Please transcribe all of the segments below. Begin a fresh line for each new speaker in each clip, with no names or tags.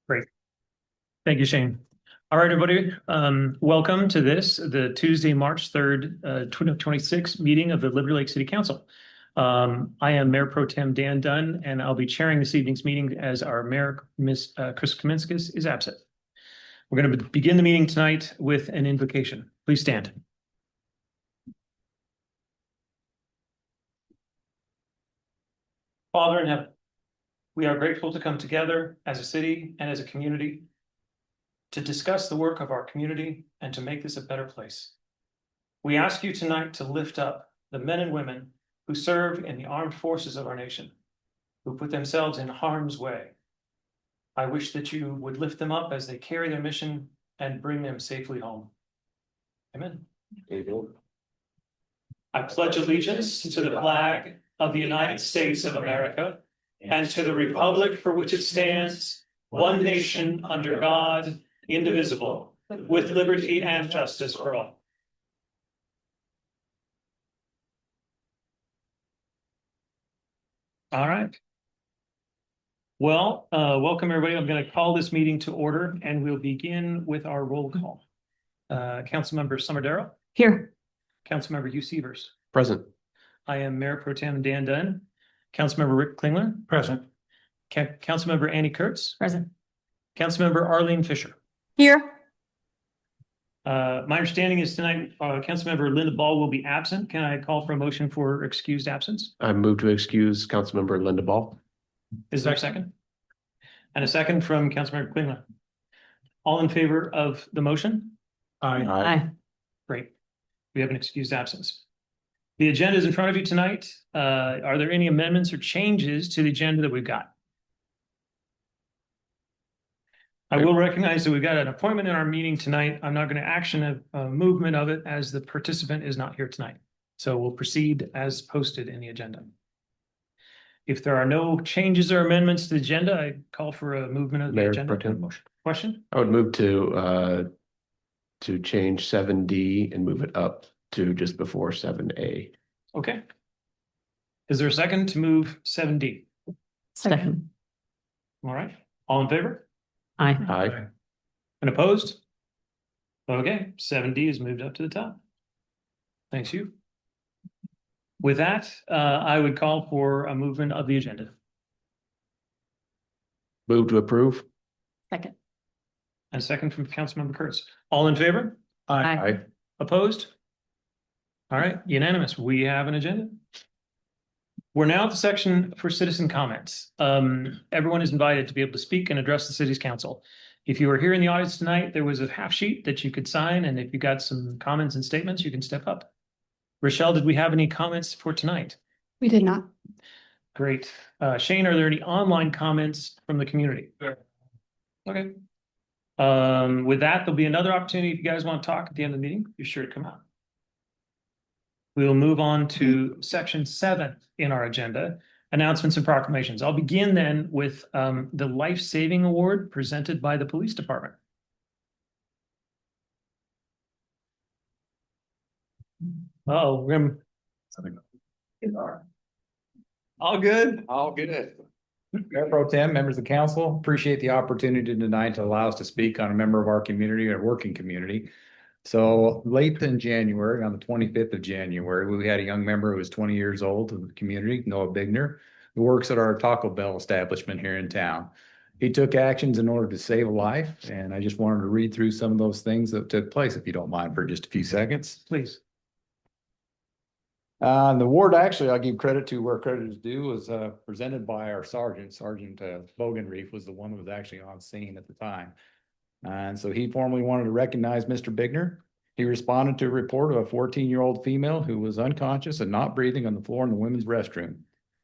Great. Thank you, Shane. All right, everybody. Welcome to the Tuesday, March 3rd, 2026 meeting of the Liberty Lake City Council. I am Mayor Pro Tem Dan Dunn, and I'll be chairing this evening's meeting as our Mayor, Ms. Chris Kaminskis, is absent. We're going to begin the meeting tonight with an invocation. Please stand. Father in heaven, we are grateful to come together as a city and as a community to discuss the work of our community and to make this a better place. We ask you tonight to lift up the men and women who serve in the armed forces of our nation, who put themselves in harm's way. I wish that you would lift them up as they carry their mission and bring them safely home. Amen. Amen. I pledge allegiance to the flag of the United States of America and to the republic for which it stands, one nation under God, indivisible, with liberty and justice for all. All right. Well, welcome everybody. I'm going to call this meeting to order, and we'll begin with our roll call. Councilmember Somerdero.
Here.
Councilmember Hugh Severs.
Present.
I am Mayor Pro Tem Dan Dunn. Councilmember Rick Klingler.
Present.
Councilmember Annie Kurtz.
Present.
Councilmember Arlene Fisher.
Here.
My understanding is tonight, Councilmember Linda Ball will be absent. Can I call for a motion for excused absence?
I move to excuse Councilmember Linda Ball.
Is there a second? And a second from Councilmember Klingler. All in favor of the motion?
Aye.
Great. We have an excused absence. The agenda is in front of you tonight. Are there any amendments or changes to the agenda that we've got? I will recognize that we've got an appointment in our meeting tonight. I'm not going to action a movement of it as the participant is not here tonight. So we'll proceed as posted in the agenda. If there are no changes or amendments to the agenda, I call for a movement of the
Mayor
agenda.
Pro Tem.
Motion. Question?
I would move to change 7D and move it up to just before 7A.
Okay. Is there a second to move 7D?
Second.
All right. All in favor?
Aye.
Aye.
And opposed? Okay, 7D is moved up to the top. Thanks, you. With that, I would call for a movement of the agenda.
Move to approve.
Second.
And a second from Councilmember Kurtz. All in favor?
Aye.
Aye.
Opposed? All right, unanimous. We have an agenda. We're now at the section for citizen comments. Everyone is invited to be able to speak and address the city's council. If you are here in the audience tonight, there was a half sheet that you could sign, and if you got some comments and statements, you can step up. Rochelle, did we have any comments for tonight?
We did not.
Great. Shane, are there any online comments from the community? Sure. Okay. With that, there'll be another opportunity if you guys want to talk at the end of the meeting. Be sure to come out. We will move on to section 7 in our agenda, announcements and proclamations. I'll begin then with the Life Saving Award presented by the police department. Oh, we're all good.
All good. Mayor Pro Tem, members of the council, appreciate the opportunity tonight to allow us to speak on a member of our community, our working community. So late in January, on the 25th of January, we had a young member who was 20 years old in the community, Noah Bigner, who works at our Taco Bell establishment here in town. He took actions in order to save a life, and I just wanted to read through some of those things that took place, if you don't mind, for just a few seconds.
Please.
The award, actually, I'll give credit to where credit is due, was presented by our Sergeant Bogenreef was the one who was actually on scene at the time. And so he formally wanted to recognize Mr. Bigner. He responded to a report of a 14-year-old female who was unconscious and not breathing on the floor in the women's restroom.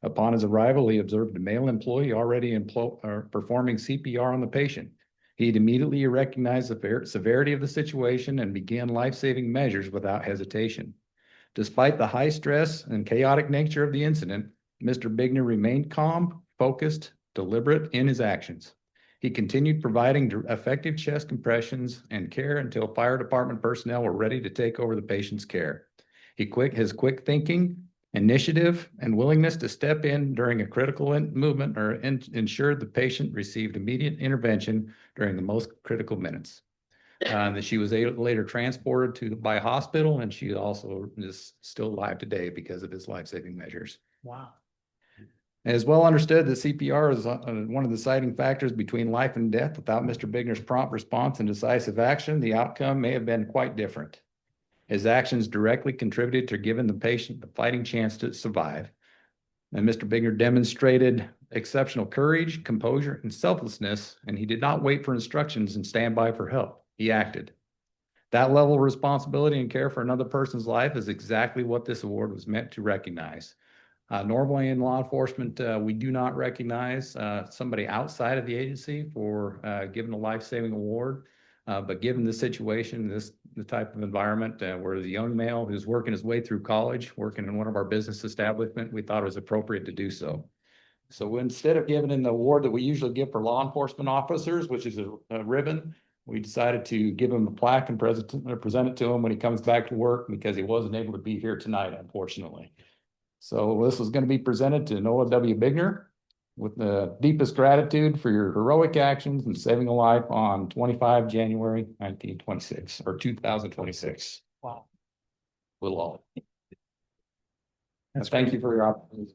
Upon his arrival, he observed a male employee already performing CPR on the patient. He immediately recognized the severity of the situation and began life-saving measures without hesitation. Despite the high stress and chaotic nature of the incident, Mr. Bigner remained calm, focused, deliberate in his actions. He continued providing effective chest compressions and care until fire department personnel were ready to take over the patient's care. His quick thinking, initiative, and willingness to step in during a critical movement or ensure the patient received immediate intervention during the most critical minutes. That she was later transported by hospital, and she also is still alive today because of his life-saving measures.
Wow.
It is well understood that CPR is one of the deciding factors between life and death. Without Mr. Bigner's prompt response and decisive action, the outcome may have been quite different. His actions directly contributed to giving the patient the fighting chance to survive. And Mr. Bigner demonstrated exceptional courage, composure, and selflessness, and he did not wait for instructions and stand by for help. He acted. That level of responsibility and care for another person's life is exactly what this award was meant to recognize. Normally in law enforcement, we do not recognize somebody outside of the agency for giving a life-saving award. But given the situation, the type of environment where the young male who's working his way through college, working in one of our business establishments, we thought it was appropriate to do so. So instead of giving him the award that we usually give for law enforcement officers, which is a ribbon, we decided to give him a plaque and present it to him when he comes back to work because he wasn't able to be here tonight, unfortunately. So this was going to be presented to Noah W. Bigner with the deepest gratitude for your heroic actions and saving a life on 25 January 1926 or 2026.
Wow.
We'll all.
That's
Thank you for your opportunity.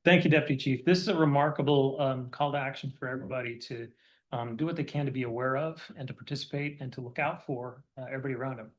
Thank you, Deputy Chief. This is a remarkable call to action for everybody to do what they can to be aware of and to participate and to look out for everybody around them.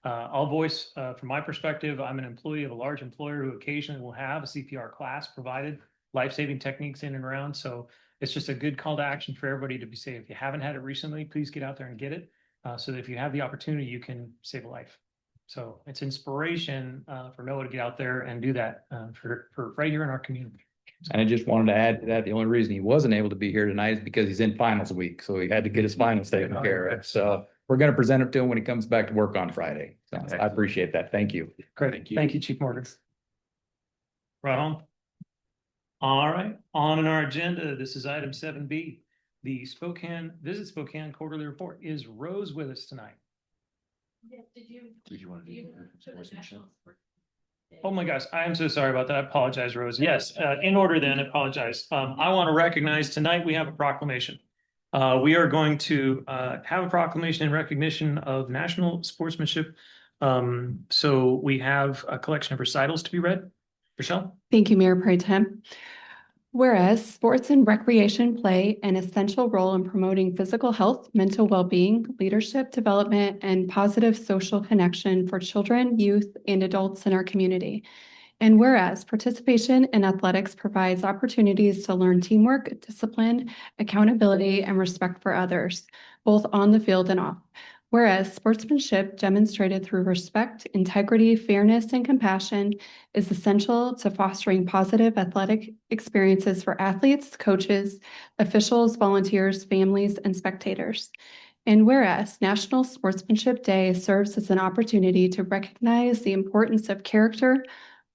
I'll voice from my perspective, I'm an employee of a large employer who occasionally will have a CPR class provided, life-saving techniques in and around. So it's just a good call to action for everybody to be safe. If you haven't had it recently, please get out there and get it so that if you have the opportunity, you can save a life. So it's inspiration for Noah to get out there and do that for right here in our community.
And I just wanted to add to that, the only reason he wasn't able to be here tonight is because he's in finals week. So he had to get his finals taken care of. So we're going to present it to him when he comes back to work on Friday. So I appreciate that. Thank you.
Great. Thank you, Chief Morgan. Right on. All right. On in our agenda, this is item 7B. The Visit Spokane Quarterly Report. Is Rose with us tonight?
Did you want to do sportsmanship?
Oh my gosh, I am so sorry about that. I apologize, Rose. Yes, in order then, I apologize. I want to recognize tonight we have a proclamation. We are going to have a proclamation in recognition of National Sportsmanship. So we have a collection of recitals to be read. Rochelle?
Thank you, Mayor Pro Tem. Whereas sports and recreation play an essential role in promoting physical health, mental well-being, leadership development, and positive social connection for children, youth, and adults in our community. And whereas participation in athletics provides opportunities to learn teamwork, discipline, accountability, and respect for others, both on the field and off. Whereas sportsmanship demonstrated through respect, integrity, fairness, and compassion is essential to fostering positive athletic experiences for athletes, coaches, officials, volunteers, families, and spectators. And whereas National Sportsmanship Day serves as an opportunity to recognize the importance of character,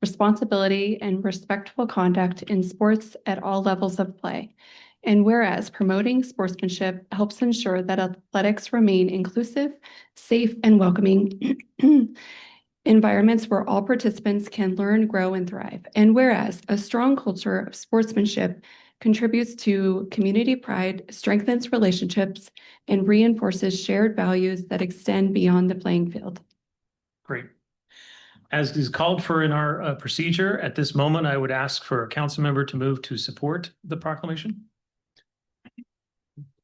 responsibility, and respectful conduct in sports at all levels of play. And whereas promoting sportsmanship helps ensure that athletics remain inclusive, safe, and welcoming environments where all participants can learn, grow, and thrive. And whereas a strong culture of sportsmanship contributes to community pride, strengthens relationships, and reinforces shared values that extend beyond the playing field.
Great. As is called for in our procedure, at this moment, I would ask for a council member to move to support the proclamation.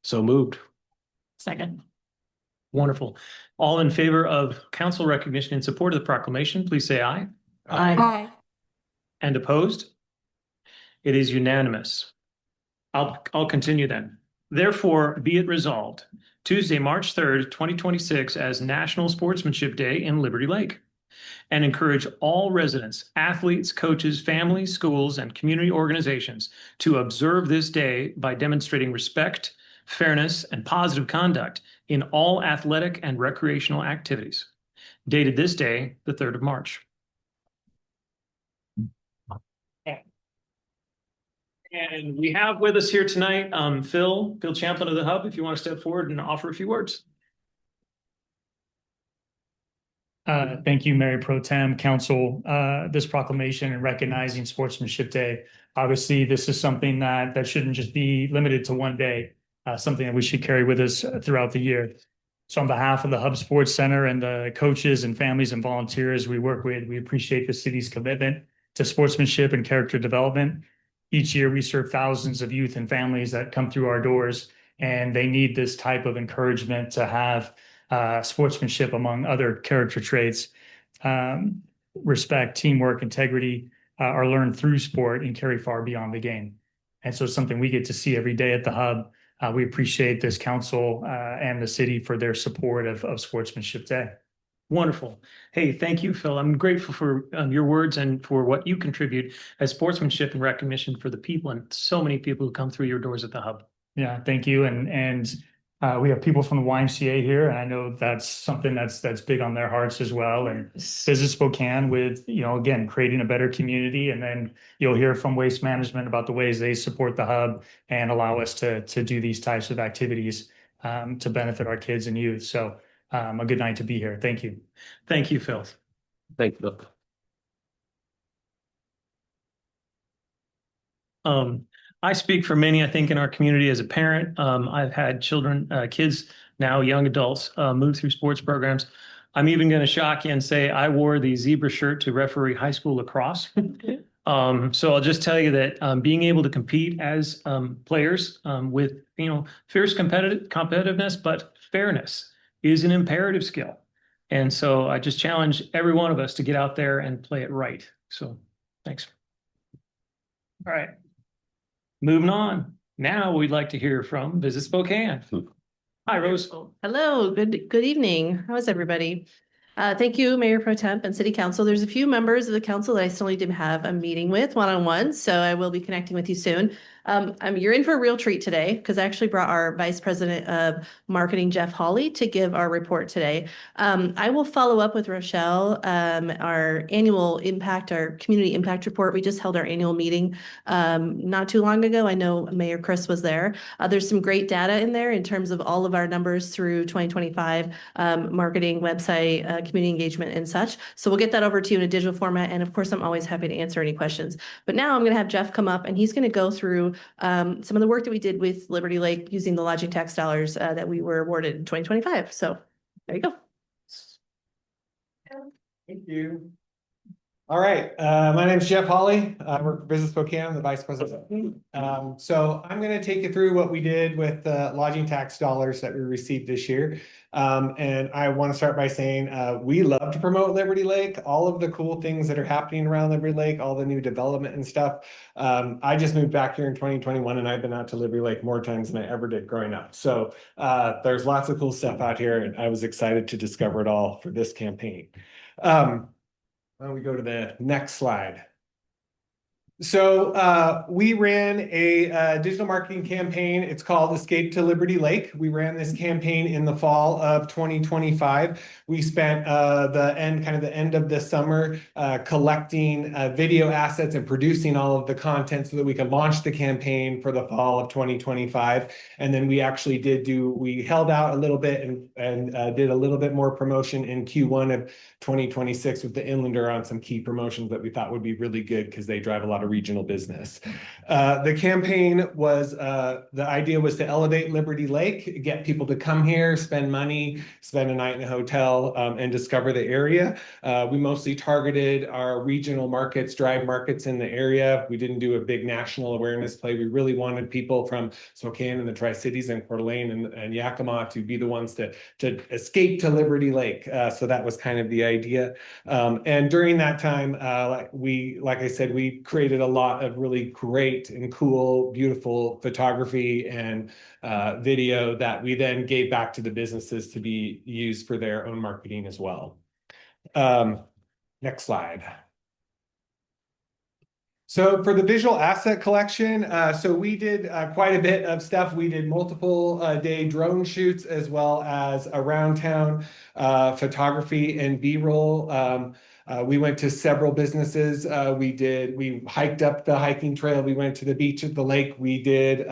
So moved.
Second.
Wonderful. All in favor of council recognition in support of the proclamation, please say aye.
Aye.
And opposed? It is unanimous. I'll continue then. Therefore, be it resolved, Tuesday, March 3rd, 2026 as National Sportsmanship Day in Liberty Lake, and encourage all residents, athletes, coaches, families, schools, and community organizations to observe this day by demonstrating respect, fairness, and positive conduct in all athletic and recreational activities. Dated this day, the 3rd of March. And we have with us here tonight, Phil Champlin of the Hub, if you want to step forward and offer a few words.
Thank you, Mayor Pro Tem, Council. This proclamation and recognizing Sportsmanship Day. Obviously, this is something that shouldn't just be limited to one day, something that we should carry with us throughout the year. So on behalf of the Hub Sports Center and the coaches and families and volunteers we work with, we appreciate the city's commitment to sportsmanship and character development. Each year, we serve thousands of youth and families that come through our doors, and they need this type of encouragement to have sportsmanship among other character traits. Respect, teamwork, integrity are learned through sport and carry far beyond the game. And so it's something we get to see every day at the Hub. We appreciate this council and the city for their support of Sportsmanship Day.
Wonderful. Hey, thank you, Phil. I'm grateful for your words and for what you contribute as sportsmanship and recognition for the people and so many people who come through your doors at the Hub.
Yeah, thank you. And we have people from the YMCA here, and I know that's something that's big on their hearts as well. And Visit Spokane with, again, creating a better community. And then you'll hear from Waste Management about the ways they support the Hub and allow us to do these types of activities to benefit our kids and youth. So a good night to be here. Thank you.
Thank you, Phil.
Thank you.
I speak for many, I think, in our community as a parent. I've had children, kids, now young adults, move through sports programs. I'm even going to shock you and say I wore the zebra shirt to referee high school lacrosse. So I'll just tell you that being able to compete as players with, fierce competitiveness, but fairness is an imperative skill. And so I just challenge every one of us to get out there and play it right. So thanks. All right. Moving on. Now we'd like to hear from Visit Spokane. Hi, Rose.
Hello, good evening. How is everybody? Thank you, Mayor Pro Temp and City Council. There's a few members of the council that I still need to have a meeting with one-on-one, so I will be connecting with you soon. You're in for a real treat today because I actually brought our Vice President of Marketing, Jeff Hawley, to give our report today. I will follow up with Rochelle, our annual impact, our community impact report. We just held our annual meeting not too long ago. I know Mayor Chris was there. There's some great data in there in terms of all of our numbers through 2025, marketing, website, community engagement and such. So we'll get that over to you in a digital format. And of course, I'm always happy to answer any questions. But now I'm going to have Jeff come up and he's going to go through some of the work that we did with Liberty Lake using the lodging tax dollars that we were awarded in 2025. So there you go.
Thank you. All right, my name is Jeff Hawley. I work for Visit Spokane, the Vice President. So I'm going to take you through what we did with the lodging tax dollars that we received this year. And I want to start by saying we love to promote Liberty Lake, all of the cool things that are happening around Liberty Lake, all the new development and stuff. I just moved back here in 2021 and I've been out to Liberty Lake more times than I ever did growing up. So there's lots of cool stuff out here and I was excited to discover it all for this campaign. Why don't we go to the next slide? So we ran a digital marketing campaign. It's called Escape to Liberty Lake. We ran this campaign in the fall of 2025. We spent the end of the summer collecting video assets and producing all of the content so that we could launch the campaign for the fall of 2025. And then we actually we held out a little bit and did a little bit more promotion in Q1 of 2026 with the Inlander on some key promotions that we thought would be really good because they drive a lot of regional business. The campaign was, the idea was to elevate Liberty Lake, get people to come here, spend money, spend a night in a hotel, and discover the area. We mostly targeted our regional markets, drive markets in the area. We didn't do a big national awareness play. We really wanted people from Spokane and the Tri-Cities and Coeur d'Alene and Yakima to be the ones to escape to Liberty Lake. So that was kind of the idea. And during that time, like I said, we created a lot of really great and cool, beautiful photography and video that we then gave back to the businesses to be used for their own marketing as well. Next slide. So for the visual asset collection, so we did quite a bit of stuff. We did multiple day drone shoots as well as around town photography and B-roll. We went to several businesses. We hiked up the hiking trail. We went to the beach at the lake. We did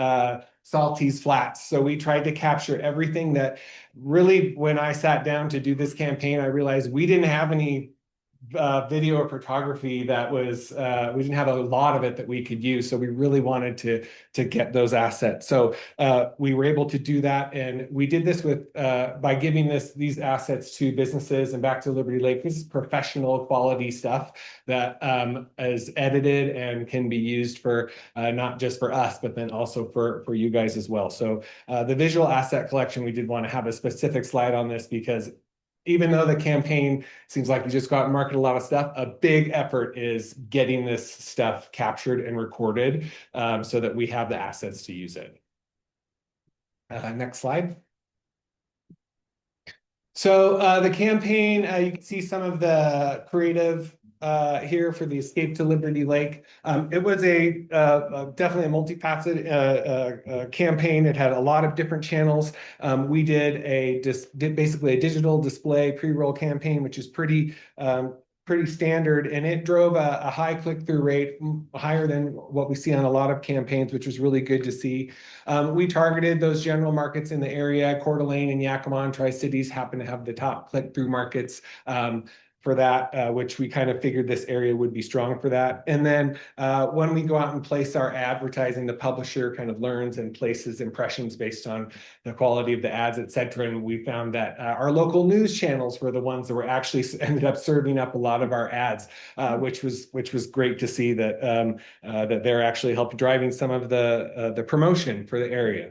Salty's Flats. So we tried to capture everything that really, when I sat down to do this campaign, I realized we didn't have any video or photography that was we didn't have a lot of it that we could use, so we really wanted to get those assets. So we were able to do that, and we did this with by giving these assets to businesses and back to Liberty Lake. This is professional quality stuff that is edited and can be used for not just for us, but then also for you guys as well. So the visual asset collection, we did want to have a specific slide on this because even though the campaign seems like we just got and market a lot of stuff, a big effort is getting this stuff captured and recorded so that we have the assets to use it. Next slide. So the campaign, you can see some of the creative here for the Escape to Liberty Lake. It was definitely a multifaceted campaign. It had a lot of different channels. We did basically a digital display pre-roll campaign, which is pretty standard, and it drove a high click-through rate, higher than what we see on a lot of campaigns, which was really good to see. We targeted those general markets in the area. Coeur d'Alene and Yakima and Tri-Cities happen to have the top click-through markets for that, which we kind of figured this area would be strong for that. And then when we go out and place our advertising, the publisher kind of learns and places impressions based on the quality of the ads, et cetera. And we found that our local news channels were the ones that were actually ended up serving up a lot of our ads, which was great to see that that they're actually helped driving some of the promotion for the area.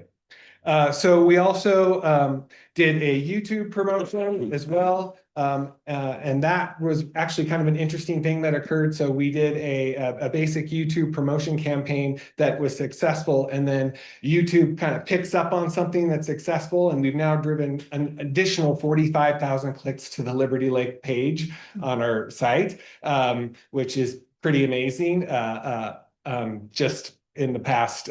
So we also did a YouTube promotion as well. And that was actually kind of an interesting thing that occurred. So we did a basic YouTube promotion campaign that was successful, and then YouTube kind of picks up on something that's successful, and we've now driven an additional 45,000 clicks to the Liberty Lake page on our site, which is pretty amazing. Just in the past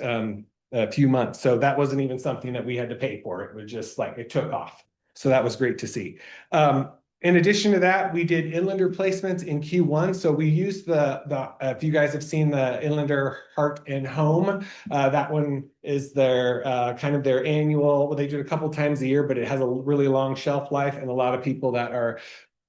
a few months. So that wasn't even something that we had to pay for. It was just like it took off. So that was great to see. In addition to that, we did Inlander placements in Q1. So we used if you guys have seen the Inlander Heart and Home, that one is their kind of their annual, well, they do it a couple times a year, but it has a really long shelf life, and a lot of people that are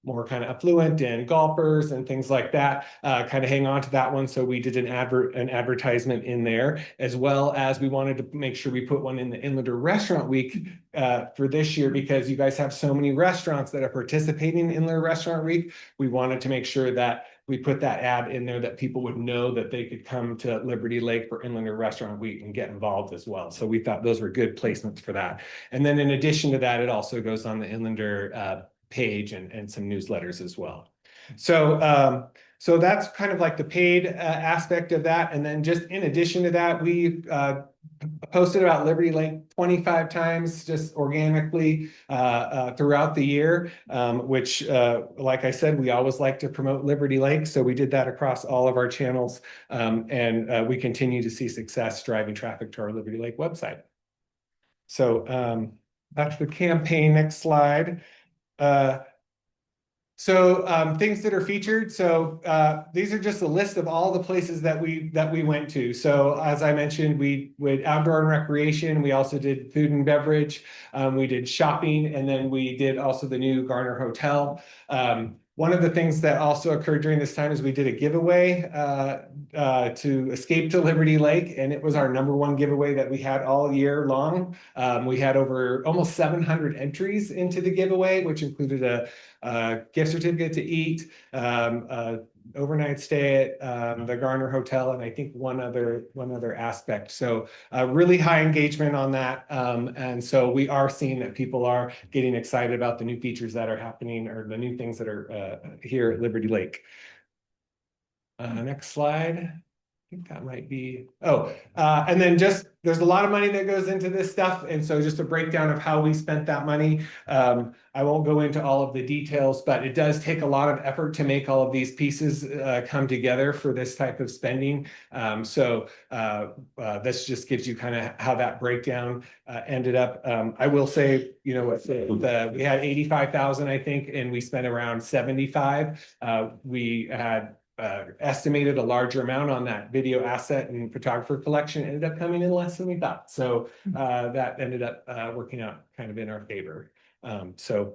more kind of affluent and golfers and things like that kind of hang on to that one. So we did an advertisement in there, as well as we wanted to make sure we put one in the Inlander Restaurant Week for this year, because you guys have so many restaurants that are participating in Inlander Restaurant Week. We wanted to make sure that we put that ad in there that people would know that they could come to Liberty Lake for Inlander Restaurant Week and get involved as well. So we thought those were good placements for that. And then in addition to that, it also goes on the Inlander page and some newsletters as well. So so that's kind of like the paid aspect of that. And then just in addition to that, we posted about Liberty Lake 25 times just organically throughout the year, which like I said, we always like to promote Liberty Lake. So we did that across all of our channels, and we continue to see success driving traffic to our Liberty Lake website. So that's the campaign. Next slide. Things that are featured. So these are just a list of all the places that we went to. So as I mentioned, we did outdoor and recreation. We also did food and beverage. We did shopping, and then we did also the new Garner Hotel. One of the things that also occurred during this time is we did a giveaway to Escape to Liberty Lake, and it was our #1 giveaway that we had all year long. We had over almost 700 entries into the giveaway, which included a gift certificate to eat, overnight stay at the Garner Hotel, and I think one other aspect. So really high engagement on that. And so we are seeing that people are getting excited about the new features that are happening, or the new things that are here at Liberty Lake. Next slide. think that might be, and then just, there's a lot of money that goes into this stuff. And so just a breakdown of how we spent that money. I won't go into all of the details, but it does take a lot of effort to make all of these pieces come together for this type of spending. This just gives you kind of how that breakdown ended up. I will say, you know, we had 85,000, I think, and we spent around 75. We had estimated a larger amount on that video asset and photographer collection, ended up coming in less than we thought. So that ended up working out kind of in our favor. So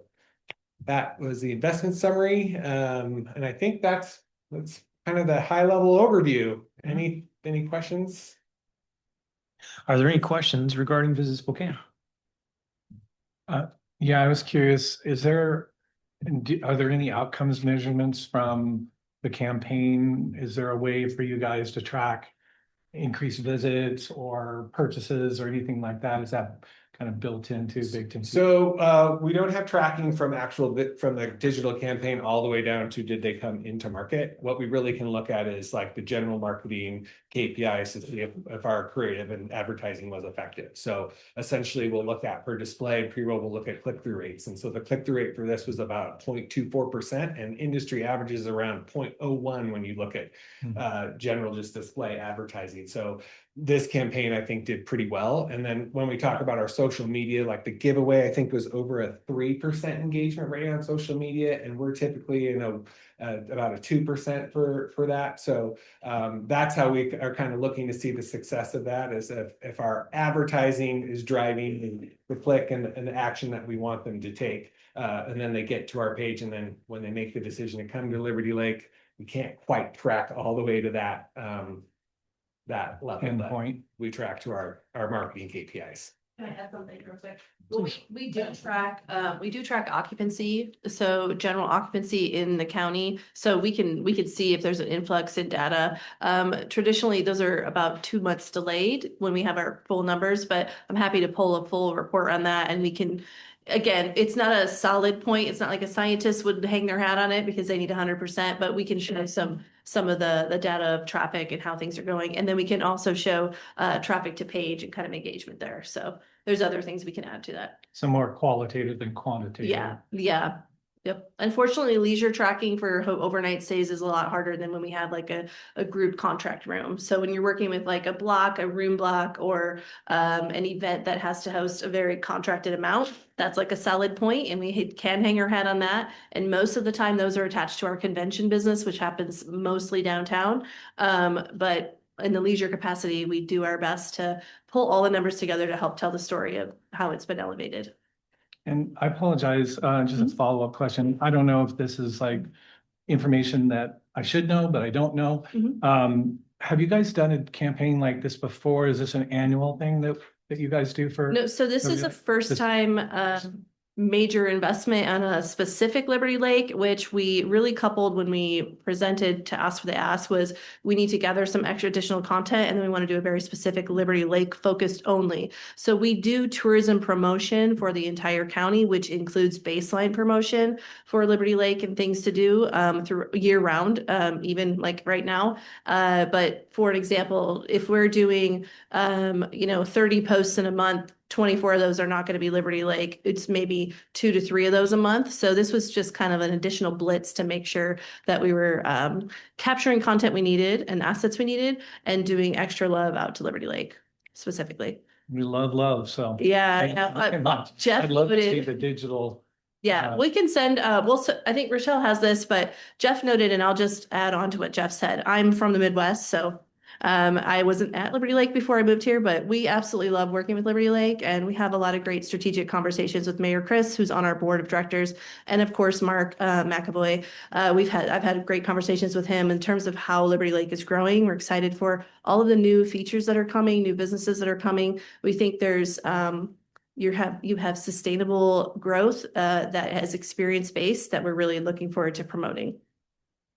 that was the investment summary. And I think that's kind of the high level overview. Any questions?
Are there any questions regarding Visit Spokane?
Yeah, I was curious, are there any outcomes measurements from the campaign? Is there a way for you guys to track increased visits or purchases or anything like that? Is that kind of baked into?
So we don't have tracking from from the digital campaign all the way down to did they come into market. What we really can look at is like the general marketing KPIs to see if our creative and advertising was effective. So essentially we'll look at per display, pre-roll, we'll look at click-through rates. And so the click-through rate for this was about 0.24%, and industry averages around 0.01 when you look at general just display advertising. So this campaign, I think, did pretty well. And then when we talk about our social media, like the giveaway, I think was over a 3% engagement rate on social media. And we're typically, you know, about a 2% for that. So that's how we are kind of looking to see the success of that, is if our advertising is driving the click and the action that we want them to take. And then they get to our page. And then when they make the decision to come to Liberty Lake, we can't quite track all the way to that level.
Endpoint.
We track to our marketing KPIs.
Can I add something real quick? Well, we do track occupancy, so general occupancy in the county. So we can see if there's an influx in data. Traditionally, those are about 2 months delayed when we have our full numbers, but I'm happy to pull a full report on that, and we can. Again, it's not a solid point. It's not like a scientist would hang their hat on it because they need 100%, but we can show some of the data of traffic and how things are going. And then we can also show traffic to page and kind of engagement there. So there's other things we can add to that.
So more qualitative than quantitative.
Yeah. Yep. Unfortunately, leisure tracking for overnight stays is a lot harder than when we have like a group contract room. So when you're working with like a room block, or an event that has to host a very contracted amount, that's like a solid point, and we can hang our hat on that. And most of the time those are attached to our convention business, which happens mostly downtown. But in the leisure capacity, we do our best to pull all the numbers together to help tell the story of how it's been elevated.
And I apologize, just a follow-up question. I don't know if this is like information that I should know, but I don't know. Have you guys done a campaign like this before? Is this an annual thing that you guys do for?
No, so this is the first time major investment on a specific Liberty Lake, which we really coupled when we presented to Ask for the Ask, was we need to gather some extra additional content, and then we want to do a very specific Liberty Lake focused only. So we do tourism promotion for the entire county, which includes baseline promotion for Liberty Lake and things to do through year round, even like right now. But for an example, if we're doing 30 posts in a month, 24 of those are not going to be Liberty Lake. It's maybe 2 to 3 of those a month. So this was just kind of an additional blitz to make sure that we were capturing content we needed and assets we needed, and doing extra love out to Liberty Lake specifically.
We love, so.
Yeah. Jeff
I'd love to see
noted,
the digital.
we can send, I think Rochelle has this, but Jeff noted, and I'll just add on to what Jeff said. I'm from the Midwest, so I wasn't at Liberty Lake before I moved here, but we absolutely love working with Liberty Lake, and we have a lot of great strategic conversations with Mayor Chris, who's on our board of directors, and of course, Mark McAvoy. I've had great conversations with him in terms of how Liberty Lake is growing. We're excited for all of the new features that are coming, new businesses that are coming. We think there's you have sustainable growth that has experience based that we're really looking forward to promoting.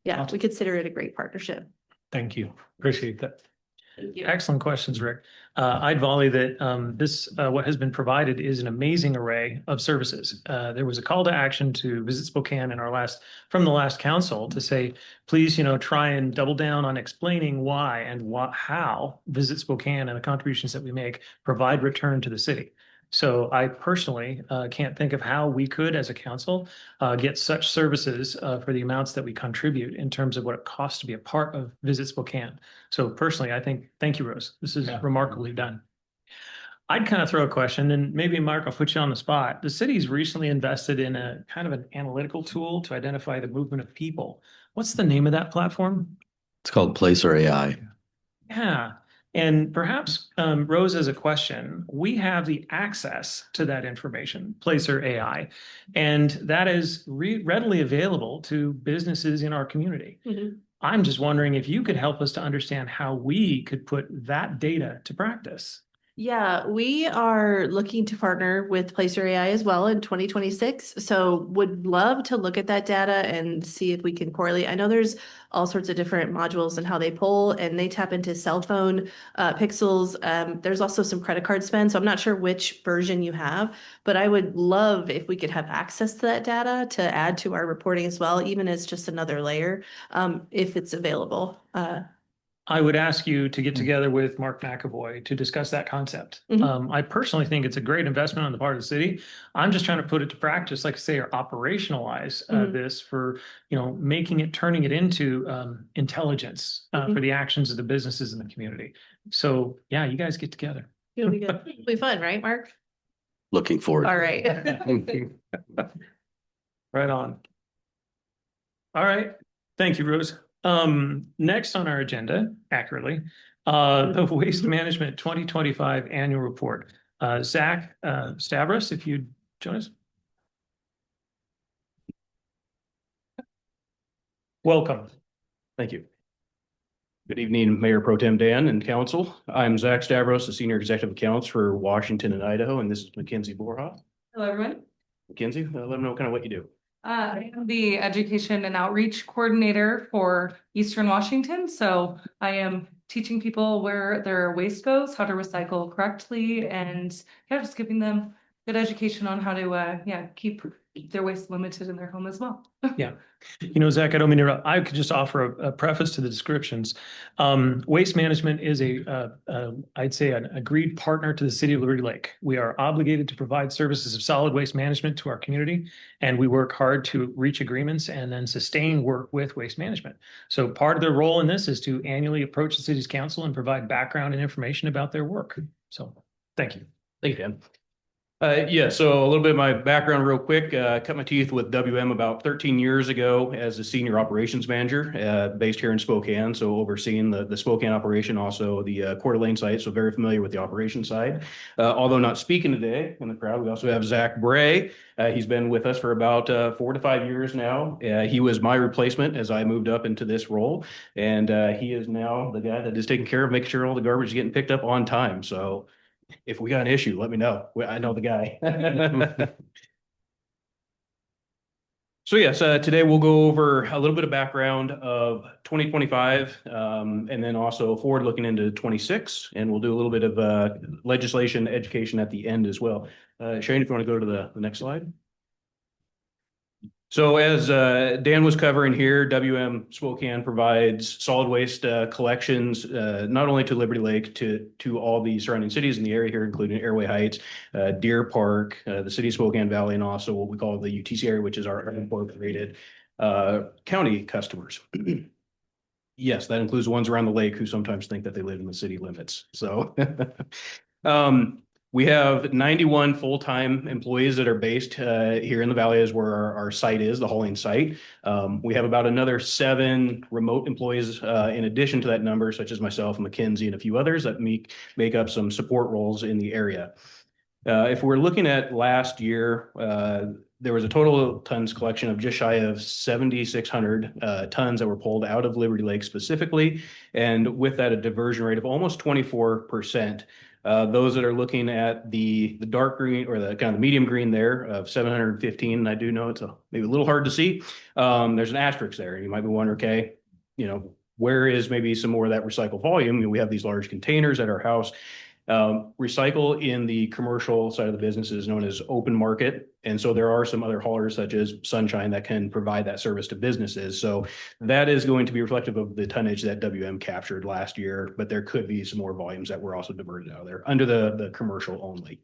Yeah, we consider it a great partnership.
Thank you. Appreciate that.
Excellent questions, Rick. I'd volley that what has been provided is an amazing array of services. There was a call to action to Visit Spokane from the last council to say, please, try and double down on explaining why and how Visit Spokane and the contributions that we make provide return to the city. So I personally can't think of how we could, as a council, get such services for the amounts that we contribute in terms of what it costs to be a part of Visit Spokane. So personally, thank you, Rose. This is remarkably done. I'd kind of throw a question, and maybe Mark, I'll put you on the spot. The city's recently invested in a kind of an analytical tool to identify the movement of people. What's the name of that platform?
It's called Placer AI.
Yeah. And perhaps, Rose, as a question, we have the access to that information, Placer AI, and that is readily available to businesses in our community.
Mhm.
I'm just wondering if you could help us to understand how we could put that data to practice.
Yeah, we are looking to partner with Placer AI as well in 2026. So would love to look at that data and see if we can correlate. I know there's all sorts of different modules and how they pull, and they tap into cell phone pixels. There's also some credit card spend. So I'm not sure which version you have, but I would love if we could have access to that data to add to our reporting as well, even as just another layer, if it's available.
I would ask you to get together with Mark McAvoy to discuss that concept.
Mhm.
I personally think it's a great investment on the part of the city. I'm just trying to put it to practice, like I say, or operationalize
Mhm.
this for, turning it into intelligence
Mhm.
for the actions of the businesses in the community. So yeah, you guys get together.
It'll be good. It'll be fun, right, Mark?
Looking forward.
All right.
Right on. All right. Thank you, Rose. Next on our agenda, accurately, the Waste Management 2025 Annual Report. Zach Stavros, if you'd join us. Welcome.
Thank you. Good evening, Mayor Pro Tem Dan and Council. I'm Zach Stavros, the Senior Executive Accounts for Washington and Idaho, and this is Mackenzie Borja.
Hello, everyone.
Mackenzie, let them know kind of what you do.
I am the Education and Outreach Coordinator for Eastern Washington. So I am teaching people where their waste goes, how to recycle correctly, and just giving them good education on how to keep their waste limited in their home as well.
Yeah. Zach, I don't mean to interrupt. I could just offer a preface to the descriptions. Waste Management is I'd say an agreed partner to the city of Liberty Lake. We are obligated to provide services of solid waste management to our community, and we work hard to reach agreements and then sustain work with Waste Management. So part of their role in this is to annually approach the city's council and provide background and information about their work. So thank you.
Thank you, Dan. So a little bit of my background real quick. Cut my teeth with WM about 13 years ago as a senior operations manager based here in Spokane. So overseeing the Spokane operation, also the Coeur d'Alene site. So very familiar with the operation side. Although not speaking today in the crowd, we also have Zach Bray. He's been with us for about 4 to 5 years now. He was my replacement as I moved up into this role. And he is now the guy that is taking care of making sure all the garbage is getting picked up on time. So if we got an issue, let me know. I know the guy. So yes, today we'll go over a little bit of background of 2025 and then also forward looking into 26. And we'll do a little bit of legislation education at the end as well. Shane, if you want to go to the next slide. So as Dan was covering here, WM Spokane provides solid waste collections, not only to Liberty Lake, to all the surrounding cities in the area here, including Airway Heights, Deer Park, the city of Spokane Valley, and also what we call the UTC area, which is our incorporated county customers. Yes, that includes the ones around the lake who sometimes think that they live in the city limits. So we have 91 full-time employees that are based here in the valley is where our site is, the hauling site. We have about another 7 remote employees in addition to that number, such as myself, Mackenzie, and a few others that make up some support roles in the area. If we're looking at last year, there was a total tons collection of just shy of 7,600 tons that were pulled out of Liberty Lake specifically, and with that a diversion rate of almost 24%. Those that are looking at the dark green or the kind of the medium green there of 715, and I do know it's maybe a little hard to see. There's an asterisk there. You might be wondering, okay, where is maybe some more of that recycle volume? You know, we have these large containers at our house. Recycle in the commercial side of the business is known as open market. And so there are some other haulers such as Sunshine that can provide that service to businesses. So that is going to be reflective of the tonnage that WM captured last year, but there could be some more volumes that were also diverted out of there under the commercial only.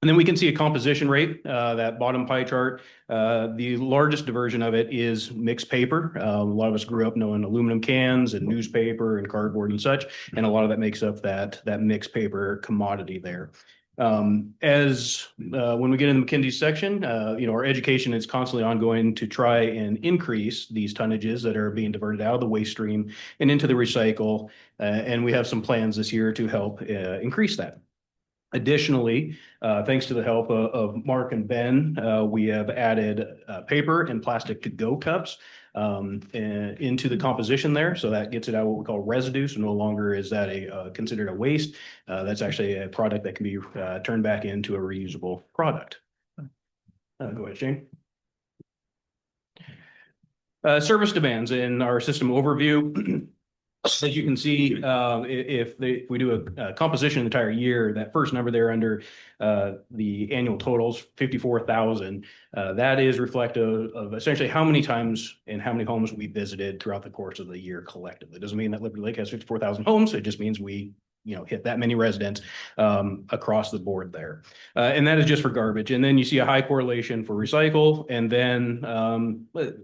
And then we can see a composition rate, that bottom pie chart. The largest diversion of it is mixed paper. A lot of us grew up knowing aluminum cans and newspaper and cardboard and such, and a lot of that makes up that mixed paper commodity there. When we get in the McKinsey section, you know, our education is constantly ongoing to try and increase these tonnages that are being diverted out of the waste stream and into the recycle. And we have some plans this year to help increase that. Additionally, thanks to the help of Mark and Ben, we have added paper and plastic to-go cups into the composition there. So that gets it out what we call residue. So no longer is that considered a waste. That's actually a product that can be turned back into a reusable product. Go ahead, Shane. Service demands in our system overview. As you can see, if we do a composition the entire year, that first number there under the annual totals, 54,000, that is reflective of essentially how many times and how many homes we visited throughout the course of the year collectively. It doesn't mean that Liberty Lake has 54,000 homes. It just means we, you know, hit that many residents across the board there. And that is just for garbage. And then you see a high correlation for recycle, and then a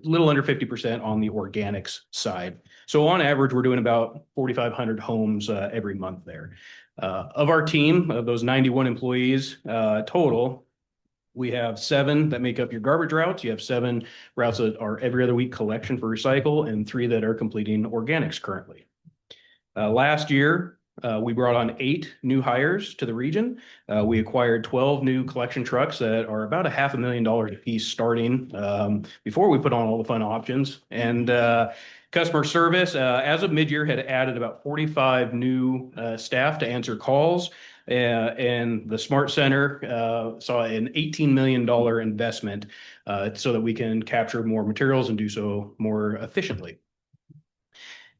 little under 50% on the organics side. So on average, we're doing about 4,500 homes every month there. Of our team, of those 91 employees total, we have 7 that make up your garbage routes. You have 7 routes that are every other week collection for recycle, and 3 that are completing organics currently. Last year, we brought on 8 new hires to the region. We acquired 12 new collection trucks that are about $500,000 a piece starting before we put on all the fun options. And customer service, as of mid-year, had added about 45 new staff to answer calls. And the Smart Center saw an $18 million investment so that we can capture more materials and do so more efficiently.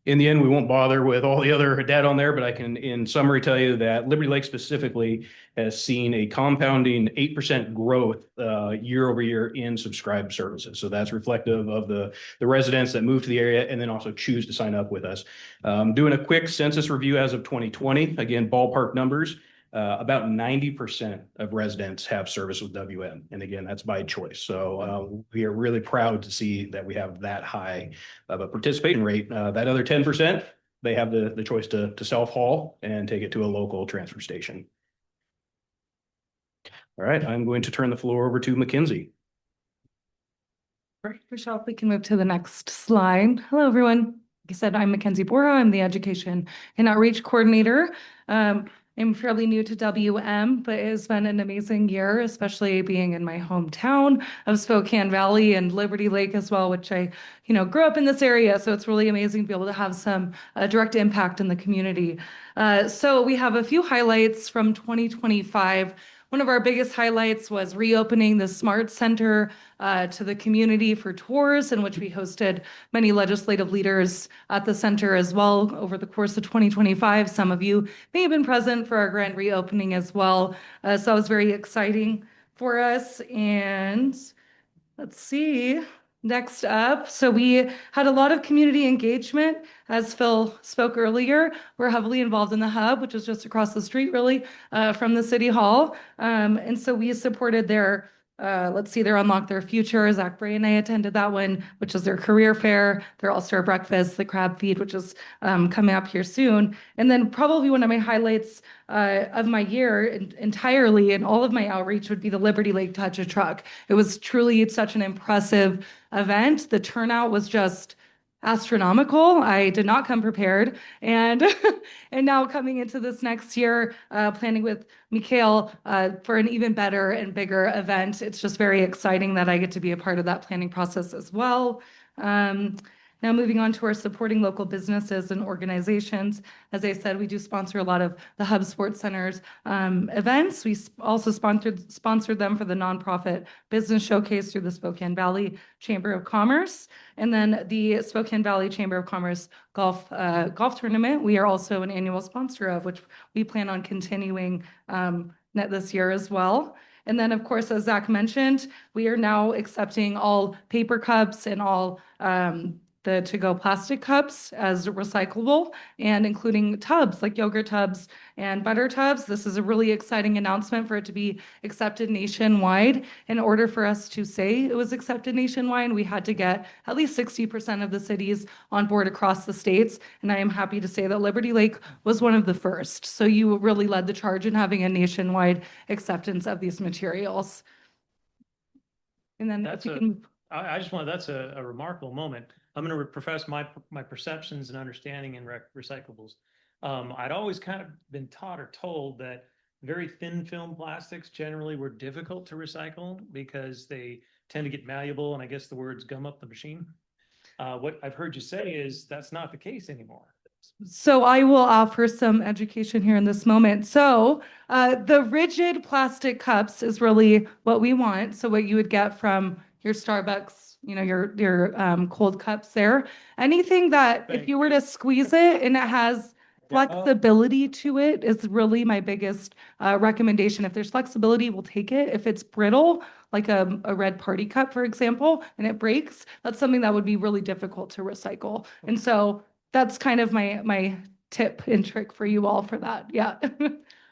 In the end, we won't bother with all the other data on there, but I can, in summary, tell you that Liberty Lake specifically has seen a compounding 8% growth year over year in subscribed services. So that's reflective of the residents that move to the area and then also choose to sign up with us. Doing a quick census review as of 2020, again, ballpark numbers. About 90% of residents have service with WM. And again, that's by choice. So we are really proud to see that we have that high of a participation rate. That other 10%, they have the choice to self-haul and take it to a local transfer station. All right, I'm going to turn the floor over to McKinsey.
Right, Michelle, if we can move to the next slide. Hello, everyone. Like I said, I'm Mackenzie Bora. I'm the Education and Outreach Coordinator. I'm fairly new to WM, but it has been an amazing year, especially being in my hometown of Spokane Valley and Liberty Lake as well, which I, grew up in this area. So it's really amazing to be able to have some direct impact in the community. So we have a few highlights from 2025. One of our biggest highlights was reopening the Smart Center to the community for tours, in which we hosted many legislative leaders at the center as well over the course of 2025. Some of you may have been present for our grand reopening as well. So that was very exciting for us. And let's see. Next up, so we had a lot of community engagement. As Phil spoke earlier, we're heavily involved in the hub, which is just across the street really from the city hall. And so we supported their, their Unlock Their Future. Zach Bray and I attended that one, which is their career fair, their all-star breakfast, the crab feed, which is coming up here soon. And then probably one of my highlights of my year entirely and all of my outreach would be the Liberty Lake Touch a Truck. It was truly such an impressive event. The turnout was just astronomical. I did not come prepared. And now coming into this next year, planning with Mikhail for an even better and bigger event. It's just very exciting that I get to be a part of that planning process as well. Now moving on to our supporting local businesses and organizations. As I said, we do sponsor a lot of the Hub Sports Center's events. We also sponsored them for the nonprofit business showcase through the Spokane Valley Chamber of Commerce. And then the Spokane Valley Chamber of Commerce golf tournament, we are also an annual sponsor of, which we plan on continuing this year as well. And then, of course, as Zach mentioned, we are now accepting all paper cups and all the to-go plastic cups as recyclable, and including tubs like yogurt tubs and butter tubs. This is a really exciting announcement for it to be accepted nationwide. In order for us to say it was accepted nationwide, we had to get at least 60% of the cities on board across the states. And I am happy to say that Liberty Lake was one of the first. So you really led the charge in having a nationwide acceptance of these materials. And then if you can.
I just want, that's a remarkable moment. I'm going to profess my perceptions and understanding in recyclables. I'd always kind of been taught or told that very thin film plastics generally were difficult to recycle because they tend to get malleable, and I guess the words gum up the machine. What I've heard you say is that's not the case anymore.
So I will offer some education here in this moment. So the rigid plastic cups is really what we want. So what you would get from your Starbucks, you know, your cold cups there. Anything that if you were to squeeze it and it has flexibility to it is really my biggest recommendation. If there's flexibility, we'll take it. If it's brittle, like a red party cup, for example, and it breaks, that's something that would be really difficult to recycle. And so that's kind of my tip and trick for you all for that. Yeah.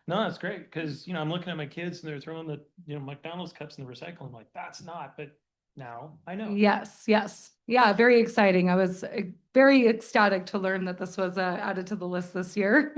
No, that's great because, you know, I'm looking at my kids and they're throwing the, you know, McDonald's cups in the recycle. I'm like, that's not, but now I know.
Yes, yes. Yeah, very exciting. I was very ecstatic to learn that this was added to the list this year.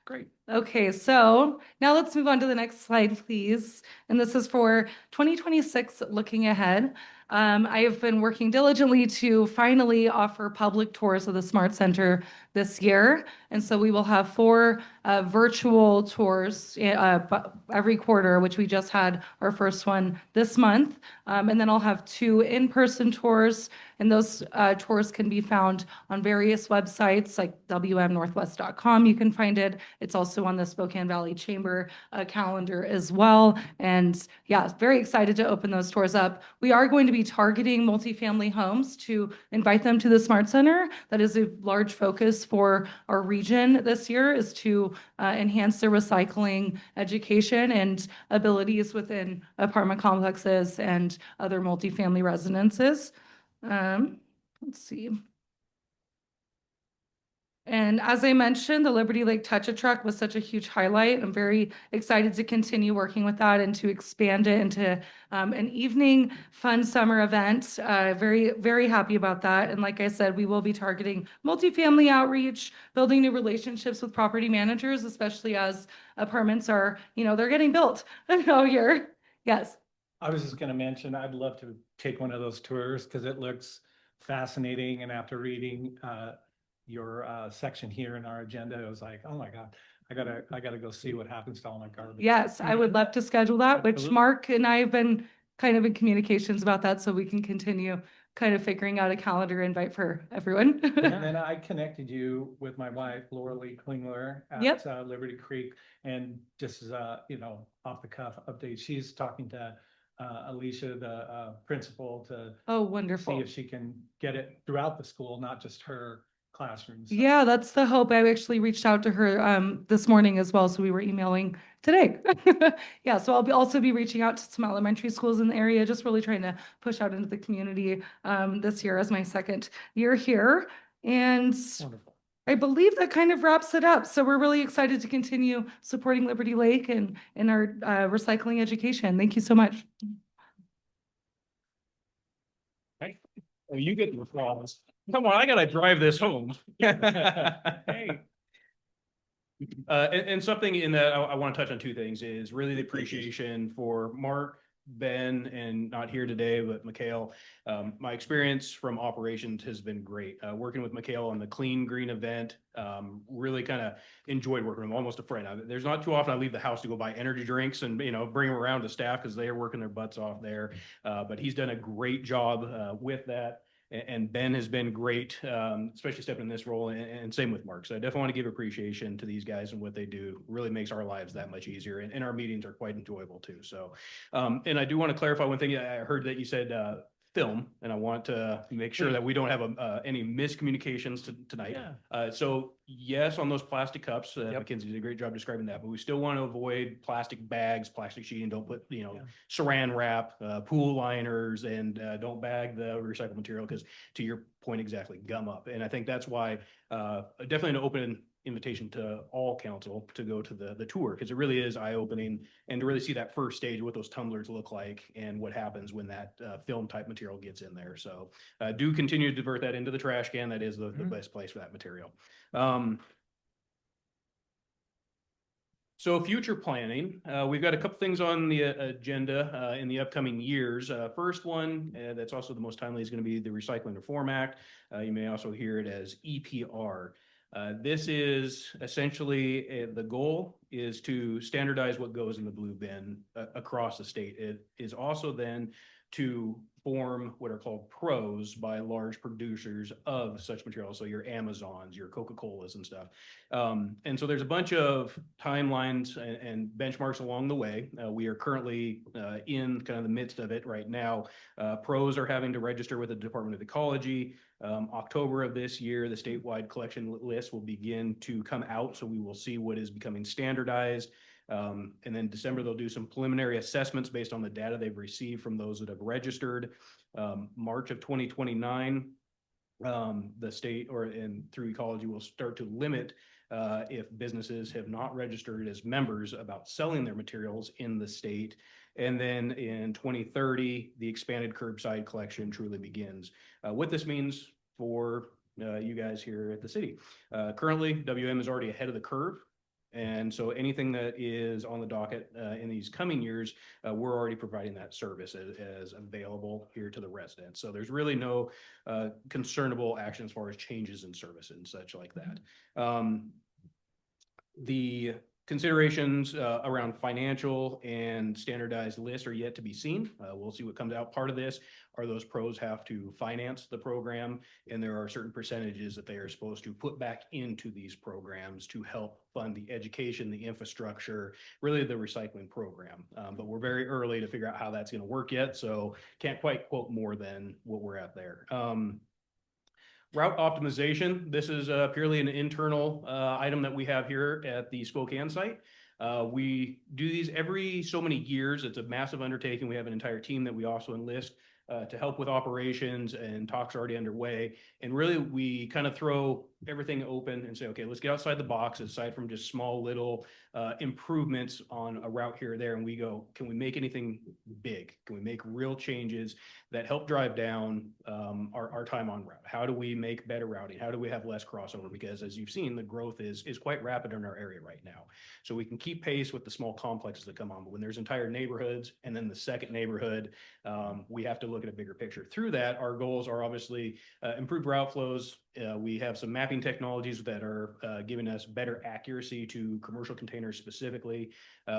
Great.
Okay, so now let's move on to the next slide, please. And this is for 2026, looking ahead. I have been working diligently to finally offer public tours of the Smart Center this year. And so we will have 4 virtual tours every quarter, which we just had our first one this month. And then I'll have 2 in-person tours. And those tours can be found on various websites like wmnorthwest.com. You can find it. It's also on the Spokane Valley Chamber calendar as well. And yeah, very excited to open those tours up. We are going to be targeting multifamily homes to invite them to the Smart Center. That is a large focus for our region this year, is to enhance their recycling education and abilities within apartment complexes and other multifamily residences. Let's see. And as I mentioned, the Liberty Lake Touch-a-Truck was such a huge highlight. I'm very excited to continue working with that and to expand it into an evening fun summer event. Very, very happy about that. And like I said, we will be targeting multifamily outreach, building new relationships with property managers, especially as apartments are, you know, they're getting built out here. Yes.
I was just going to mention, I'd love to take one of those tours because it looks fascinating. And after reading your section here in our agenda, it was like, oh my God, I gotta go see what happens to all my garbage.
Yes, I would love to schedule that, which
Absolutely.
Mark and I have been kind of in communications about that, so we can continue kind of figuring out a calendar invite for everyone.
And then I connected you with my wife, Laura Lee Klingler
Yep.
at Liberty Creek. And just as a, you know, off the cuff update, she's talking to Alicia, the principal, to
Oh,
see
wonderful.
if she can get it throughout the school, not just her classrooms.
Yeah, that's the hope. I actually reached out to her this morning as well, so we were emailing today. Yeah, so I'll also be reaching out to some elementary schools in the area, just really trying to push out into the community this year as my second year here. And
Wonderful.
I believe that kind of wraps it up. So we're really excited to continue supporting Liberty Lake and in our recycling education. Thank you so much.
Oh, you get the applause. Come on, I gotta drive this home.
Hey.
And something in that I want to touch on 2 things is really the appreciation for Mark, Ben, and not here today, but Mikhail. My experience from operations has been great. Working with Mikhail on the Clean Green event, really kind of enjoyed working with him, almost a friend. There's not too often I leave the house to go buy energy drinks and, you know, bring them around to staff because they are working their butts off there. But he's done a great job with that. And Ben has been great, especially stepping in this role, and same with Mark. So I definitely want to give appreciation to these guys and what they do. Really makes our lives that much easier, and our meetings are quite enjoyable too. So, and I do want to clarify one thing. I heard that you said film, and I want to make sure that we don't have any miscommunications tonight. So yes, on those plastic cups, Mackenzie did a great job describing that, but we still want to avoid plastic bags, plastic sheeting. Don't put, saran wrap, pool liners, and don't bag the recycled material, because to your point exactly, gum up. And I think that's why definitely an open invitation to all council to go to the tour, because it really is eye-opening, and to really see that first stage, what those tumblers look like and what happens when that film type material gets in there. So do continue to divert that into the trash can. That is the best place for that material. So future planning, we've got a couple things on the agenda in the upcoming years. First one, that's also the most timely, is going to be the Recycling Reform Act. You may also hear it as EPR. This is essentially the goal is to standardize what goes in the blue bin across the state. It is also then to form what are called pros by large producers of such materials. So your Amazons, your Coca-Colas and stuff. And so there's a bunch of timelines and benchmarks along the way. We are currently in kind of the midst of it right now. Pros are having to register with the Department of Ecology. October of this year, the statewide collection list will begin to come out. So we will see what is becoming standardized. And then December, they'll do some preliminary assessments based on the data they've received from those that have registered. March of 2029, the state and through Ecology will start to limit if businesses have not registered as members about selling their materials in the state. And then in 2030, the expanded curbside collection truly begins. What this means for you guys here at the city. Currently, WM is already ahead of the curve. And so anything that is on the docket in these coming years, we're already providing that service as available here to the residents. So there's really no concernable action as far as changes in service and such like that. The considerations around financial and standardized lists are yet to be seen. We'll see what comes out. Part of this are those pros have to finance the program, and there are certain percentages that they are supposed to put back into these programs to help fund the education, the infrastructure, really the recycling program. But we're very early to figure out how that's going to work yet, so can't quite quote more than what we're at there. Route optimization. This is purely an internal item that we have here at the Spokane site. We do these every so many years. It's a massive undertaking. We have an entire team that we also enlist to help with operations, and talks are already underway. And really, we kind of throw everything open and say, okay, let's get outside the box, aside from just small little improvements on a route here or there. And we go, can we make anything big? Can we make real changes that help drive down our time on route? How do we make better routing? How do we have less crossover? Because as you've seen, the growth is quite rapid in our area right now. So we can keep pace with the small complexes that come on. But when there's entire neighborhoods and then the second neighborhood, we have to look at a bigger picture. Through that, our goals are obviously improved route flows. We have some mapping technologies that are giving us better accuracy to commercial containers specifically.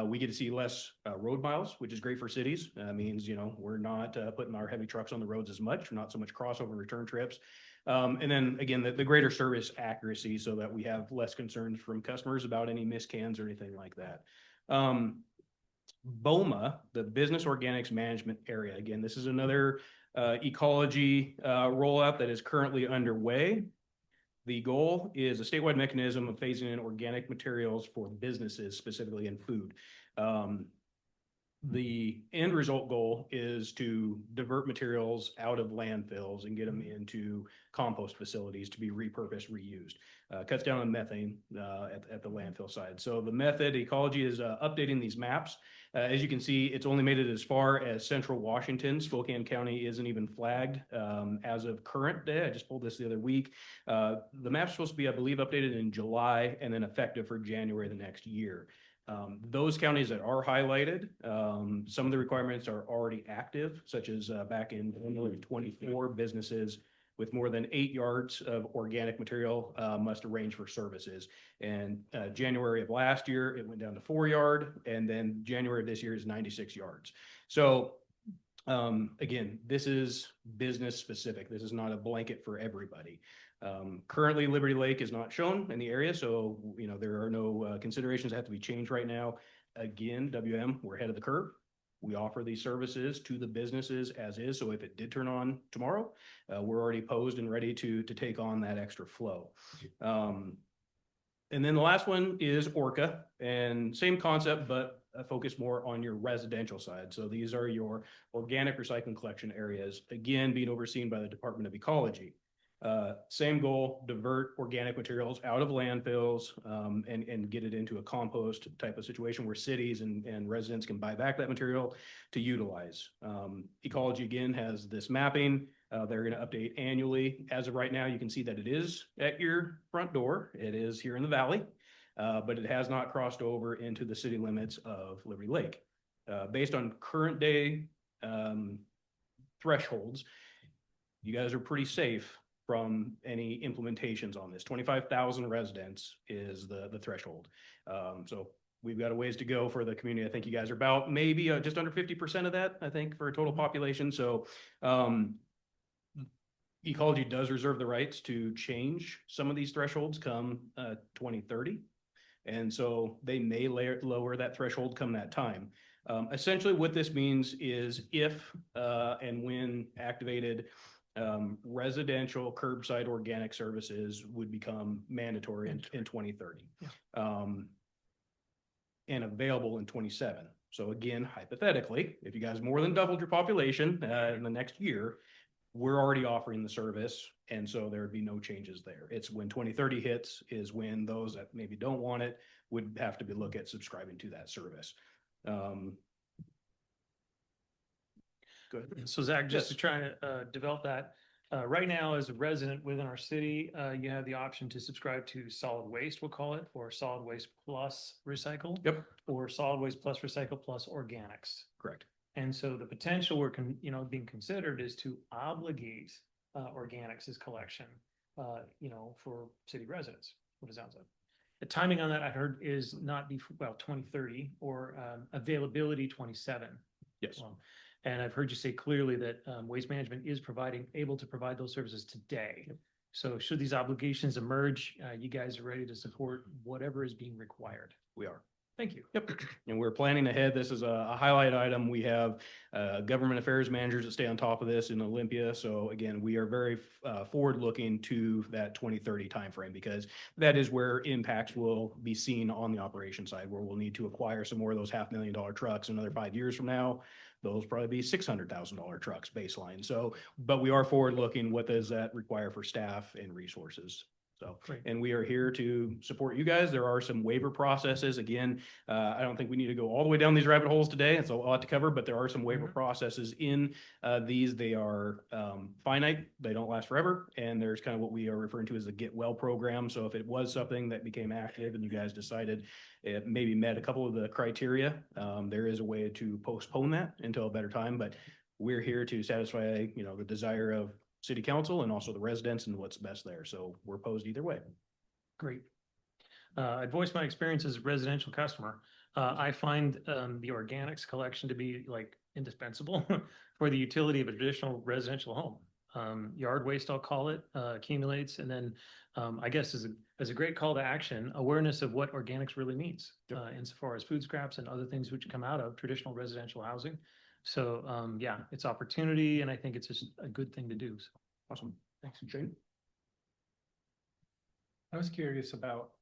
We get to see less road miles, which is great for cities. Means, we're not putting our heavy trucks on the roads as much, not so much crossover return trips. And then again, the greater service accuracy, so that we have less concerns from customers about any miscans or anything like that. BOMA, the Business Organics Management Area. Again, this is another ecology rollout that is currently underway. The goal is a statewide mechanism of phasing in organic materials for businesses, specifically in food. The end result goal is to divert materials out of landfills and get them into compost facilities to be repurposed, reused. Cuts down on methane at the landfill side. So the method, Ecology, is updating these maps. As you can see, it's only made it as far as central Washington. Spokane County isn't even flagged as of current day. I just pulled this the other week. The map's supposed to be, I believe, updated in July and then effective for January the next year. Those counties that are highlighted, some of the requirements are already active, such as back in 2024, businesses with more than 8 yards of organic material must arrange for services. And January of last year, it went down to 4 yard, and then January of this year is 96 yards. So Again, this is business specific. This is not a blanket for everybody. Currently, Liberty Lake is not shown in the area, so there are no considerations that have to be changed right now. Again, WM, we're ahead of the curve. We offer these services to the businesses as is. So if it did turn on tomorrow, we're already posed and ready to take on that extra flow. And then the last one is Orca, and same concept, but focus more on your residential side. So these are your organic recycling collection areas, again, being overseen by the Department of Ecology. Same goal, divert organic materials out of landfills and get it into a compost type of situation where cities and residents can buy back that material to utilize. Ecology, again, has this mapping. They're going to update annually. As of right now, you can see that it is at your front door. It is here in the valley, but it has not crossed over into the city limits of Liberty Lake. Based on current day thresholds, you guys are pretty safe from any implementations on this. 25,000 residents is the threshold. So we've got a ways to go for the community. I think you guys are about maybe just under 50% of that, I think, for a total population. So Ecology does reserve the rights to change some of these thresholds come 2030. And so they may lower that threshold come that time. Essentially what this means is if and when activated, residential curbside organic services would become mandatory in 2030 and available in 27. So again, hypothetically, if you guys more than doubled your population in the next year, we're already offering the service. And so there would be no changes there. It's when 2030 hits is when those that maybe don't want it would have to look at subscribing to that service. Good.
So Zach, just to try to develop that, right now as a resident within our city, you have the option to subscribe to solid waste, we'll call it, or solid waste plus recycle.
Yep.
Or solid waste plus recycle plus organics.
Correct.
And so the potential we're being considered is to obligate organics as collection, for city residents, what it sounds like. The timing on that I heard is not before, 2030 or availability 27.
Yes.
And I've heard you say clearly that Waste Management is able to provide those services today. Yep. So should these obligations emerge, you guys are ready to support whatever is being required.
We are.
Thank you.
Yep. And we're planning ahead. This is a highlight item. We have government affairs managers that stay on top of this in Olympia. So again, we are very forward looking to that 2030 timeframe because that is where impacts will be seen on the operation side, where we'll need to acquire some more of those $500,000 trucks another 5 years from now. Those probably be $600,000 trucks baseline. So, but we are forward looking. What does that require for staff and resources? So,
great.
And we are here to support you guys. There are some waiver processes. Again, I don't think we need to go all the way down these rabbit holes today. It's a lot to cover, but there are some waiver processes in these. They are finite. They don't last forever. And there's kind of what we are referring to as the Get Well program. So if it was something that became active and you guys decided it maybe met a couple of the criteria, there is a way to postpone that until a better time. But we're here to satisfy, the desire of City Council and also the residents and what's best there. So we're posed either way.
Great. I'd voice my experience as a residential customer. I find the organics collection to be like indispensable for the utility of a traditional residential home. Yard waste, I'll call it, accumulates. And then I guess as a great call to action, awareness of what organics really means insofar as food scraps and other things which come out of traditional residential housing. So it's opportunity, and I think it's just a good thing to do. So
awesome.
Thanks, Shane.
I was curious about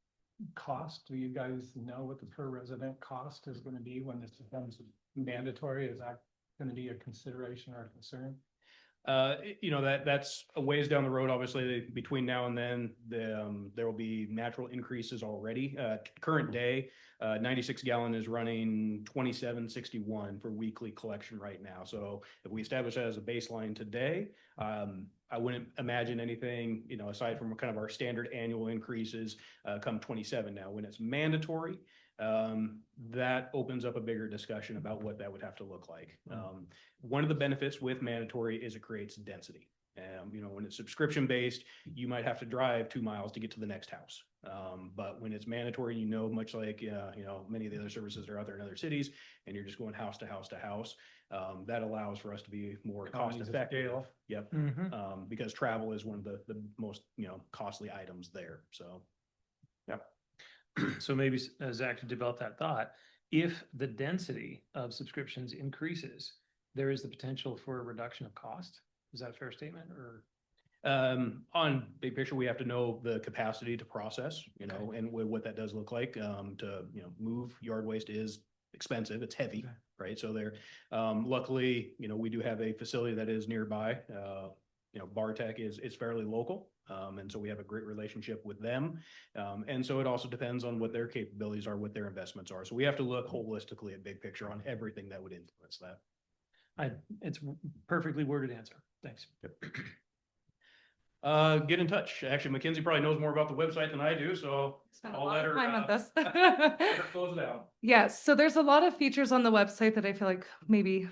cost. Do you guys know what the per resident cost is going to be when this becomes mandatory? Is that going to be a consideration or a concern?
That's a ways down the road. Obviously, between now and then, there will be natural increases already. Current day, 96 gallon is running $27.61 for weekly collection right now. So if we establish that as a baseline today, I wouldn't imagine anything, aside from kind of our standard annual increases come 27 now. When it's mandatory, that opens up a bigger discussion about what that would have to look like. One of the benefits with mandatory is it creates density. When it's subscription based, you might have to drive 2 miles to get to the next house. But when it's mandatory, much like, many of the other services are out there in other cities, and you're just going house to house to house, That allows for us to be more cost
Economies of
effective.
scale.
Yep.
Mhm.
Because travel is one of the most, costly items there. So.
So maybe Zach, to develop that thought, if the density of subscriptions increases, there is the potential for a reduction of cost. Is that a fair statement or?
On big picture, we have to know the capacity to process, and what that does look like, move yard waste is expensive, it's heavy,
Okay.
right? So there, luckily, we do have a facility that is nearby. Bartech is fairly local. And so we have a great relationship with them. And so it also depends on what their capabilities are, what their investments are. So we have to look holistically at big picture on everything that would influence that.
It's perfectly worded answer. Thanks.
Get in touch. Actually, Mackenzie probably knows more about the website than I do, so
Spent a
I'll
lot
let
of
her,
time on this.
let her close it out.
Yes, so there's a lot of features on the website that I feel like maybe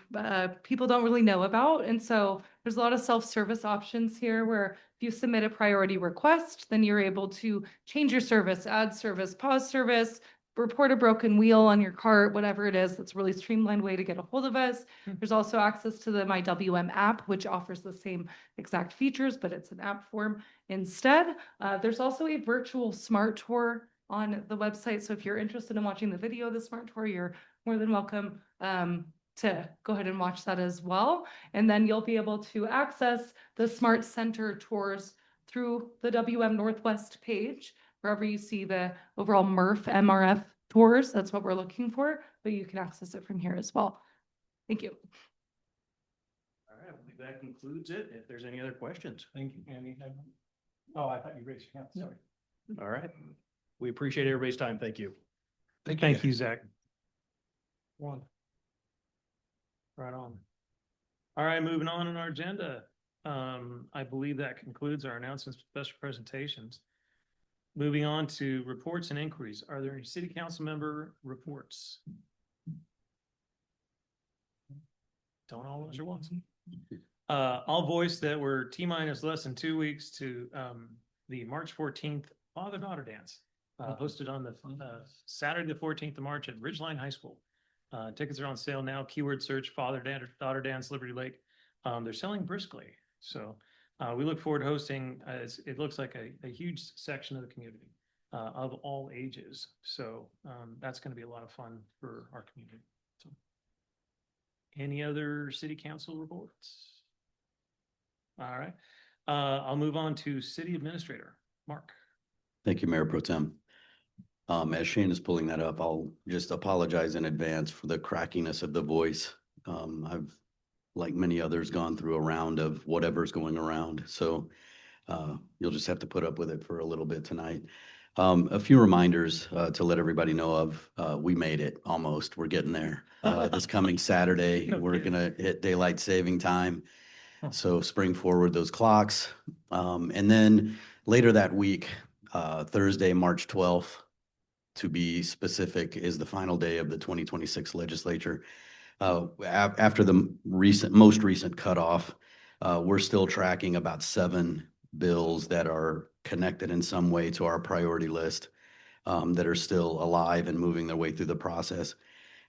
people don't really know about. And so there's a lot of self-service options here where if you submit a priority request, then you're able to change your service, add service, pause service, report a broken wheel on your cart, whatever it is. That's a really streamlined way to get a hold of us. There's also access to the MyWM app, which offers the same exact features, but it's an app form instead. There's also a virtual smart tour on the website. So if you're interested in watching the video of the smart tour, you're more than welcome to go ahead and watch that as well. And then you'll be able to access the Smart Center tours through the WM Northwest page. Wherever you see the overall MRF tours, that's what we're looking for, but you can access it from here as well. Thank you.
All right, I believe that concludes it. If there's any other questions.
Thank you, Andy. Oh, I thought you raised your hand. Sorry.
All right. We appreciate everybody's time. Thank you.
Thank you, Zach. One. Right on. All right, moving on in our agenda. I believe that concludes our announcements, special presentations. Moving on to reports and inquiries. Are there any city council member reports? Don't all answer once. I'll voice that we're T-minus less than 2 weeks to the March 14th father-daughter dance. Hosted on the Saturday, the 14th of March at Ridgeline High School. Tickets are on sale now. Keyword search father-daughter dance, Liberty Lake. They're selling briskly. So we look forward to hosting, it looks like a huge section of the community of all ages. So that's going to be a lot of fun for our community. So, any other city council reports? All right. I'll move on to city administrator, Mark.
Thank you, Mayor Pro Tem. As Shane is pulling that up, I'll just apologize in advance for the crackiness of the voice. I've, like many others, gone through a round of whatever's going around. So you'll just have to put up with it for a little bit tonight. A few reminders to let everybody know of. We made it almost. We're getting there. This coming Saturday, we're going to hit daylight saving time. So spring forward those clocks. And then later that week, Thursday, March 12th, to be specific, is the final day of the 2026 legislature. After the most recent cutoff, we're still tracking about 7 bills that are connected in some way to our priority list, that are still alive and moving their way through the process.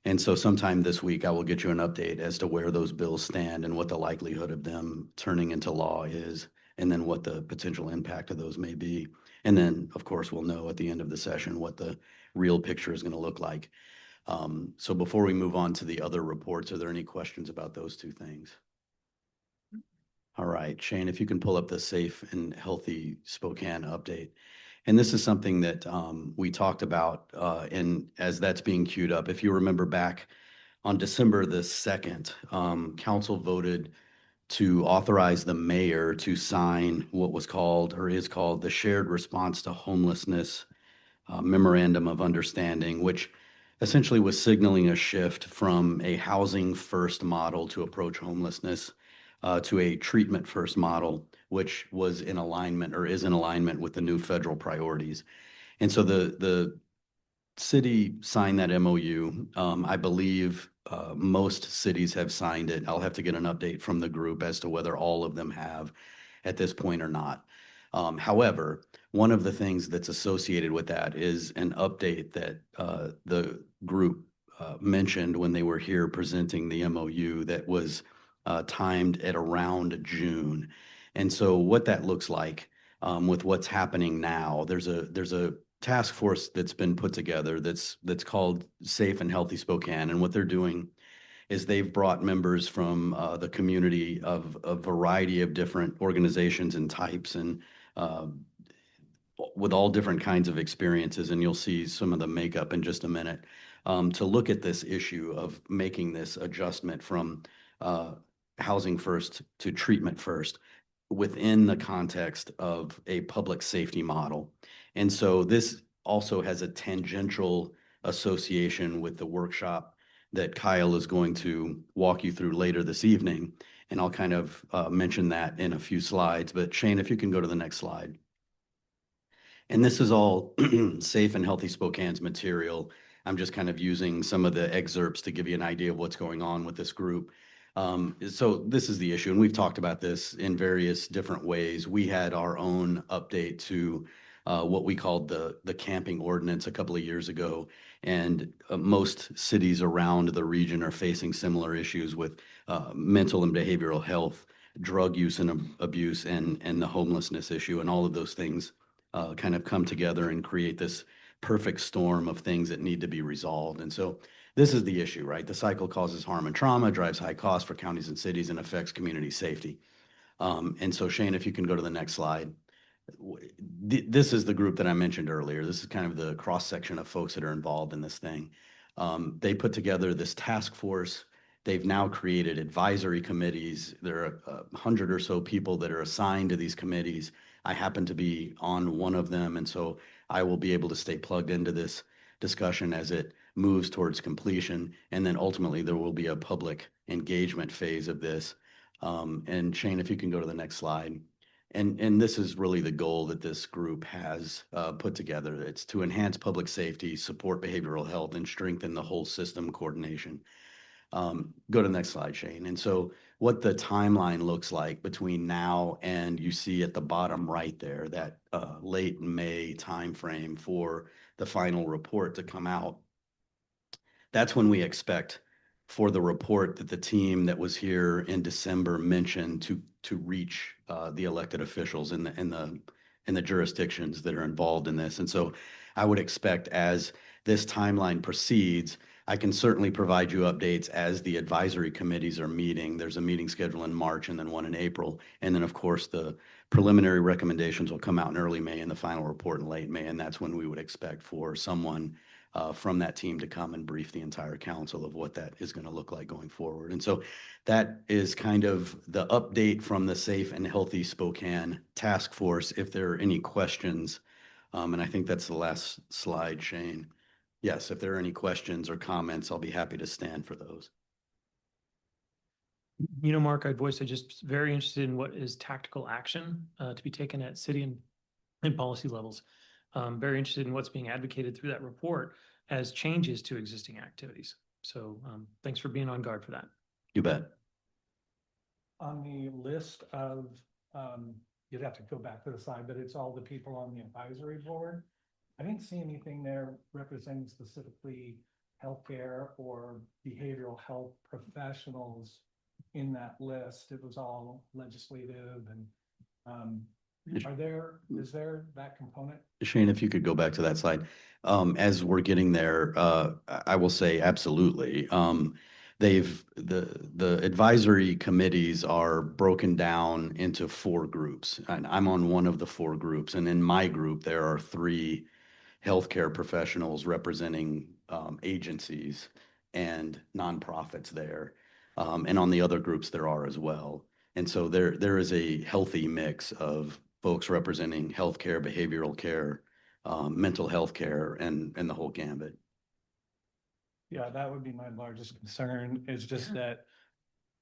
And so sometime this week, I will get you an update as to where those bills stand and what the likelihood of them turning into law is, and then what the potential impact of those may be. And then, of course, we'll know at the end of the session what the real picture is going to look like. So before we move on to the other reports, are there any questions about those two things? All right, Shane, if you can pull up the Safe and Healthy Spokane update. And this is something that we talked about, and as that's being queued up, if you remember back on December the 2nd, council voted to authorize the mayor to sign what was called, or is called, the Shared Response to Homelessness Memorandum of Understanding, which essentially was signaling a shift from a housing first model to approach homelessness to a treatment first model, which was in alignment, or is in alignment, with the new federal priorities. And so the city signed that MOU. I believe most cities have signed it. I'll have to get an update from the group as to whether all of them have at this point or not. However, one of the things that's associated with that is an update that the group mentioned when they were here presenting the MOU that was timed at around June. And so what that looks like with what's happening now, there's a task force that's been put together that's called Safe and Healthy Spokane. And what they're doing is they've brought members from the community of a variety of different organizations and types and with all different kinds of experiences. And you'll see some of the makeup in just a minute to look at this issue of making this adjustment from housing first to treatment first within the context of a public safety model. And so this also has a tangential association with the workshop that Kyle is going to walk you through later this evening. And I'll kind of mention that in a few slides. But Shane, if you can go to the next slide. And this is all Safe and Healthy Spokane's material. I'm just kind of using some of the excerpts to give you an idea of what's going on with this group. So this is the issue, and we've talked about this in various different ways. We had our own update to what we called the camping ordinance a couple of years ago, and most cities around the region are facing similar issues with mental and behavioral health, drug use and abuse, and the homelessness issue, and all of those things kind of come together and create this perfect storm of things that need to be resolved. And so this is the issue, right? The cycle causes harm and trauma, drives high costs for counties and cities, and affects community safety. And so Shane, if you can go to the next slide. This is the group that I mentioned earlier. This is kind of the cross-section of folks that are involved in this thing. They put together this task force. They've now created advisory committees. There are 100 or so people that are assigned to these committees. I happen to be on one of them, and so I will be able to stay plugged into this discussion as it moves towards completion. And then ultimately there will be a public engagement phase of this. And Shane, if you can go to the next slide. And this is really the goal that this group has put together. It's to enhance public safety, support behavioral health, and strengthen the whole system coordination. Go to the next slide, Shane. And so what the timeline looks like between now and you see at the bottom right there, that late May timeframe for the final report to come out. That's when we expect for the report that the team that was here in December mentioned to reach the elected officials in the jurisdictions that are involved in this. And so I would expect as this timeline proceeds, I can certainly provide you updates as the advisory committees are meeting. There's a meeting scheduled in March and then one in April. And then of course the preliminary recommendations will come out in early May and the final report in late May. And that's when we would expect for someone from that team to come and brief the entire council of what that is going to look like going forward. And so that is kind of the update from the Safe and Healthy Spokane Task Force. If there are any questions, and I think that's the last slide, Shane. Yes, if there are any questions or comments, I'll be happy to stand for those.
You know, Mark, I'm just very interested in what is tactical action to be taken at city and policy levels. Very interested in what's being advocated through that report as changes to existing activities. So thanks for being on guard for that.
You bet.
On the list of, you'd have to go back to the slide, but it's all the people on the advisory board. I didn't see anything there representing specifically healthcare or behavioral health professionals in that list. It was all legislative and is there that component?
Shane, if you could go back to that slide. As we're getting there, I will say absolutely. The advisory committees are broken down into 4 groups, and I'm on one of the 4 groups. And in my group, there are 3 healthcare professionals representing agencies and nonprofits there. And on the other groups, there are as well. And so there is a healthy mix of folks representing healthcare, behavioral care, mental health care, and the whole gambit.
Yeah, that would be my largest concern is just that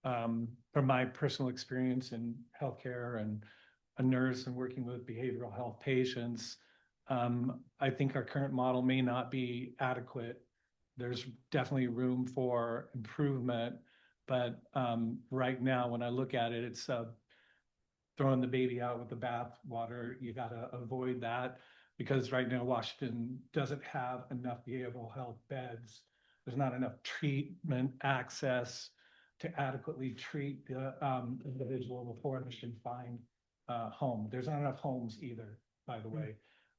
from my personal experience in healthcare and a nurse and working with behavioral health patients, I think our current model may not be adequate. There's definitely room for improvement, but right now when I look at it, it's throwing the baby out with the bathwater. You got to avoid that because right now Washington doesn't have enough behavioral health beds there's not enough treatment access to adequately treat the individual before they can find a home. There's not enough homes either, by the way.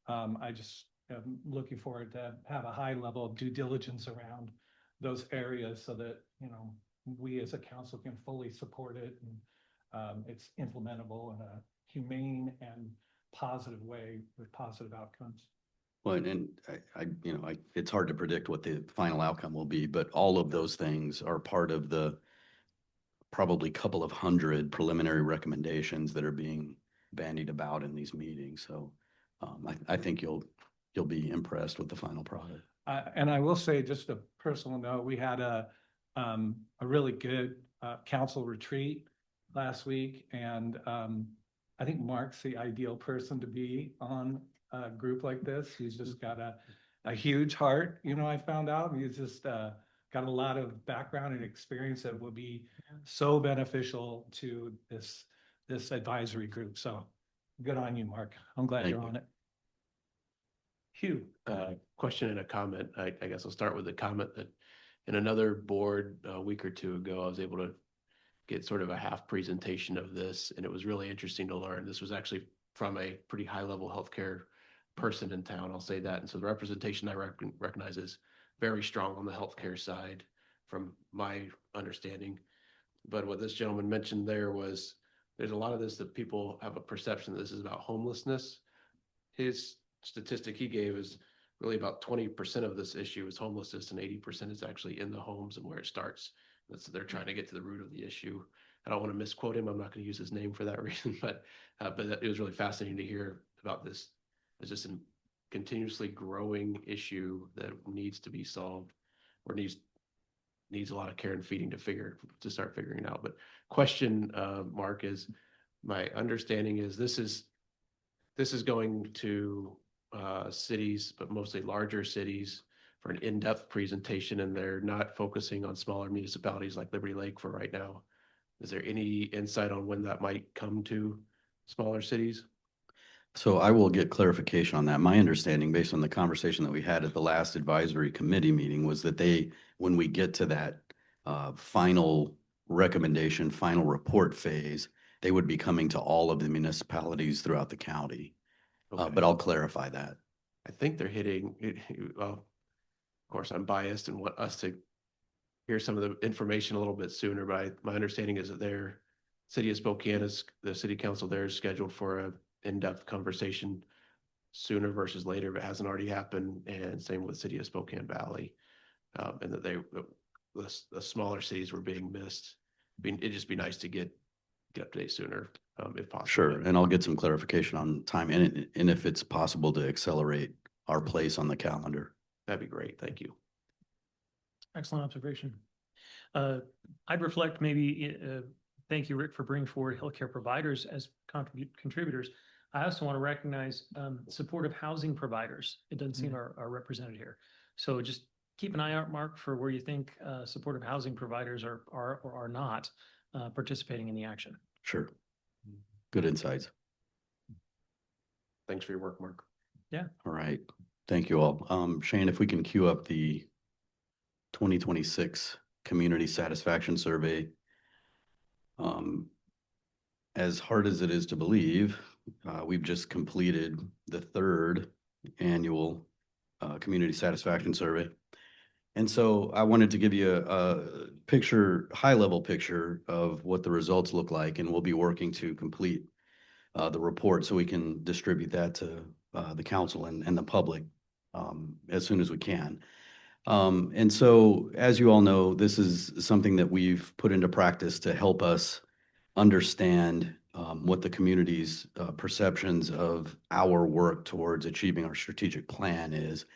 I just am looking forward to have a high level of due diligence around those areas so that, you know, we as a council can fully support it and it's implementable in a humane and positive way with positive outcomes.
Well, and it's hard to predict what the final outcome will be, but all of those things are part of the probably couple of hundred preliminary recommendations that are being bandied about in these meetings. So I think you'll be impressed with the final product.
And I will say, just a personal note, we had a really good council retreat last week, and I think Mark's the ideal person to be on a group like this. He's just got a huge heart, you know, I found out. He's just got a lot of background and experience that will be so beneficial to this advisory group. So good on you, Mark. I'm glad you're on it.
Hugh,
Question and a comment. I guess I'll start with a comment that in another board a week or two ago, I was able to get sort of a half presentation of this, and it was really interesting to learn. This was actually from a pretty high level healthcare person in town, I'll say that. And so the representation I recognize is very strong on the healthcare side from my understanding. But what this gentleman mentioned there was there's a lot of this that people have a perception that this is about homelessness. His statistic he gave is really about 20% of this issue is homelessness and 80% is actually in the homes and where it starts. They're trying to get to the root of the issue. I don't want to misquote him. I'm not going to use his name for that reason, but it was really fascinating to hear about this. It's just a continuously growing issue that needs to be solved or needs a lot of care and feeding to start figuring it out. But question, Mark, is my understanding is this is going to cities, but mostly larger cities for an in-depth presentation, and they're not focusing on smaller municipalities like Liberty Lake for right now. Is there any insight on when that might come to smaller cities?
So I will get clarification on that. My understanding, based on the conversation that we had at the last advisory committee meeting, was that when we get to that final recommendation, final report phase, they would be coming to all of the municipalities throughout the county.
Okay.
But I'll clarify that.
I think they're hitting, well, of course, I'm biased and want us to hear some of the information a little bit sooner, but my understanding is that their city of Spokane the city council there is scheduled for a in-depth conversation sooner versus later, if it hasn't already happened, and same with city of Spokane Valley, and that the smaller cities were being missed. It'd just be nice to get up to date sooner, if possible.
Sure, and I'll get some clarification on time and if it's possible to accelerate our place on the calendar.
That'd be great. Thank you.
excellent observation. I'd reflect maybe, thank you, Rick, for bringing forward healthcare providers as contributors. I also want to recognize supportive housing providers. It doesn't seem are represented here. So just keep an eye out, Mark, for where you think supportive housing providers are or are not participating in the action.
Sure. Good insights.
Thanks for your work, Mark.
Yeah.
All right. Thank you all. Shane, if we can queue up the 2026 Community Satisfaction Survey. As hard as it is to believe, we've just completed the 3rd annual Community Satisfaction Survey. And so I wanted to give you a picture, high-level picture of what the results look like, and we'll be working to complete the report so we can distribute that to the council and the public as soon as we can. And so, as you all know, this is something that we've put into practice to help us understand what the community's perceptions of our work towards achieving our strategic plan is.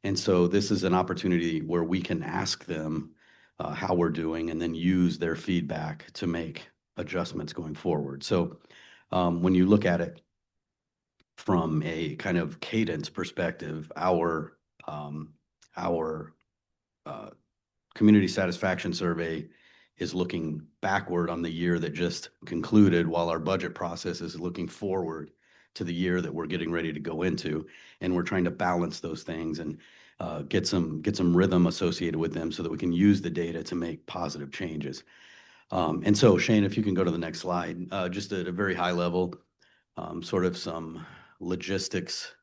And so this is an opportunity where we can ask them how we're doing and then use their feedback to make adjustments going forward. So when you look at it from a kind of cadence perspective, our community satisfaction survey is looking backward on the year that just concluded, while our budget process is looking forward to the year that we're getting ready to go into. And we're trying to balance those things and get some rhythm associated with them so that we can use the data to make positive changes. And so Shane, if you can go to the next slide, just at a very high level, sort of some logistics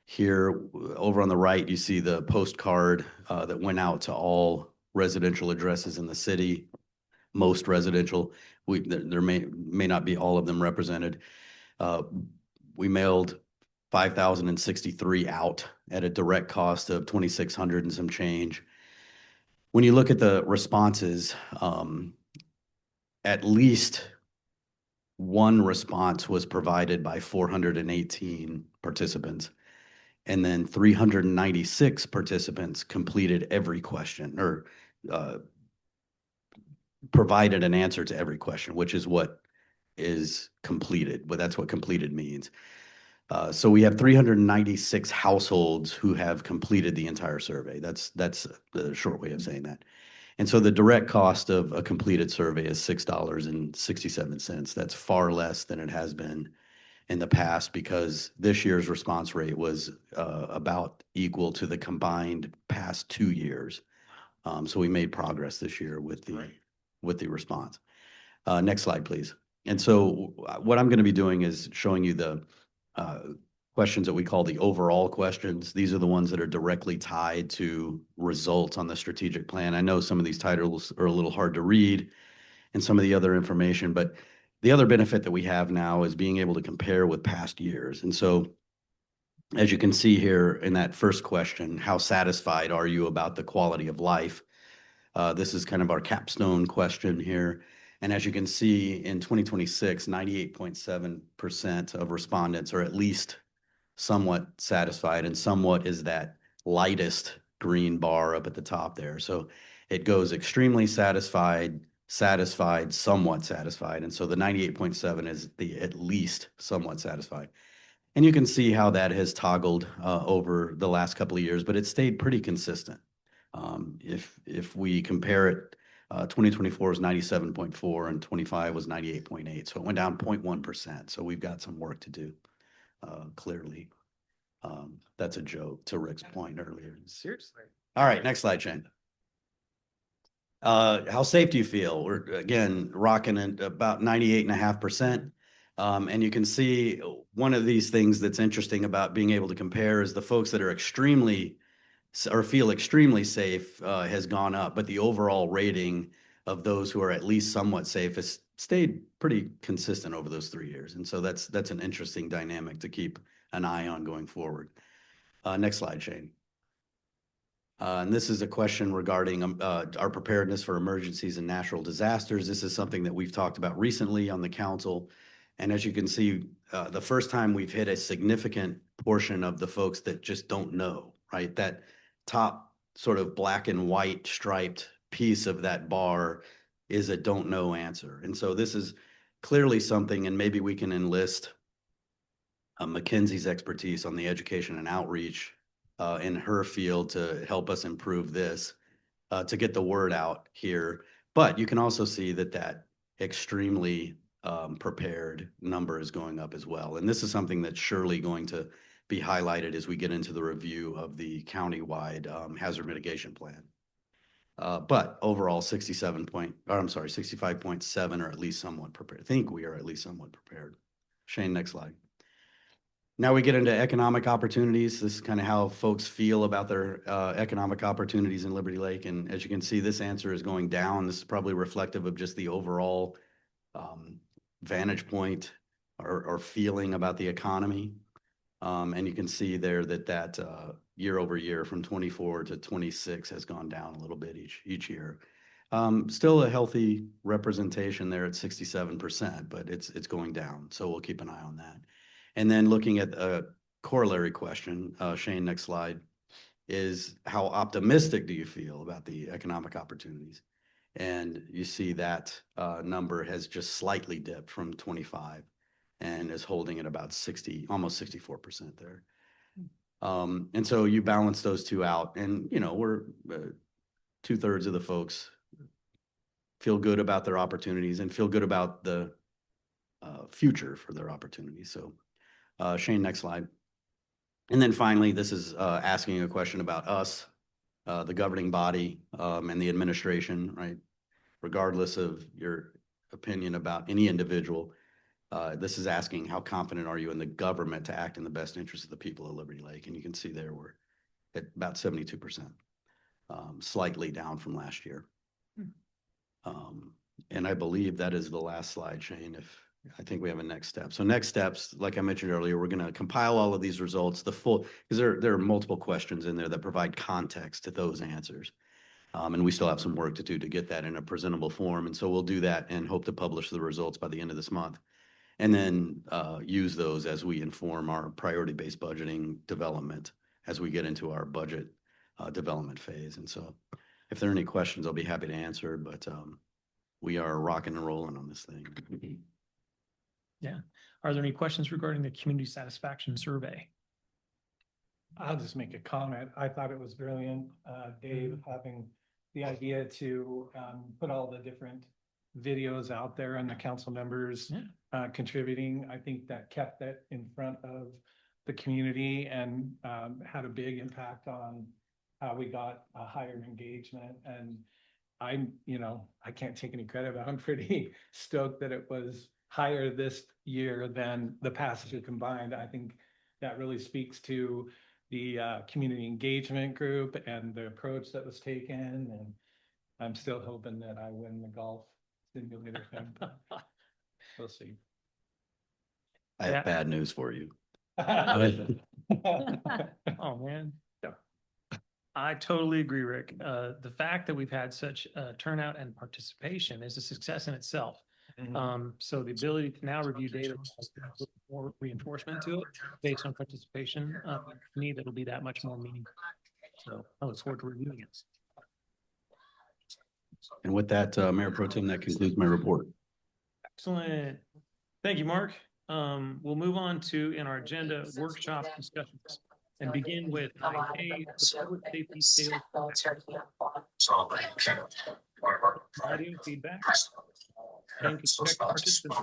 here. Over on the right, you see the postcard that went out to all residential addresses in the city, most residential. There may not be all of them represented. We mailed 5,063 out at a direct cost of 2,600 and some change. When you look at the responses, at least one response was provided by 418 participants. And then 396 participants completed every question or provided an answer to every question, which is what is completed, but that's what completed means. So we have 396 households who have completed the entire survey. That's the short way of saying that. And so the direct cost of a completed survey is $6.67. That's far less than it has been in the past because this year's response rate was about equal to the combined past 2 years. So we made progress this year with the response. Next slide, please. And so what I'm going to be doing is showing you the questions that we call the overall questions. These are the ones that are directly tied to results on the strategic plan. I know some of these titles are a little hard to read and some of the other information, but the other benefit that we have now is being able to compare with past years. And so as you can see here in that first question, how satisfied are you about the quality of life? This is kind of our capstone question here. And as you can see in 2026, 98.7% of respondents are at least somewhat satisfied, and somewhat is that lightest green bar up at the top there. So it goes extremely satisfied, satisfied, somewhat satisfied. And so the 98.7 is the at least somewhat satisfied. And you can see how that has toggled over the last couple of years, but it stayed pretty consistent. If we compare it, 2024 was 97.4 and 25 was 98.8. So it went down 0.1%. So we've got some work to do, clearly. That's a joke to Rick's point earlier.
Seriously.
All right, next slide, Shane. How safe do you feel? We're again rocking at about 98.5%. And you can see one of these things that's interesting about being able to compare is the folks that are extremely or feel extremely safe has gone up, but the overall rating of those who are at least somewhat safe has stayed pretty consistent over those 3 years. And so that's an interesting dynamic to keep an eye on going forward. Next slide, Shane. And this is a question regarding our preparedness for emergencies and natural disasters. This is something that we've talked about recently on the council. And as you can see, the first time we've hit a significant portion of the folks that just don't know, right? That top sort of black and white striped piece of that bar is a don't know answer. And so this is clearly something, and maybe we can enlist Mackenzie's expertise on the education and outreach in her field to help us improve this, to get the word out here. But you can also see that extremely prepared number is going up as well. And this is something that's surely going to be highlighted as we get into the review of the countywide hazard mitigation plan. But overall 65.7 are at least somewhat prepared. I think we are at least somewhat prepared. Shane, next slide. Now we get into economic opportunities. This is kind of how folks feel about their economic opportunities in Liberty Lake. And as you can see, this answer is going down. This is probably reflective of just the overall vantage point or feeling about the economy. And you can see there that year over year from 24 to 26 has gone down a little bit each year. Still a healthy representation there at 67%, but it's going down. So we'll keep an eye on that. And then looking at a corollary question, Shane, next slide, is how optimistic do you feel about the economic opportunities? And you see that number has just slightly dipped from 25 and is holding at about 60, almost 64% there. And so you balance those two out, and you know, we're 2/3 of the folks feel good about their opportunities and feel good about the future for their opportunities. So Shane, next slide. And then finally, this is asking a question about us, the governing body, and the administration, right? Regardless of your opinion about any individual, this is asking how confident are you in the government to act in the best interest of the people of Liberty Lake? And you can see there we're at about 72%, slightly down from last year. And I believe that is the last slide, Shane, if I think we have a next step. So next steps, like I mentioned earlier, we're going to compile all of these results, the full, because there are multiple questions in there that provide context to those answers. And we still have some work to do to get that in a presentable form. And so we'll do that and hope to publish the results by the end of this month. And then use those as we inform our priority-based budgeting development as we get into our budget development phase. And so if there are any questions, I'll be happy to answer, but we are rocking and rolling on this thing.
Yeah. Are there any questions regarding the community satisfaction survey?
I'll just make a comment. I thought it was brilliant, Dave, having the idea to put all the different videos out there and the council members contributing. I think that kept that in front of the community and had a big impact on how we got a higher engagement. And I'm, I can't take any credit, but I'm pretty stoked that it was higher this year than the past two combined. I think that really speaks to the community engagement group and the approach that was taken. And I'm still hoping that I win the golf simulator thing. We'll see.
I have bad news for you.
Oh, man. I totally agree, Rick. The fact that we've had such turnout and participation is a success in itself. So the ability to now review data with more reinforcement to it based on participation, to me, that'll be that much more meaningful. So I look forward to reviewing it.
And with that, Mayor Pro Tem, that concludes my report.
Excellent. Thank you, Mark. We'll move on to in our agenda workshop discussions and begin with 9A, the public safety sales. Audio feedback. And correct participants.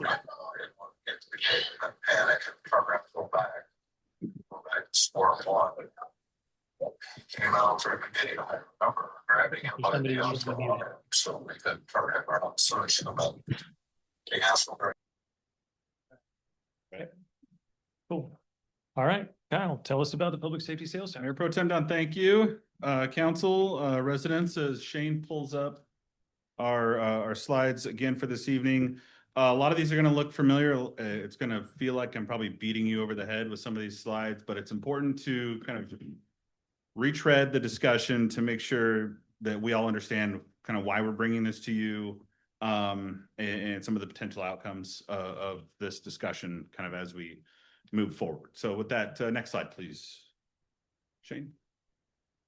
Panic and program go back. Go back to square one. Came out for a committee, I remember grabbing him by the elbow, so we could turn him around, solution about the asshole.
Cool. All right, Kyle, tell us about the public safety sales center.
Mayor Pro Tem Don, thank you. Council, residents, as Shane pulls up our slides again for this evening. A lot of these are going to look familiar. It's going to feel like I'm probably beating you over the head with some of these slides, but it's important to kind of retread the discussion to make sure that we all understand kind of why we're bringing this to you, and some of the potential outcomes of this discussion kind of as we move forward. So with that, next slide, please, Shane.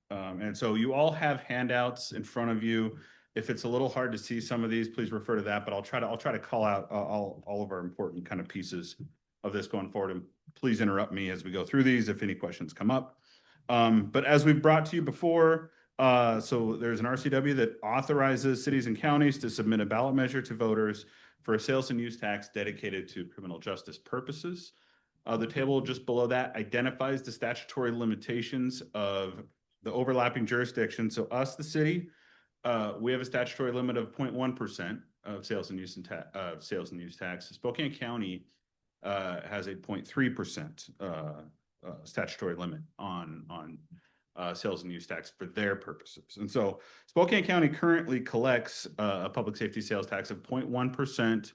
And so you all have handouts in front of you. If it's a little hard to see some of these, please refer to that, but I'll try to call out all of our important kind of pieces of this going forward. And please interrupt me as we go through these if any questions come up. But as we've brought to you before, so there's an RCW that authorizes cities and counties to submit a ballot measure to voters for a sales and use tax dedicated to criminal justice purposes. The table just below that identifies the statutory limitations of the overlapping jurisdictions. So us, the city, we have a statutory limit of 0.1% of sales and use tax. Spokane County has a 0.3% statutory limit on sales and use tax for their purposes. And so Spokane County currently collects a public safety sales tax of 0.1%.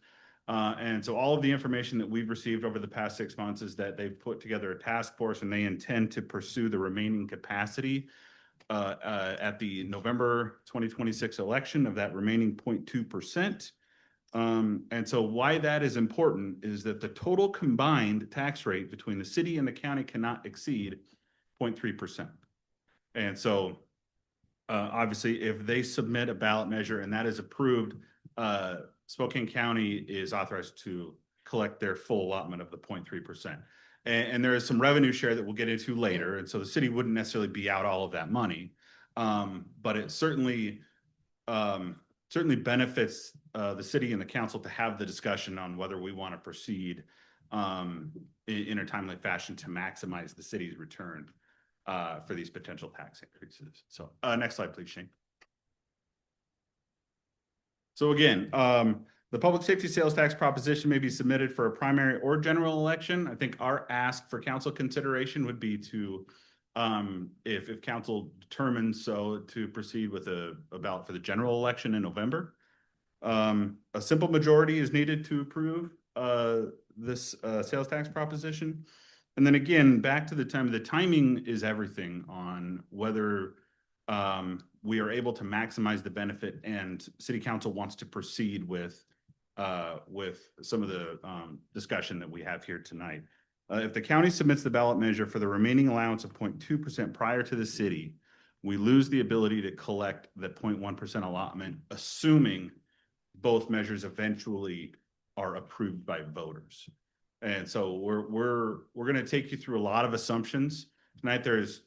And so all of the information that we've received over the past 6 months is that they've put together a task force and they intend to pursue the remaining capacity at the November 2026 election of that remaining 0.2%. And so why that is important is that the total combined tax rate between the city and the county cannot exceed 0.3%. And so obviously if they submit a ballot measure and that is approved, Spokane County is authorized to collect their full allotment of the 0.3%. And there is some revenue share that we'll get into later. And so the city wouldn't necessarily be out all of that money. But it certainly benefits the city and the council to have the discussion on whether we want to proceed in a timely fashion to maximize the city's return for these potential tax increases. So next slide, please, Shane. So again, the public safety sales tax proposition may be submitted for a primary or general election. I think our ask for council consideration would be to, if council determines so, to proceed with a ballot for the general election in November. A simple majority is needed to approve this sales tax proposition. And then again, back to the timing is everything on whether we are able to maximize the benefit and city council wants to proceed with some of the discussion that we have here tonight. If the county submits the ballot measure for the remaining allowance of 0.2% prior to the city, we lose the ability to collect the 0.1% allotment, assuming both measures eventually are approved by voters. And so we're going to take you through a lot of assumptions tonight. There's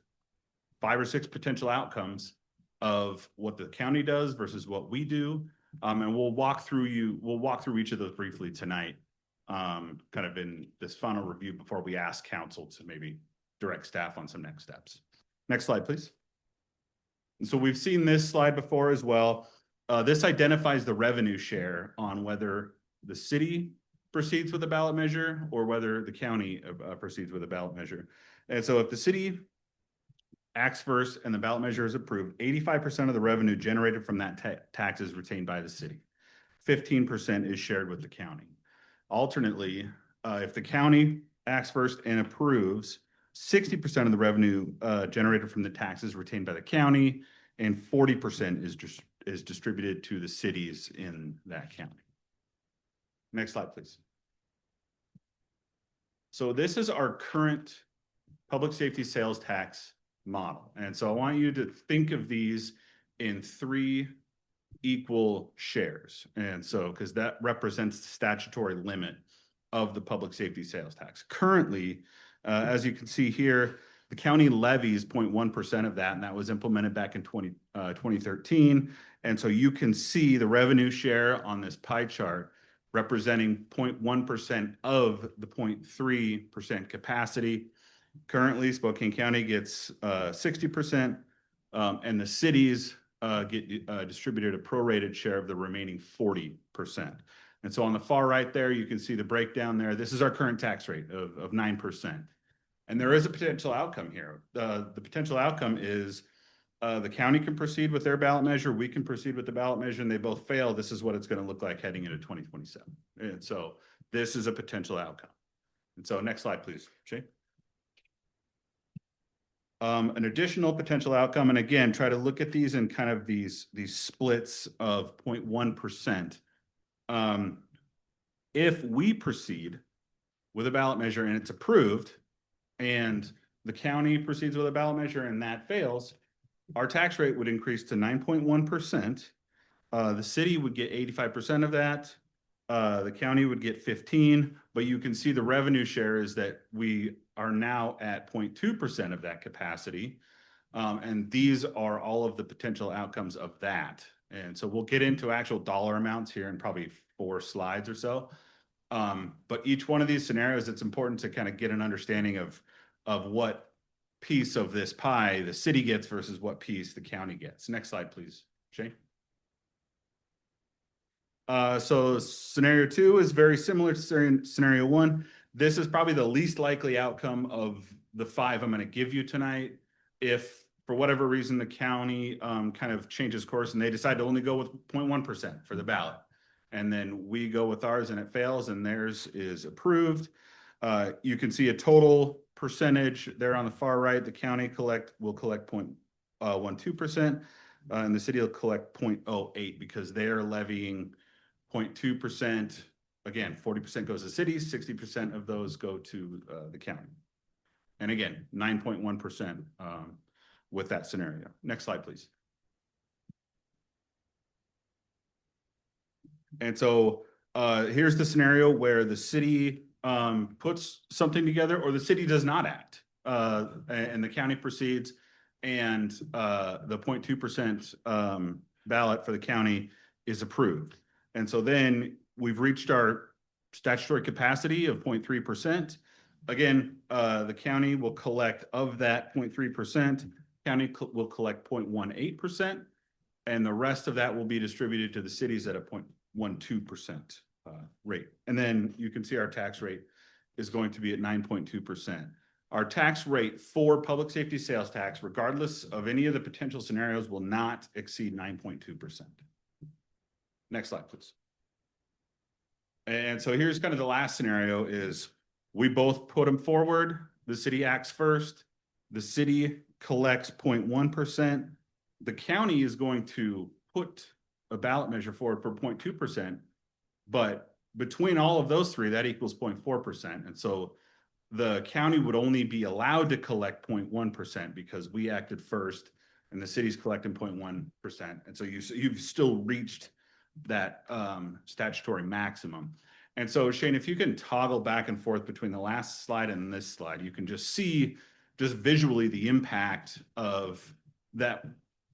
5 or 6 potential outcomes of what the county does versus what we do. And we'll walk through each of those briefly tonight, kind of in this final review before we ask council to maybe direct staff on some next steps. Next slide, please. And so we've seen this slide before as well. This identifies the revenue share on whether the city proceeds with a ballot measure or whether the county proceeds with a ballot measure. And so if the city acts first and the ballot measure is approved, 85% of the revenue generated from that tax is retained by the city. 15% is shared with the county. Alternately, if the county acts first and approves, 60% of the revenue generated from the tax is retained by the county, and 40% is distributed to the cities in that county. Next slide, please. So this is our current public safety sales tax model. And so I want you to think of these in 3 equal shares. And so, because that represents the statutory limit of the public safety sales tax. Currently, as you can see here, the county levies 0.1% of that, and that was implemented back in 2013. And so you can see the revenue share on this pie chart representing 0.1% of the 0.3% capacity. Currently, Spokane County gets 60%, and the cities get distributed a prorated share of the remaining 40%. And so on the far right there, you can see the breakdown there. This is our current tax rate of 9%. And there is a potential outcome here. The potential outcome is the county can proceed with their ballot measure. We can proceed with the ballot measure, and they both fail. This is what it's going to look like heading into 2027. And so this is a potential outcome. And so next slide, please, Shane. An additional potential outcome, and again, try to look at these in kind of these splits of 0.1%. If we proceed with a ballot measure and it's approved, and the county proceeds with a ballot measure and that fails, our tax rate would increase to 9.1%. The city would get 85% of that. The county would get 15%, but you can see the revenue share is that we are now at 0.2% of that capacity. And these are all of the potential outcomes of that. And so we'll get into actual dollar amounts here in probably 4 slides or so. But each one of these scenarios, it's important to kind of get an understanding of what piece of this pie the city gets versus what piece the county gets. Next slide, please, Shane. So scenario 2 is very similar to scenario 1. This is probably the least likely outcome of the 5 I'm going to give you tonight. If for whatever reason the county kind of changes course and they decide to only go with 0.1% for the ballot, and then we go with ours and it fails and theirs is approved, you can see a total percentage there on the far right. The county will collect 0.12%, and the city will collect 0.08 because they're levying 0.2%. Again, 40% goes to cities, 60% of those go to the county. And again, 9.1% with that scenario. Next slide, please. And so here's the scenario where the city puts something together or the city does not act and the county proceeds and the 0.2% ballot for the county is approved. And so then we've reached our statutory capacity of 0.3%. Again, the county will collect of that 0.3%, will collect 0.18%, and the rest of that will be distributed to the cities at a 0.12% rate. And then you can see our tax rate is going to be at 9.2%. Our tax rate for public safety sales tax, regardless of any of the potential scenarios, will not exceed 9.2%. Next slide, please. And so here's kind of the last scenario is we both put them forward. The city acts first. The city collects 0.1%. The county is going to put a ballot measure forward for 0.2%. But between all of those three, that equals 0.4%. And so the county would only be allowed to collect 0.1% because we acted first and the city's collecting 0.1%. And so you've still reached that statutory maximum. And so Shane, if you can toggle back and forth between the last slide and this slide, you can just see just visually the impact of that,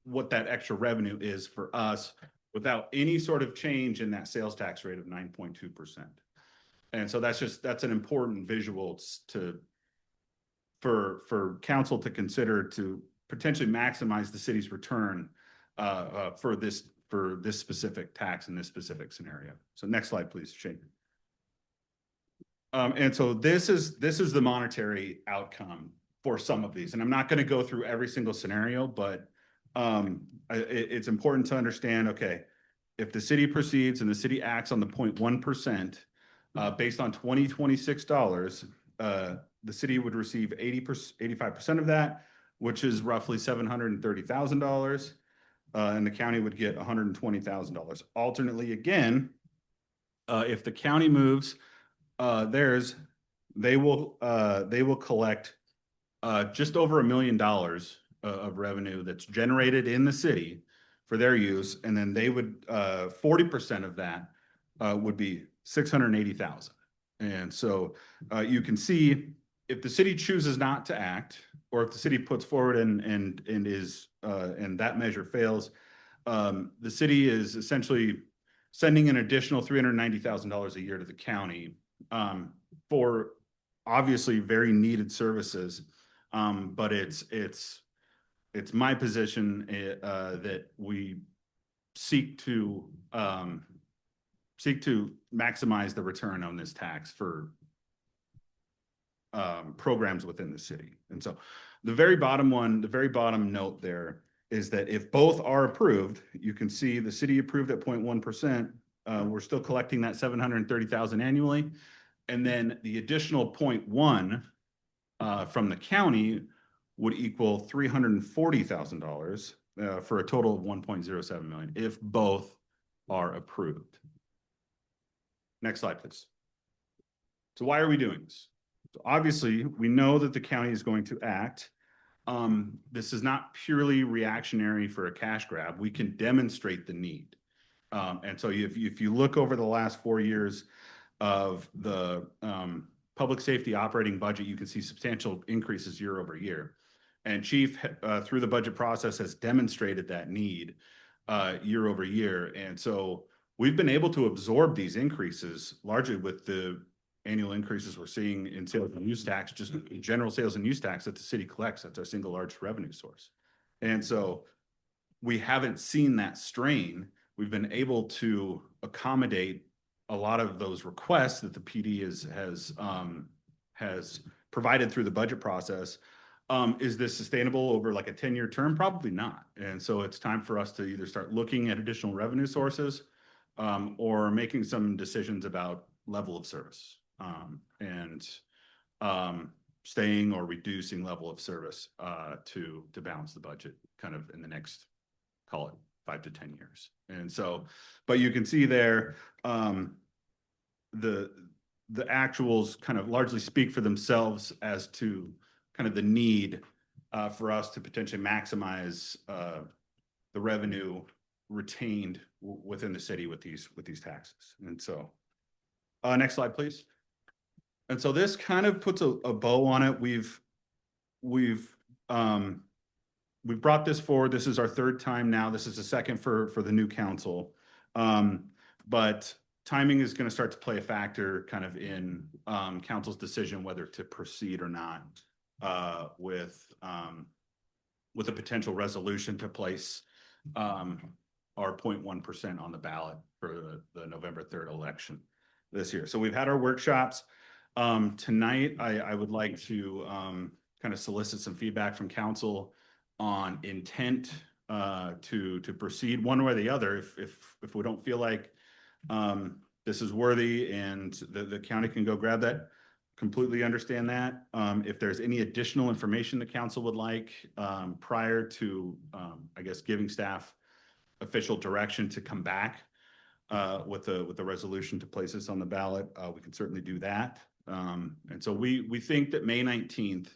what that extra revenue is for us without any sort of change in that sales tax rate of 9.2%. And so that's an important visual for council to consider to potentially maximize the city's return for this specific tax in this specific scenario. So next slide, please, Shane. And so this is the monetary outcome for some of these. And I'm not going to go through every single scenario, but it's important to understand, okay, if the city proceeds and the city acts on the 0.1%, based on 2026 dollars, the city would receive 85% of that, which is roughly $730,000. And the county would get $120,000. Alternately, again, if the county moves theirs, they will collect just over $1 million of revenue that's generated in the city for their use, and then they would 40% of that would be $680,000. And so you can see if the city chooses not to act, or if the city puts forward and that measure fails, the city is essentially sending an additional $390,000 a year to the county for obviously very needed services. But it's my position that we seek to maximize the return on this tax for programs within the city. And so the very bottom note there is that if both are approved, you can see the city approved at 0.1%. We're still collecting that $730,000 annually. And then the additional 0.1 from the county would equal $340,000 for a total of $1.07 million if both are approved. Next slide, please. So why are we doing this? So obviously, we know that the county is going to act. This is not purely reactionary for a cash grab. We can demonstrate the need. And so if you look over the last 4 years of the public safety operating budget, you can see substantial increases year over year. And Chief, through the budget process, has demonstrated that need year over year. And so we've been able to absorb these increases largely with the annual increases we're seeing in sales and use tax, just general sales and use tax that the city collects. That's our single largest revenue source. And so we haven't seen that strain. We've been able to accommodate a lot of those requests that the PD has provided through the budget process. Is this sustainable over like a 10-year term? Probably not. And so it's time for us to either start looking at additional revenue sources or making some decisions about level of service and staying or reducing level of service to balance the budget kind of in the next, call it 5 to 10 years. And so, but you can see there, the actuals kind of largely speak for themselves as to kind of the need for us to potentially maximize the revenue retained within the city with these taxes. And so, next slide, please. And so this kind of puts a bow on it. We've brought this forward. This is our third time now. This is the second for the new council. But timing is going to start to play a factor kind of in council's decision whether to proceed or not with a potential resolution to place our 0.1% on the ballot for the November 3rd election this year. So we've had our workshops. Tonight, I would like to kind of solicit some feedback from council on intent to proceed one way or the other. If we don't feel like this is worthy and the county can go grab that, completely understand that. If there's any additional information the council would like prior to, I guess, giving staff official direction to come back with a resolution to place this on the ballot, we can certainly do that. And so we think that May 19th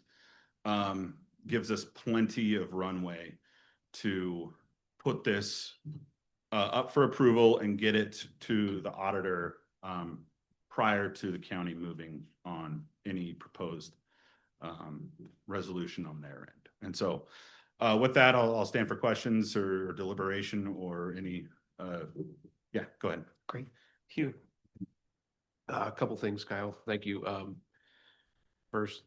gives us plenty of runway to put this up for approval and get it to the auditor prior to the county moving on any proposed resolution on their end. And so with that, I'll stand for questions or deliberation or any, yeah, go ahead.
Great. Hugh.
A couple things, Kyle. Thank you. First,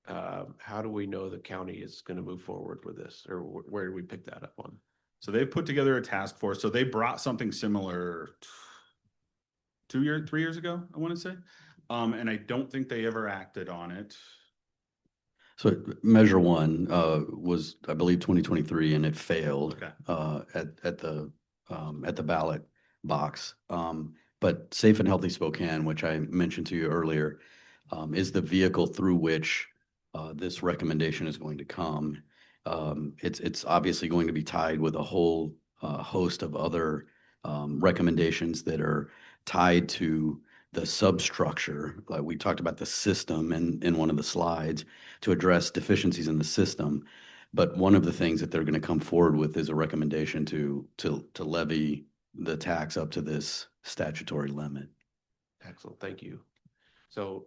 how do we know the county is going to move forward with this, or where do we pick that up on?
So they've put together a task force. So they brought something similar 3 years ago, I want to say. And I don't think they ever acted on it.
So measure one was, I believe, 2023, and it failed at the ballot box. But Safe and Healthy Spokane, which I mentioned to you earlier, is the vehicle through which this recommendation is going to come. It's obviously going to be tied with a whole host of other recommendations that are tied to the substructure. Like we talked about the system in one of the slides to address deficiencies in the system. But one of the things that they're going to come forward with is a recommendation to levy the tax up to this statutory limit.
Excellent. Thank you. So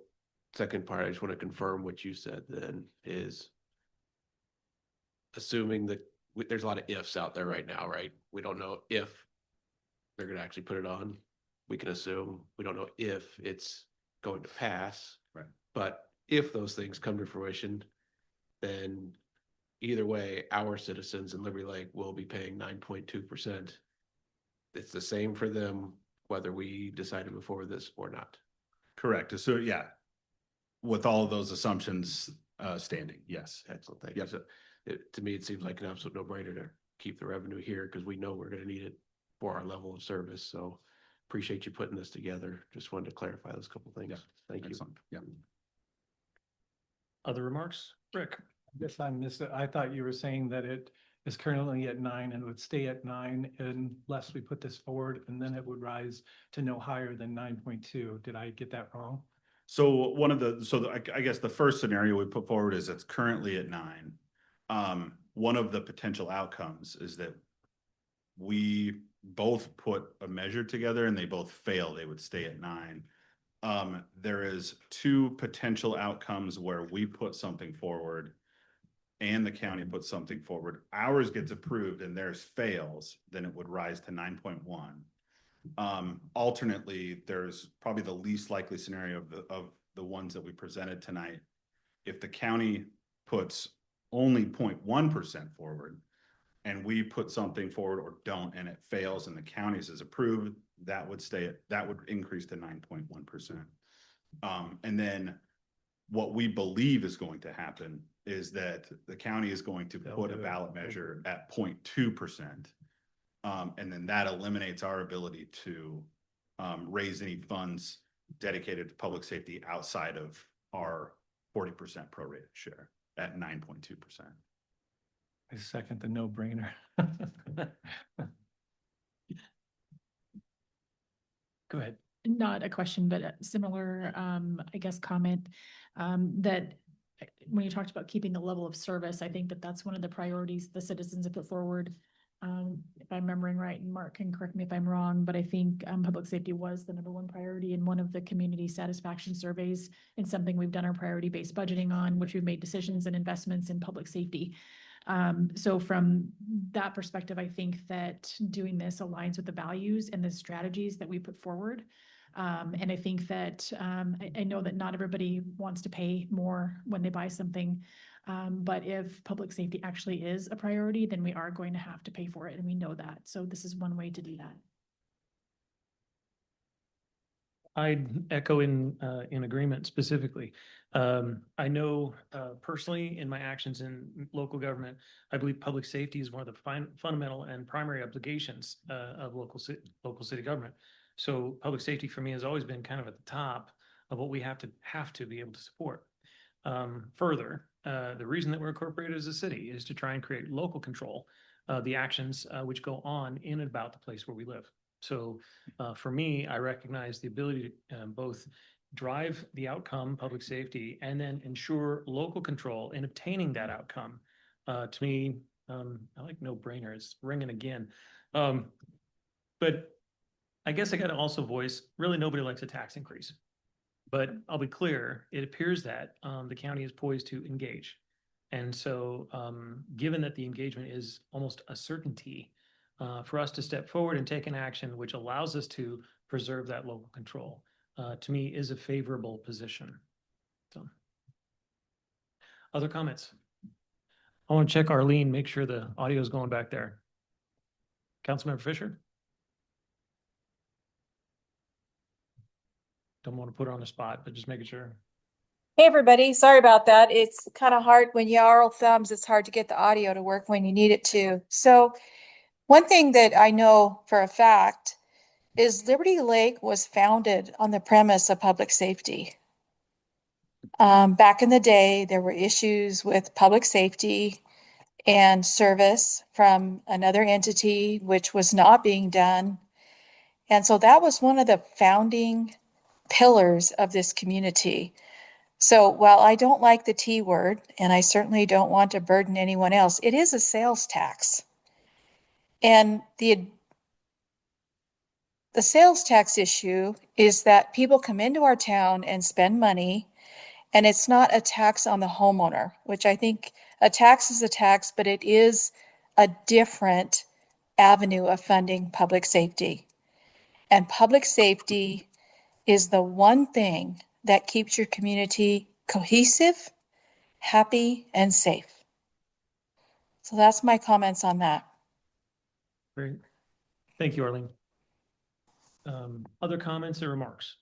second part, I just want to confirm what you said then is assuming that there's a lot of ifs out there right now, right? We don't know if they're going to actually put it on. We can assume. We don't know if it's going to pass.
Right.
But if those things come to fruition, then either way, our citizens in Liberty Lake will be paying 9.2%. It's the same for them, whether we decide to move forward with this or not.
Correct. So yeah, with all of those assumptions standing, yes.
Excellent. Thank you. So to me, it seems like an absolute no-brainer to keep the revenue here because we know we're going to need it for our level of service. So appreciate you putting this together. Just wanted to clarify those couple things.
Yeah.
Thank you.
Excellent. Yeah.
Other remarks? Rick.
I guess I missed it. I thought you were saying that it is currently at 9 and would stay at 9 unless we put this forward, and then it would rise to no higher than 9.2. Did I get that wrong?
So I guess the first scenario we put forward is it's currently at 9. One of the potential outcomes is that we both put a measure together and they both fail. They would stay at 9. There is 2 potential outcomes where we put something forward and the county puts something forward. Ours gets approved and theirs fails, then it would rise to 9.1. Alternately, there's probably the least likely scenario of the ones that we presented tonight. If the county puts only 0.1% forward and we put something forward or don't and it fails and the county's is approved, that would increase to 9.1%. And then what we believe is going to happen is that the county is going to put a ballot measure at 0.2%. And then that eliminates our ability to raise any funds dedicated to public safety outside of our 40% prorated share at 9.2%.
I second the no-brainer. Go ahead.
Not a question, but a similar, I guess, comment that when you talked about keeping the level of service, I think that that's one of the priorities the citizens have put forward. If I'm remembering right, and Mark can correct me if I'm wrong, but I think public safety was the #1 priority in one of the community satisfaction surveys, and something we've done our priority-based budgeting on, which we've made decisions and investments in public safety. So from that perspective, I think that doing this aligns with the values and the strategies that we put forward. And I think that, I know that not everybody wants to pay more when they buy something. But if public safety actually is a priority, then we are going to have to pay for it, and we know that. So this is one way to do that.
I'd echo in agreement specifically. I know personally in my actions in local government, I believe public safety is one of the fundamental and primary obligations of local city government. So public safety for me has always been kind of at the top of what we have to be able to support. Further, the reason that we're incorporated as a city is to try and create local control of the actions which go on in and about the place where we live. So for me, I recognize the ability to both drive the outcome, public safety, and then ensure local control in obtaining that outcome. To me, I like no brainer. It's ringing again. But I guess I got to also voice, really nobody likes a tax increase. But I'll be clear, it appears that the county is poised to engage. And so given that the engagement is almost a certainty, for us to step forward and take an action which allows us to preserve that local control, to me is a favorable position. So, other comments? I want to check Arlene, make sure the audio is going back there. Councilmember Fisher? Don't want to put her on the spot, but just making sure.
Hey, everybody. Sorry about that. It's kind of hard when you are all thumbs. It's hard to get the audio to work when you need it to. So one thing that I know for a fact is Liberty Lake was founded on the premise of public safety. Back in the day, there were issues with public safety and service from another entity, which was not being done. And so that was one of the founding pillars of this community. So while I don't like the T word, and I certainly don't want to burden anyone else, it is a sales tax. And the sales tax issue is that people come into our town and spend money, and it's not a tax on the homeowner, which I think a tax is a tax, but it is a different avenue of funding public safety. And public safety is the one thing that keeps your community cohesive, happy, and safe. So that's my comments on that.
Great. Thank you, Arlene. Other comments or remarks?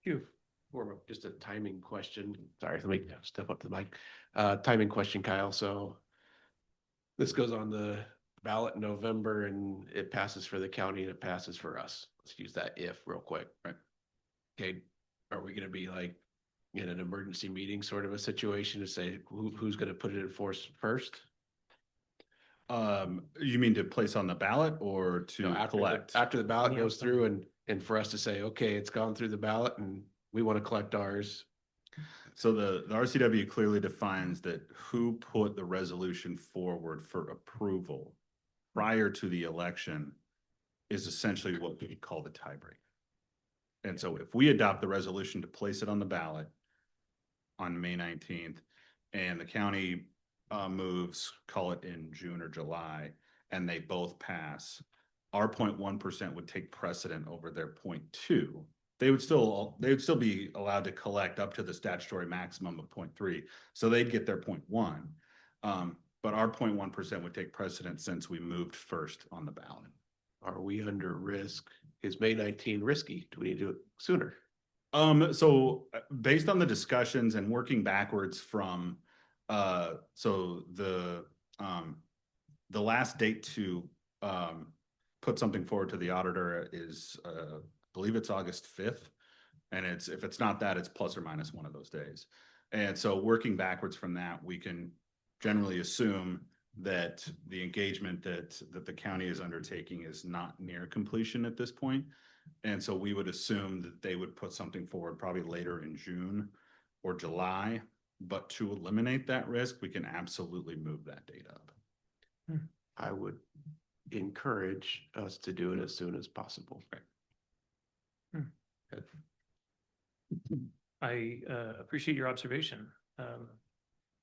Hugh.
Just a timing question. Sorry, let me step up to the mic. Timing question, Kyle. So this goes on the ballot in November and it passes for the county and it passes for us. Let's use that if real quick, right? Okay, are we gonna be like in an emergency meeting sort of a situation to say who's gonna put it in force first?
You mean to place on the ballot or to collect?
After the ballot goes through and for us to say, okay, it's gone through the ballot and we want to collect ours.
So the RCW clearly defines that who put the resolution forward for approval prior to the election is essentially what we call the tiebreaker. And so if we adopt the resolution to place it on the ballot on May 19th and the county moves, call it in June or July, and they both pass, our 0.1% would take precedent over their 0.2. They would still be allowed to collect up to the statutory maximum of 0.3. So they'd get their 0.1. But our 0.1% would take precedent since we moved first on the ballot.
Are we under risk? Is May 19 risky? Do we need to do it sooner?
So based on the discussions and working backwards from so the last date to put something forward to the auditor is I believe it's August 5th. And if it's not that, it's plus or minus one of those days. And so working backwards from that, we can generally assume that the engagement that the county is undertaking is not near completion at this point. And so we would assume that they would put something forward probably later in June or July. But to eliminate that risk, we can absolutely move that date up.
I would encourage us to do it as soon as possible.
I appreciate your observation.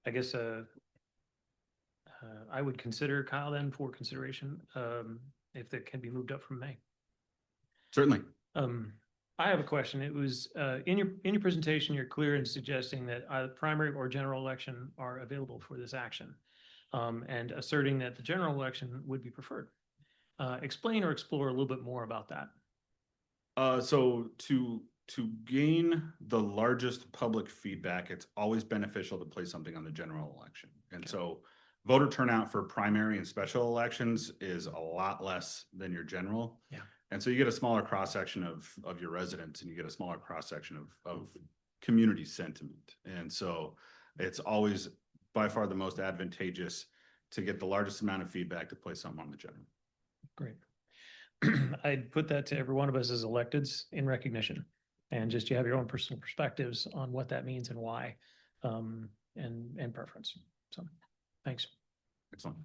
I guess, I would consider Kyle then for consideration, if that can be moved up from May.
Certainly.
I have a question. It was, in your presentation, you're clear in suggesting that either primary or general election are available for this action, and asserting that the general election would be preferred. Explain or explore a little bit more about that.
So to gain the largest public feedback, it's always beneficial to place something on the general election. And so voter turnout for primary and special elections is a lot less than your general.
Yeah.
And so you get a smaller cross-section of your residents, and you get a smaller cross-section of community sentiment. And so it's always by far the most advantageous to get the largest amount of feedback to place something on the general.
Great. I'd put that to every one of us as electeds in recognition, and just you have your own personal perspectives on what that means and why, and preference. So, thanks.
Excellent.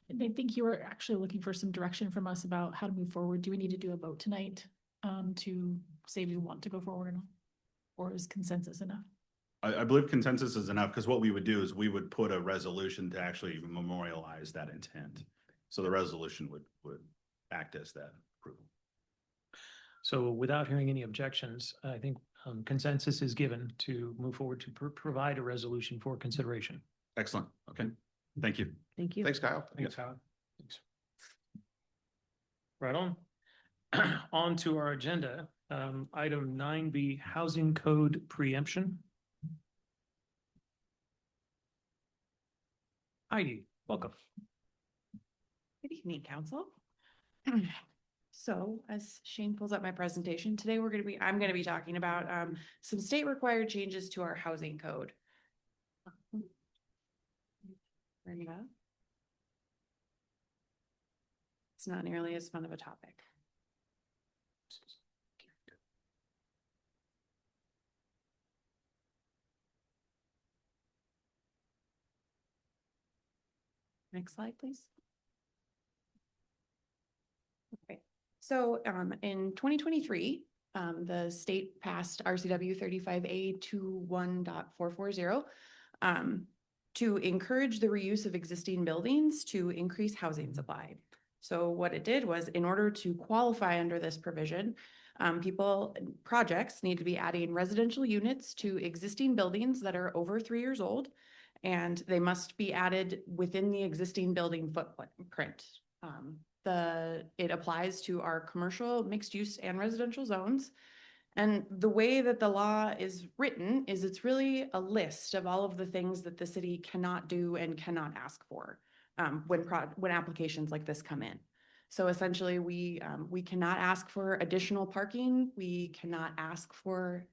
And I think you were actually looking for some direction from us about how to move forward. Do we need to do a vote tonight to say we want to go forward or not? Or is consensus enough?
I believe consensus is enough, because what we would do is we would put a resolution to actually memorialize that intent. So the resolution would act as that approval.
So without hearing any objections, I think consensus is given to move forward to provide a resolution for consideration.
Excellent. Okay. Thank you.
Thank you.
Thanks, Kyle.
Thanks, Howard. Thanks. Right on. On to our agenda, item 9B, Housing Code Preemption. Heidi, welcome.
Good evening, Council. So as Shane pulls up my presentation, today I'm going to be talking about some state required changes to our housing code. Bring it up. It's not nearly as fun of a topic. Next slide, please. Okay, so in 2023, the state passed RCW 35A21.440 to encourage the reuse of existing buildings to increase housing supply. So what it did was, in order to qualify under this provision, projects need to be adding residential units to existing buildings that are over 3 years old, and they must be added within the existing building footprint. It applies to our commercial, mixed use, and residential zones. And the way that the law is written is it's really a list of all of the things that the city cannot do and cannot ask for when applications like this come in. So essentially, we cannot ask for additional parking. We cannot ask for,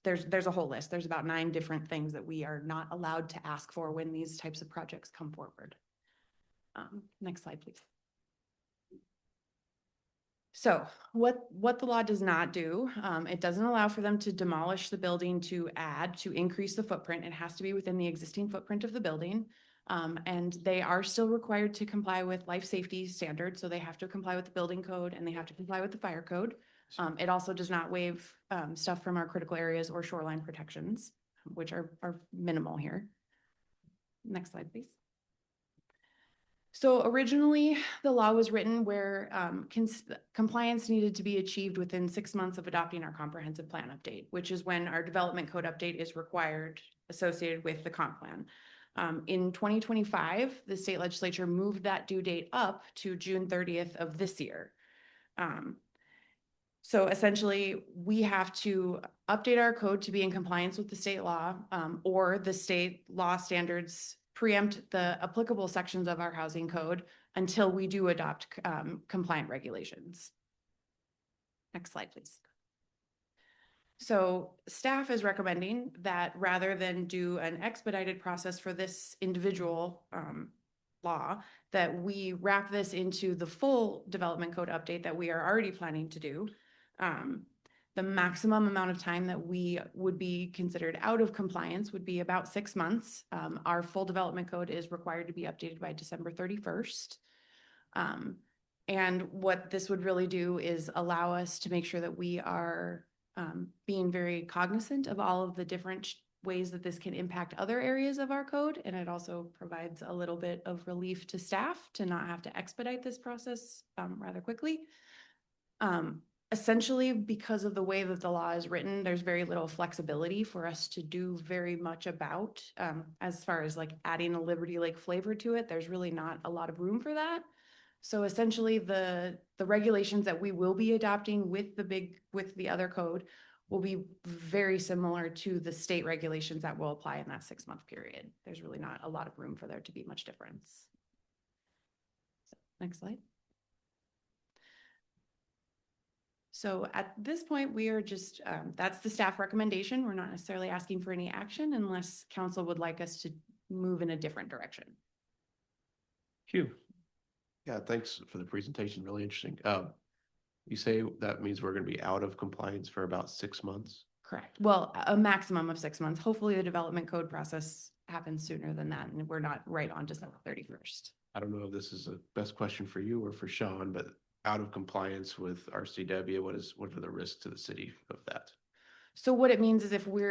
there's a whole list. There's about 9 different things that we are not allowed to ask for when these types of projects come forward. Next slide, please. So what the law does not do, it doesn't allow for them to demolish the building to increase the footprint. It has to be within the existing footprint of the building. And they are still required to comply with life safety standards. So they have to comply with the building code and they have to comply with the fire code. It also does not waive stuff from our critical areas or shoreline protections, which are minimal here. Next slide, please. So originally, the law was written where compliance needed to be achieved within 6 months of adopting our comprehensive plan update, which is when our development code update is required associated with the comp plan. In 2025, the state legislature moved that due date up to June 30th of this year. So essentially, we have to update our code to be in compliance with the state law, or the state law standards preempt the applicable sections of our housing code until we do adopt compliant regulations. Next slide, please. So staff is recommending that rather than do an expedited process for this individual law, that we wrap this into the full development code update that we are already planning to do. The maximum amount of time that we would be considered out of compliance would be about 6 months. Our full development code is required to be updated by December 31st. And what this would really do is allow us to make sure that we are being very cognizant of all of the different ways that this can impact other areas of our code. And it also provides a little bit of relief to staff to not have to expedite this process rather quickly. Essentially, because of the way that the law is written, there's very little flexibility for us to do very much about, as far as like adding a Liberty Lake flavor to it. There's really not a lot of room for that. So essentially, the regulations that we will be adopting with the other code will be very similar to the state regulations that will apply in that 6-month period. There's really not a lot of room for there to be much difference. So, next slide. So at this point, we are just, that's the staff recommendation. We're not necessarily asking for any action unless council would like us to move in a different direction.
Hugh.
Yeah, thanks for the presentation. Really interesting. You say that means we're going to be out of compliance for about 6 months?
Correct. Well, a maximum of 6 months. Hopefully the development code process happens sooner than that, and we're not right on December 31st.
I don't know if this is a best question for you or for Sean, but out of compliance with RCW, what are the risks to the city of that?
So what it means is if we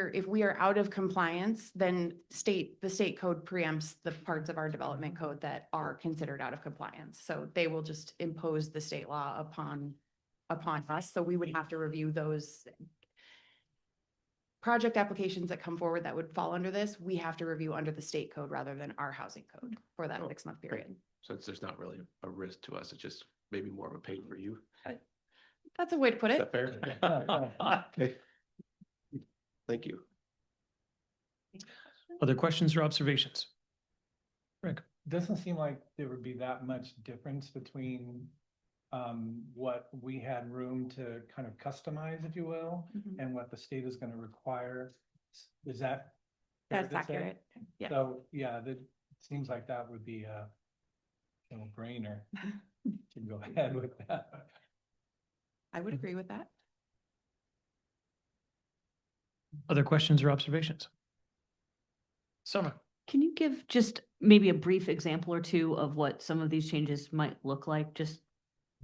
are out of compliance, then the state code preempts the parts of our development code that are considered out of compliance. So they will just impose the state law upon us. So we would have to review those project applications that come forward that would fall under this. We have to review under the state code rather than our housing code for that 6-month period.
So there's not really a risk to us. It's just maybe more of a pain for you.
That's a way to put
Is
it.
that fair? Okay. Thank you.
Other questions or observations? Rick.
Doesn't seem like there would be that much difference between what we had room to kind of customize, if you will, and what the state is going to require. Is that? fair
That's
to say?
accurate. Yeah.
So, yeah, that seems like that would be a no-brainer to go ahead with that.
I would agree with that.
Other questions or observations? Summer.
Can you give just maybe a brief example or two of what some of these changes might look like, just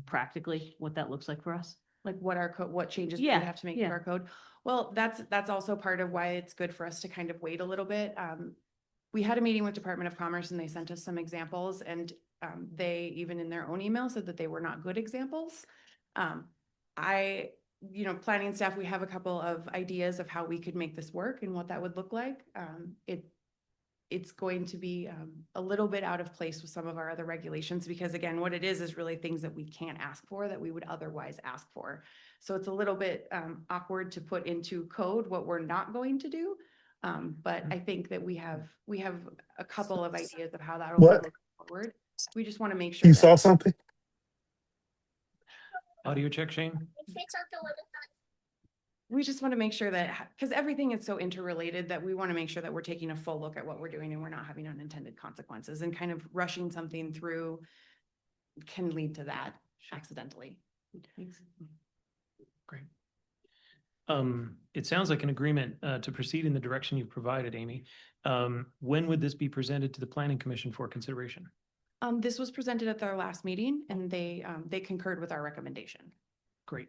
practically what that looks like for us?
Like what our code, what changes we
Yeah,
have to make
yeah.
to our code. Well, that's also part of why it's good for us to kind of wait a little bit. We had a meeting with Department of Commerce and they sent us some examples, and they even in their own email said that they were not good examples. Planning staff, we have a couple of ideas of how we could make this work and what that would look like. It's going to be a little bit out of place with some of our other regulations, because again, what it is really things that we can't ask for that we would otherwise ask for. So it's a little bit awkward to put into code what we're not going to do. But I think that we have a couple of ideas of how that will look forward. We just want to make sure.
You saw something?
Audio check, Shane.
We just want to make sure that, because everything is so interrelated, that we want to make sure that we're taking a full look at what we're doing and we're not having unintended consequences, and kind of rushing something through can lead to that accidentally.
Great. It sounds like an agreement to proceed in the direction you've provided, Amy. When would this be presented to the Planning Commission for consideration?
This was presented at their last meeting and they concurred with our recommendation.
Great.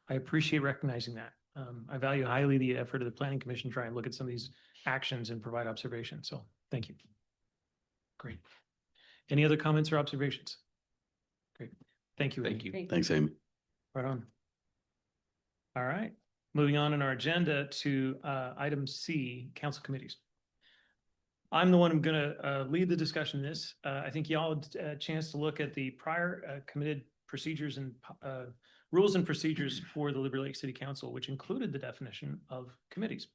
I appreciate recognizing that. I value highly the effort of the Planning Commission to try and look at some of these actions and provide observations. So thank you. Great. Any other comments or observations? Great. Thank you.
Thank you.
Thanks, Amy.
Right on. All right. Moving on in our agenda to item C, council committees. I'm the one who's going to lead the discussion in this. I think y'all had a chance to look at the prior committed procedures and rules and procedures for the Liberty Lake City Council, which included the definition of committees.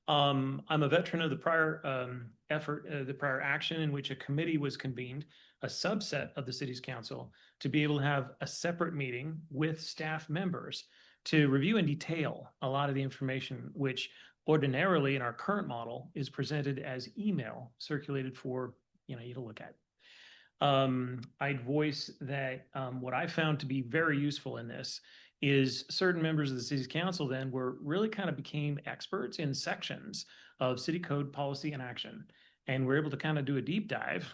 I'm a veteran of the prior effort, the prior action in which a committee was convened, a subset of the city's council, to be able to have a separate meeting with staff members to review in detail a lot of the information which ordinarily in our current model is presented as email circulated for you to look at. I'd voice that what I found to be very useful in this is certain members of the city's council then were really kind of became experts in sections of city code policy and action. And we're able to kind of do a deep dive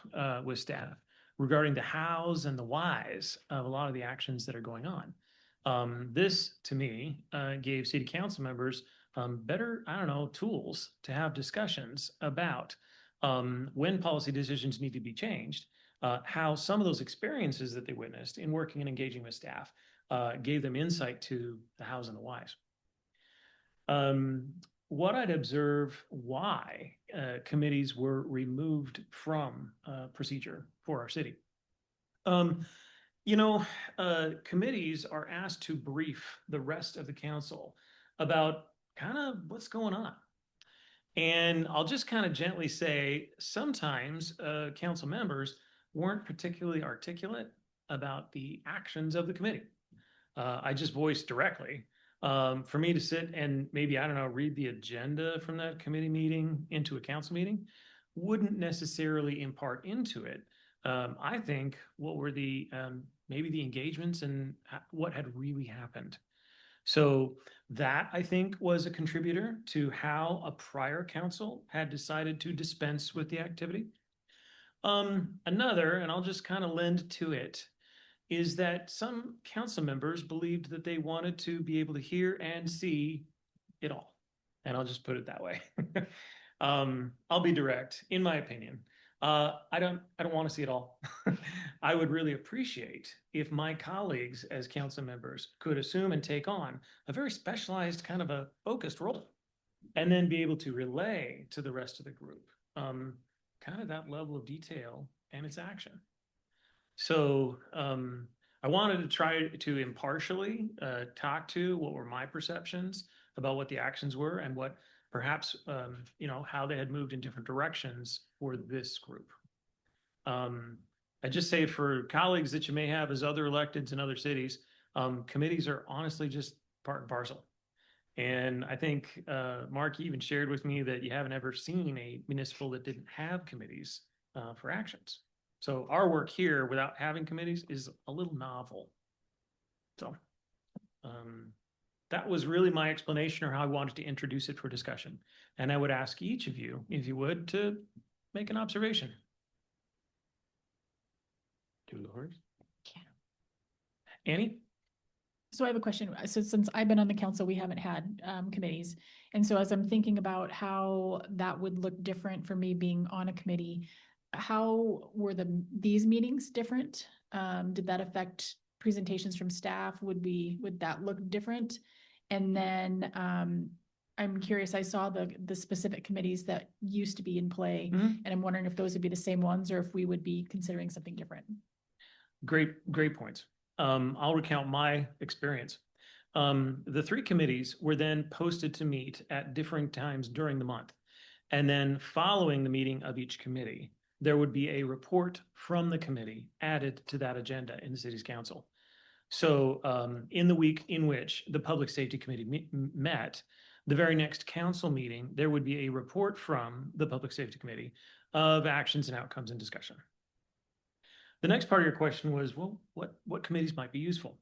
with staff regarding the hows and the whys of a lot of the actions that are going on. This, to me, gave city council members better, I don't know, tools to have discussions about when policy decisions need to be changed, how some of those experiences that they witnessed in working and engaging with staff gave them insight to the hows and the whys. What I'd observe why committees were removed from procedure for our city. Committees are asked to brief the rest of the council about kind of what's going on. And I'll just kind of gently say, sometimes council members weren't particularly articulate about the actions of the committee. I just voiced directly. For me to sit and maybe, I don't know, read the agenda from that committee meeting into a council meeting wouldn't necessarily impart into it. I think what were the maybe the engagements and what had really happened. So that, I think, was a contributor to how a prior council had decided to dispense with the activity. Another, and I'll just kind of lend to it, is that some council members believed that they wanted to be able to hear and see it all. And I'll just put it that way. I'll be direct. In my opinion, I don't want to see it all. I would really appreciate if my colleagues as council members could assume and take on a very specialized kind of a focused role, and then be able to relay to the rest of the group kind of that level of detail and its action. So I wanted to try to impartially talk to what were my perceptions about what the actions were and what perhaps, how they had moved in different directions for this group. I just say for colleagues that you may have as other electeds in other cities, committees are honestly just part and parcel. And I think, Mark, you even shared with me that you haven't ever seen a municipal that didn't have committees for actions. So our work here without having committees is a little novel. So that was really my explanation or how I wanted to introduce it for discussion. And I would ask each of you, if you would, to make an observation.
Do the horse.
Annie?
So I have a question. So since I've been on the council, we haven't had committees. And so as I'm thinking about how that would look different for me being on a committee, how were these meetings different? Did that affect presentations from staff? Would that look different? And then I'm curious, I saw the specific committees that used to be in play, and I'm wondering if those would be the same ones or if we would be considering something different.
Great points. I'll recount my experience. The 3 committees were then posted to meet at different times during the month. And then following the meeting of each committee, there would be a report from the committee added to that agenda in the city's council. So in the week in which the Public Safety Committee met, the very next council meeting, there would be a report from the Public Safety Committee of actions and outcomes and discussion. The next part of your question was, well, what committees might be useful?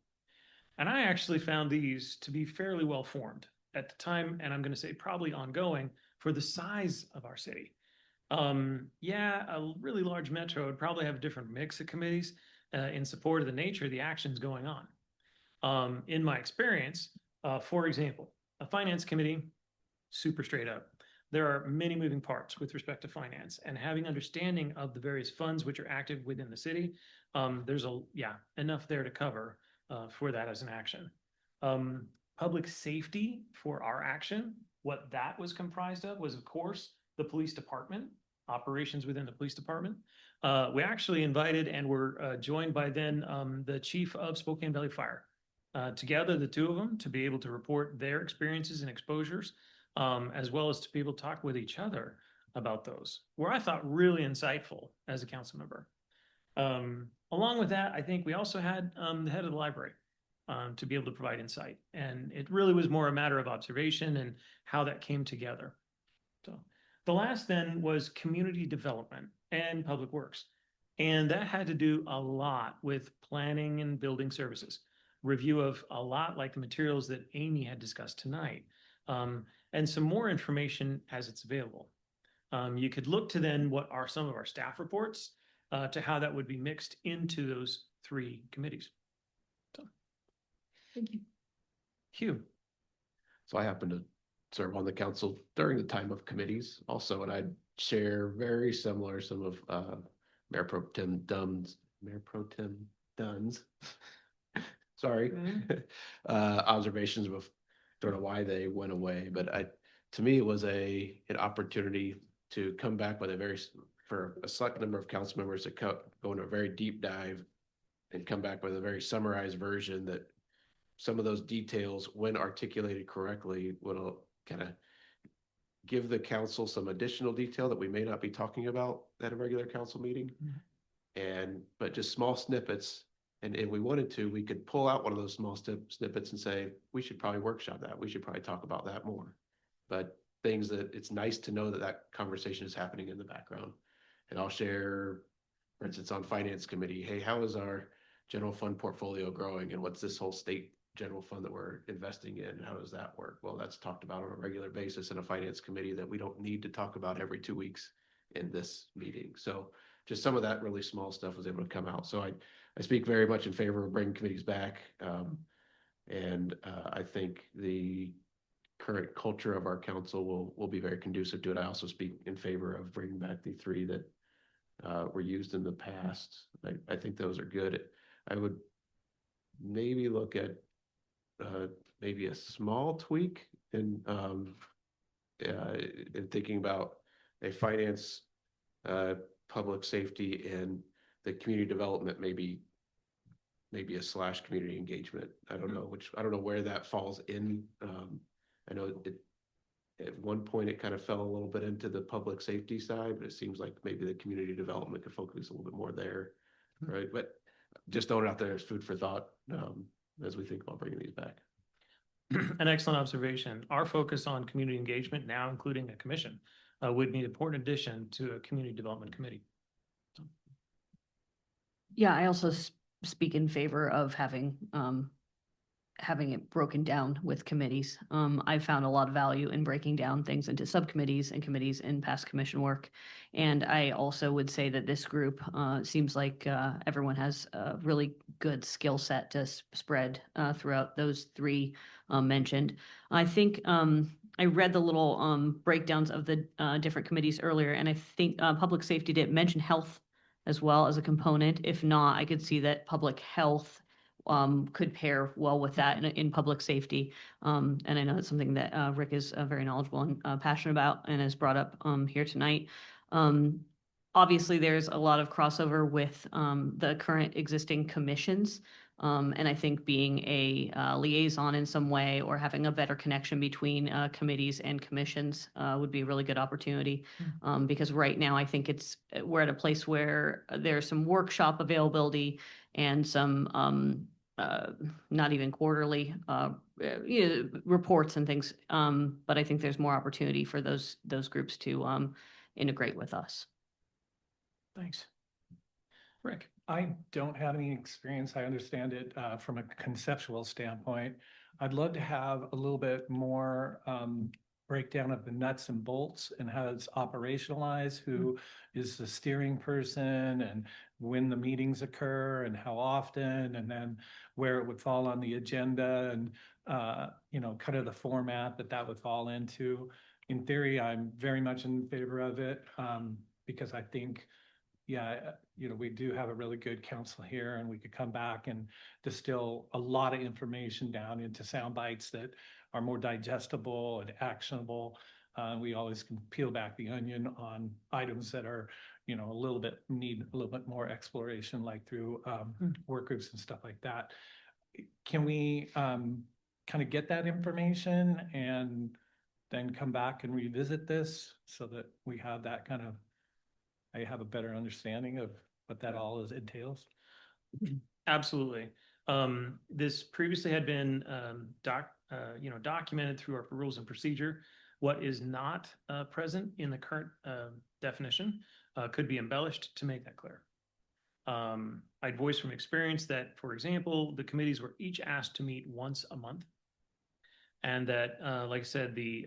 And I actually found these to be fairly well formed at the time, and I'm going to say probably ongoing for the size of our city. A really large metro would probably have a different mix of committees in support of the nature of the actions going on. In my experience, for example, a finance committee, super straight up. There are many moving parts with respect to finance, and having understanding of the various funds which are active within the city, there's enough there to cover for that as an action. Public safety for our action, what that was comprised of was, of course, the police department, operations within the police department. We actually invited and were joined by then the chief of Spokane Valley Fire. Together, the 2 of them, to be able to report their experiences and exposures, as well as to be able to talk with each other about those, were I thought really insightful as a council member. Along with that, I think we also had the head of the library to be able to provide insight. And it really was more a matter of observation and how that came together. So the last then was community development and public works. And that had to do a lot with planning and building services, review of a lot like the materials that Amy had discussed tonight, and some more information as it's available. You could look to then what are some of our staff reports to how that would be mixed into those 3 committees. So.
Thank you.
Hugh. So I happened to serve on the council during the time of committees also, and I'd share very similar some of Mayor Pro Tem Dunn's sorry, observations of sort of why they went away. But to me, it was an opportunity to come back with for a select number of council members to go into a very deep dive and come back with a very summarized version that some of those details, when articulated correctly, will kind of give the council some additional detail that we may not be talking about at a regular council meeting. But just small snippets. And if we wanted to, we could pull out one of those small snippets and say, we should probably workshop that. We should probably talk about that more. But things that it's nice to know that that conversation is happening in the background. And I'll share, for instance, on finance committee, hey, how is our general fund portfolio growing? And what's this whole state general fund that we're investing in? How does that work? Well, that's talked about on a regular basis in a finance committee that we don't need to talk about every 2 weeks in this meeting. So just some of that really small stuff was able to come out. So I speak very much in favor of bringing committees back. I think the current culture of our council will be very conducive to it. I also speak in favor of bringing back the 3 that were used in the past. I think those are good. I would maybe look at maybe a small tweak in thinking about a finance, public safety, and the community development, maybe a / community engagement. I don't know where that falls in. I know at one point it kind of fell a little bit into the public safety side, but it seems like maybe the community development could focus a little bit more there, right? But just throwing it out there as food for thought as we think about bringing these back.
An excellent observation. Our focus on community engagement, now including a commission, would be an important addition to a community development committee.
Yeah, I also speak in favor of having it broken down with committees. I found a lot of value in breaking down things into subcommittees and committees in past commission work. And I also would say that this group seems like everyone has a really good skill set to spread throughout those 3 mentioned. I think I read the little breakdowns of the different committees earlier, and I think public safety did mention health as well as a component. If not, I could see that public health could pair well with that in public safety. And I know that's something that Rick is very knowledgeable and passionate about and has brought up here tonight. Obviously, there's a lot of crossover with the current existing commissions. And I think being a liaison in some way or having a better connection between committees and commissions would be a really good opportunity. Because right now, I think we're at a place where there's some workshop availability and some not even quarterly reports and things. But I think there's more opportunity for those groups to integrate with us.
Thanks. Rick.
I don't have any experience. I understand it from a conceptual standpoint. I'd love to have a little bit more breakdown of the nuts and bolts and how it's operationalized, who is the steering person and when the meetings occur and how often, and then where it would fall on the agenda and, kind of the format that would fall into. In theory, I'm very much in favor of it because I think, we do have a really good council here, and we could come back and distill a lot of information down into sound bites that are more digestible and actionable. We always can peel back the onion on items that are, need a little bit more exploration, like through work groups and stuff like that. Can we kind of get that information and then come back and revisit this so that we have that kind of, I have a better understanding of what that all entails?
Absolutely. This previously had been documented through our rules and procedure. What is not present in the current definition could be embellished to make that clear. I'd voice from experience that, for example, the committees were each asked to meet once a month. And that, like I said, the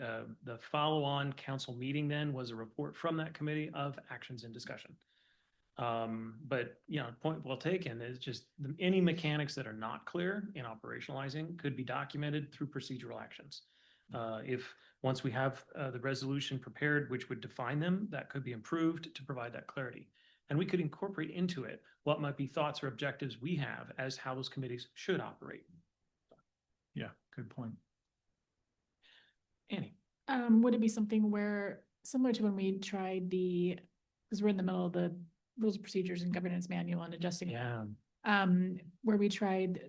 follow-on council meeting then was a report from that committee of actions and discussion. But point well taken is just any mechanics that are not clear in operationalizing could be documented through procedural actions. If Once we have the resolution prepared, which would define them, that could be improved to provide that clarity. And we could incorporate into it what might be thoughts or objectives we have as how those committees should operate.
Yeah, good point.
Annie?
Would it be something where, similar to when we tried because we're in the middle of the rules of procedures and governance manual and adjusting.
Yeah.
Where we tried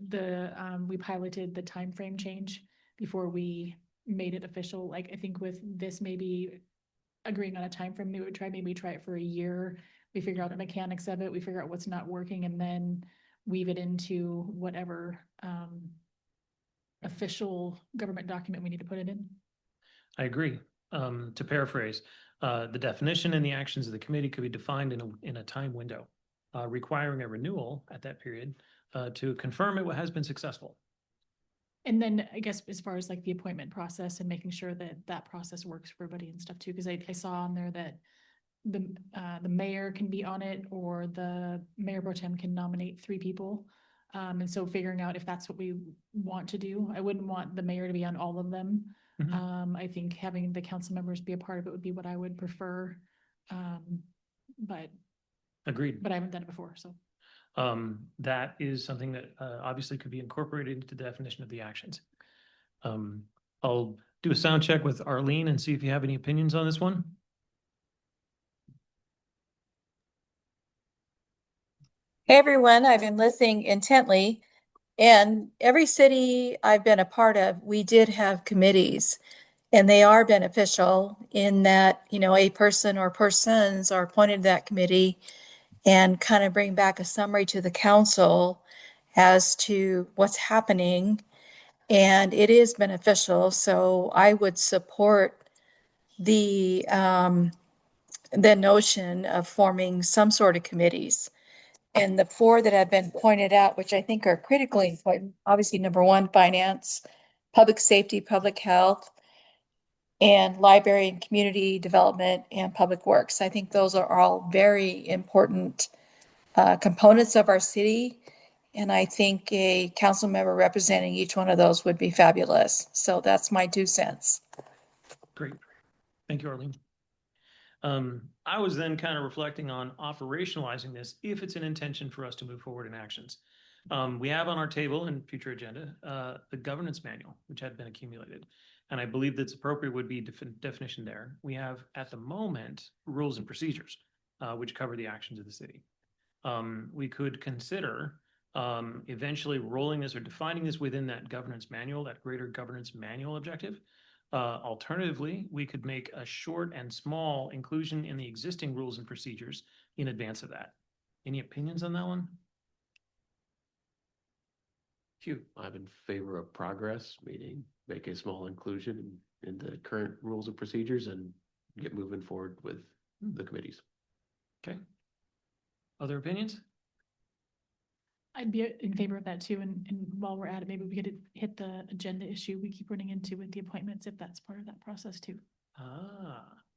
we piloted the time frame change before we made it official. Like, I think with this, maybe agreeing on a time frame, maybe try it for a year. We figure out the mechanics of it, we figure out what's not working, and then weave it into whatever official government document we need to put it in.
I agree. To paraphrase, the definition and the actions of the committee could be defined in a time window, requiring a renewal at that period to confirm it has been successful.
And then I guess as far as like the appointment process and making sure that that process works for everybody and stuff too, because I saw on there that the mayor can be on it, or the mayor pro tem can nominate 3 people. And so figuring out if that's what we want to do. I wouldn't want the mayor to be on all of them. I think having the council members be a part of it would be what I would prefer. But
Agreed.
I haven't done it before, so.
That is something that obviously could be incorporated into the definition of the actions. I'll do a sound check with Arlene and see if you have any opinions on this one.
Hey everyone, I've been listening intently, and every city I've been a part of, we did have committees, and they are beneficial in that, a person or persons are appointed to that committee and kind of bring back a summary to the council as to what's happening. And it is beneficial. So I would support the notion of forming some sort of committees. And the 4 that have been pointed out, which I think are critically important, obviously, number 1, finance, public safety, public health, and library and community development, and public works. I think those are all very important components of our city. And I think a council member representing each one of those would be fabulous. So that's my 2 cents.
Great. Thank you, Arlene. I was then kind of reflecting on operationalizing this if it's an intention for us to move forward in actions. We have on our table in future agenda the governance manual, which had been accumulated. And I believe that's appropriate would be definition there. We have at the moment rules and procedures, which cover the actions of the city. We could consider eventually rolling this or defining this within that governance manual, that greater governance manual objective. Alternatively, we could make a short and small inclusion in the existing rules and procedures in advance of that. Any opinions on that one? Hugh?
I'm in favor of progress, meaning make a small inclusion in the current rules and procedures and get moving forward with the committees.
Okay. Other opinions?
I'd be in favor of that too. And while we're at it, maybe we could hit the agenda issue we keep running into with the appointments, if that's part of that process too.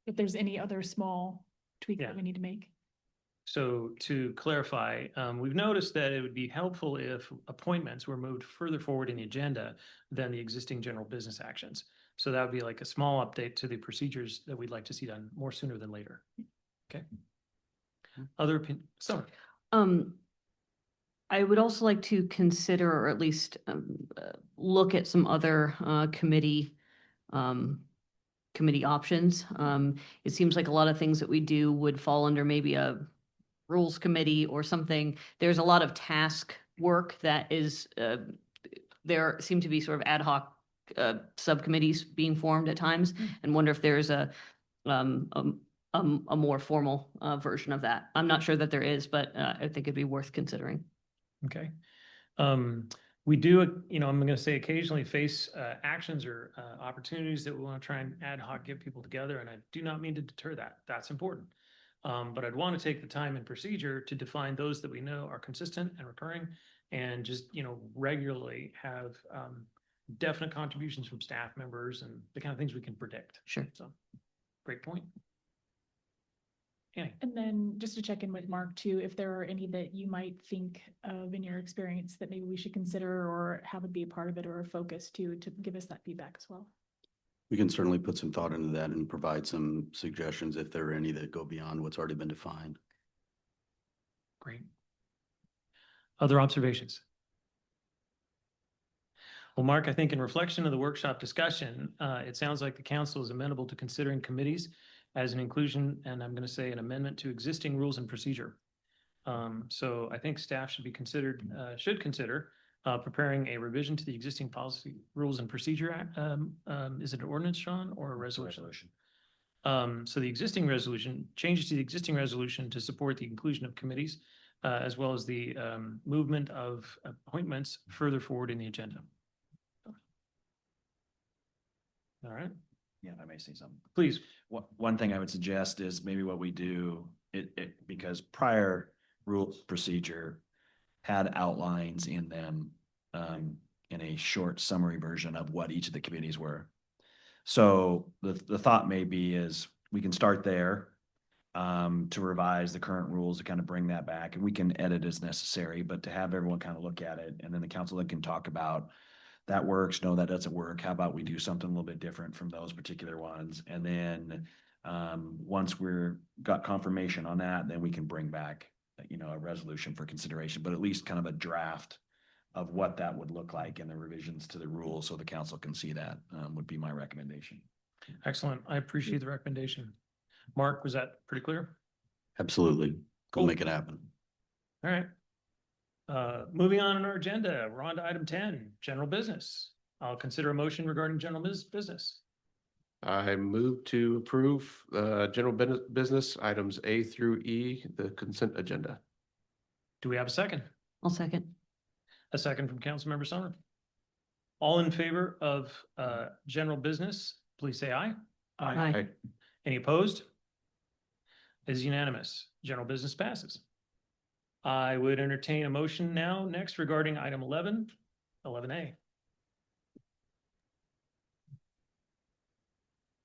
If there's any other small tweak that we need to make.
So to clarify, we've noticed that it would be helpful if appointments were moved further forward in the agenda than the existing general business actions. So that would be like a small update to the procedures that we'd like to see done more sooner than later. Okay. Other opinions? So.
I would also like to consider, or at least look at some other committee options. It seems like a lot of things that we do would fall under maybe a rules committee or something. There's a lot of task work that is, there seem to be sort of ad hoc subcommittees being formed at times, and wonder if there's a more formal version of that. I'm not sure that there is, but I think it'd be worth considering.
Okay. We do, I'm going to say occasionally face actions or opportunities that we want to try and ad hoc get people together. And I do not mean to deter that. That's important. But I'd want to take the time and procedure to define those that we know are consistent and recurring, and just, regularly have definite contributions from staff members and the kind of things we can predict.
Sure.
So great point. Annie.
And then just to check in with Mark too, if there are any that you might think of in your experience that maybe we should consider or have it be a part of it or a focus to give us that feedback as well.
We can certainly put some thought into that and provide some suggestions if there are any that go beyond what's already been defined.
Great. Other observations? Well, Mark, I think in reflection of the workshop discussion, it sounds like the council is amenable to considering committees as an inclusion, and I'm going to say an amendment to existing rules and procedure. So I think staff should consider preparing a revision to the existing policy, rules and procedure act. Is it an ordinance, Sean, or a resolution? So the existing resolution, changes to the existing resolution to support the inclusion of committees, as well as the movement of appointments further forward in the agenda. All right,
Yeah, I may say something.
please.
One thing I would suggest is maybe what we do, because prior rule procedure had outlines in them in a short summary version of what each of the committees were. So the thought may be is we can start there to revise the current rules to kind of bring that back, and we can edit as necessary, but to have everyone kind of look at it, and then the council then can talk about that works, no, that doesn't work. How about we do something a little bit different from those particular ones? And then once we're got confirmation on that, then we can bring back, a resolution for consideration, but at least kind of a draft of what that would look like in the revisions to the rules so the council can see that would be my recommendation.
Excellent. I appreciate the recommendation. Mark, was that pretty clear?
Absolutely. Go
Cool.
make it happen.
All right. Moving on in our agenda, we're on to item 10, general business. I'll consider a motion regarding general business.
I move to approve general business items A through E, the consent agenda.
Do we have a second?
I'll second.
A second from Councilmember Summer. All in favor of general business, please say aye.
Aye.
Any opposed? It is unanimous. General business passes. I would entertain a motion now next regarding item 11A.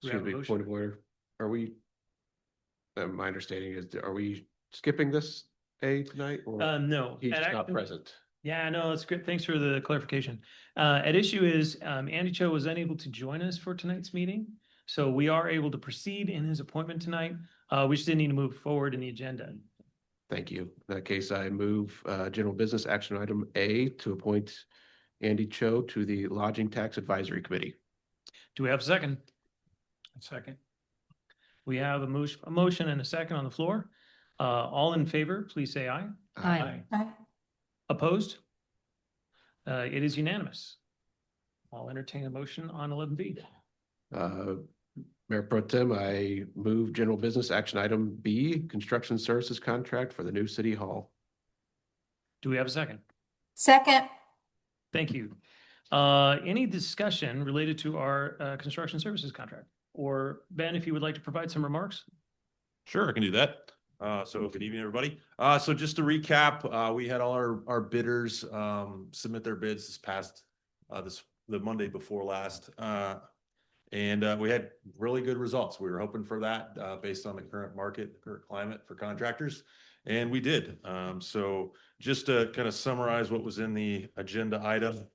We have
Excuse
a
me,
motion.
point of order. Are we, my understanding is, are we skipping this A tonight? Or
No.
he's
At
not
act-
present.
Yeah, no, it's good. Thanks for the clarification. At issue is Andy Cho was unable to join us for tonight's meeting. So we are able to proceed in his appointment tonight. We just didn't need to move forward in the agenda.
Thank you. In that case, I move general business action item A to appoint Andy Cho to the Lodging Tax Advisory Committee.
Do we have a second? Second. We have a motion and a second on the floor. All in favor, please say aye.
Aye.
Opposed? It is unanimous. I'll entertain a motion on 11B.
Mayor Pro Tem, I move general business action item B, construction services contract for the new city hall.
Do we have a second?
Second.
Thank you. Any discussion related to our construction services contract? Or Ben, if you would like to provide some remarks?
Sure, I can do that. So good evening, everybody. So just to recap, we had all our bidders submit their bids this past the Monday before last. And we had really good results. We were hoping for that based on the current market, current climate for contractors. And we did. So just to kind of summarize what was in the agenda item,